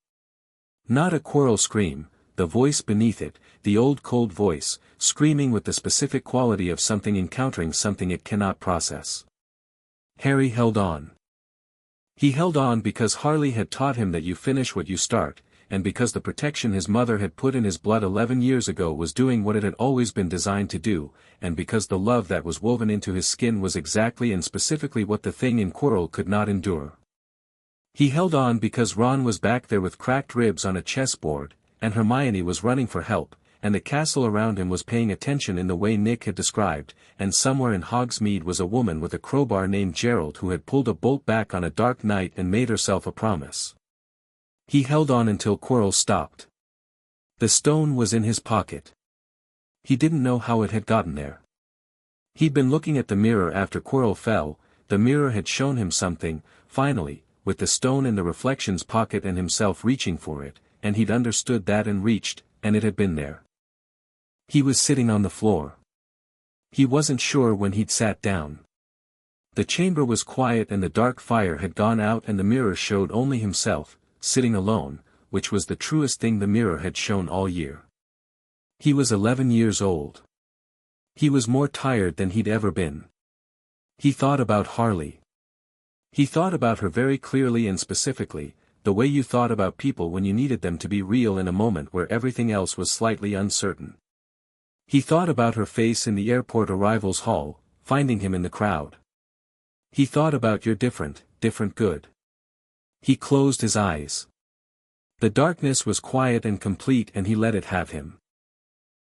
Not a Quirrell scream, the voice beneath it, the old cold voice, screaming with the specific quality of something encountering something it cannot process. Harry held on. He held on because Harley had taught him that you finish what you start, and because the protection his mother had put in his blood 11 years ago was doing what it had always been designed to do, and because the love that was woven into his skin was exactly and specifically what the thing in Quirrell could not endure. He held on because Ron was back there with cracked ribs on a chessboard, and Hermione was running for help, and the castle around him was paying attention in the way Nick had described, and somewhere in Hogsmeade was a woman with a crowbar named Gerald who had pulled a bolt back on a dark night and made herself a promise. He held on until Quirrell stopped. The stone was in his pocket. He didn't know how it had gotten there. He'd been looking at the mirror after Quirrell fell, the mirror had shown him something, finally, with the stone in the reflection's pocket and himself reaching for it, and he'd understood that and reached, and it had been there. He was sitting on the floor. He wasn't sure when he'd sat down. The chamber was quiet and the dark fire had gone out and the mirror showed only himself, sitting alone, which was the truest thing the mirror had shown all year. He was 11 years old. He was more tired than he'd ever been. He thought about Harley. He thought about her very clearly and specifically, the way you thought about people when you needed them to be real in a moment where everything else was slightly uncertain. He thought about her face in the airport arrivals hall, finding him in the crowd. He thought about your different good. He closed his eyes. The darkness was quiet and complete and he let it have him.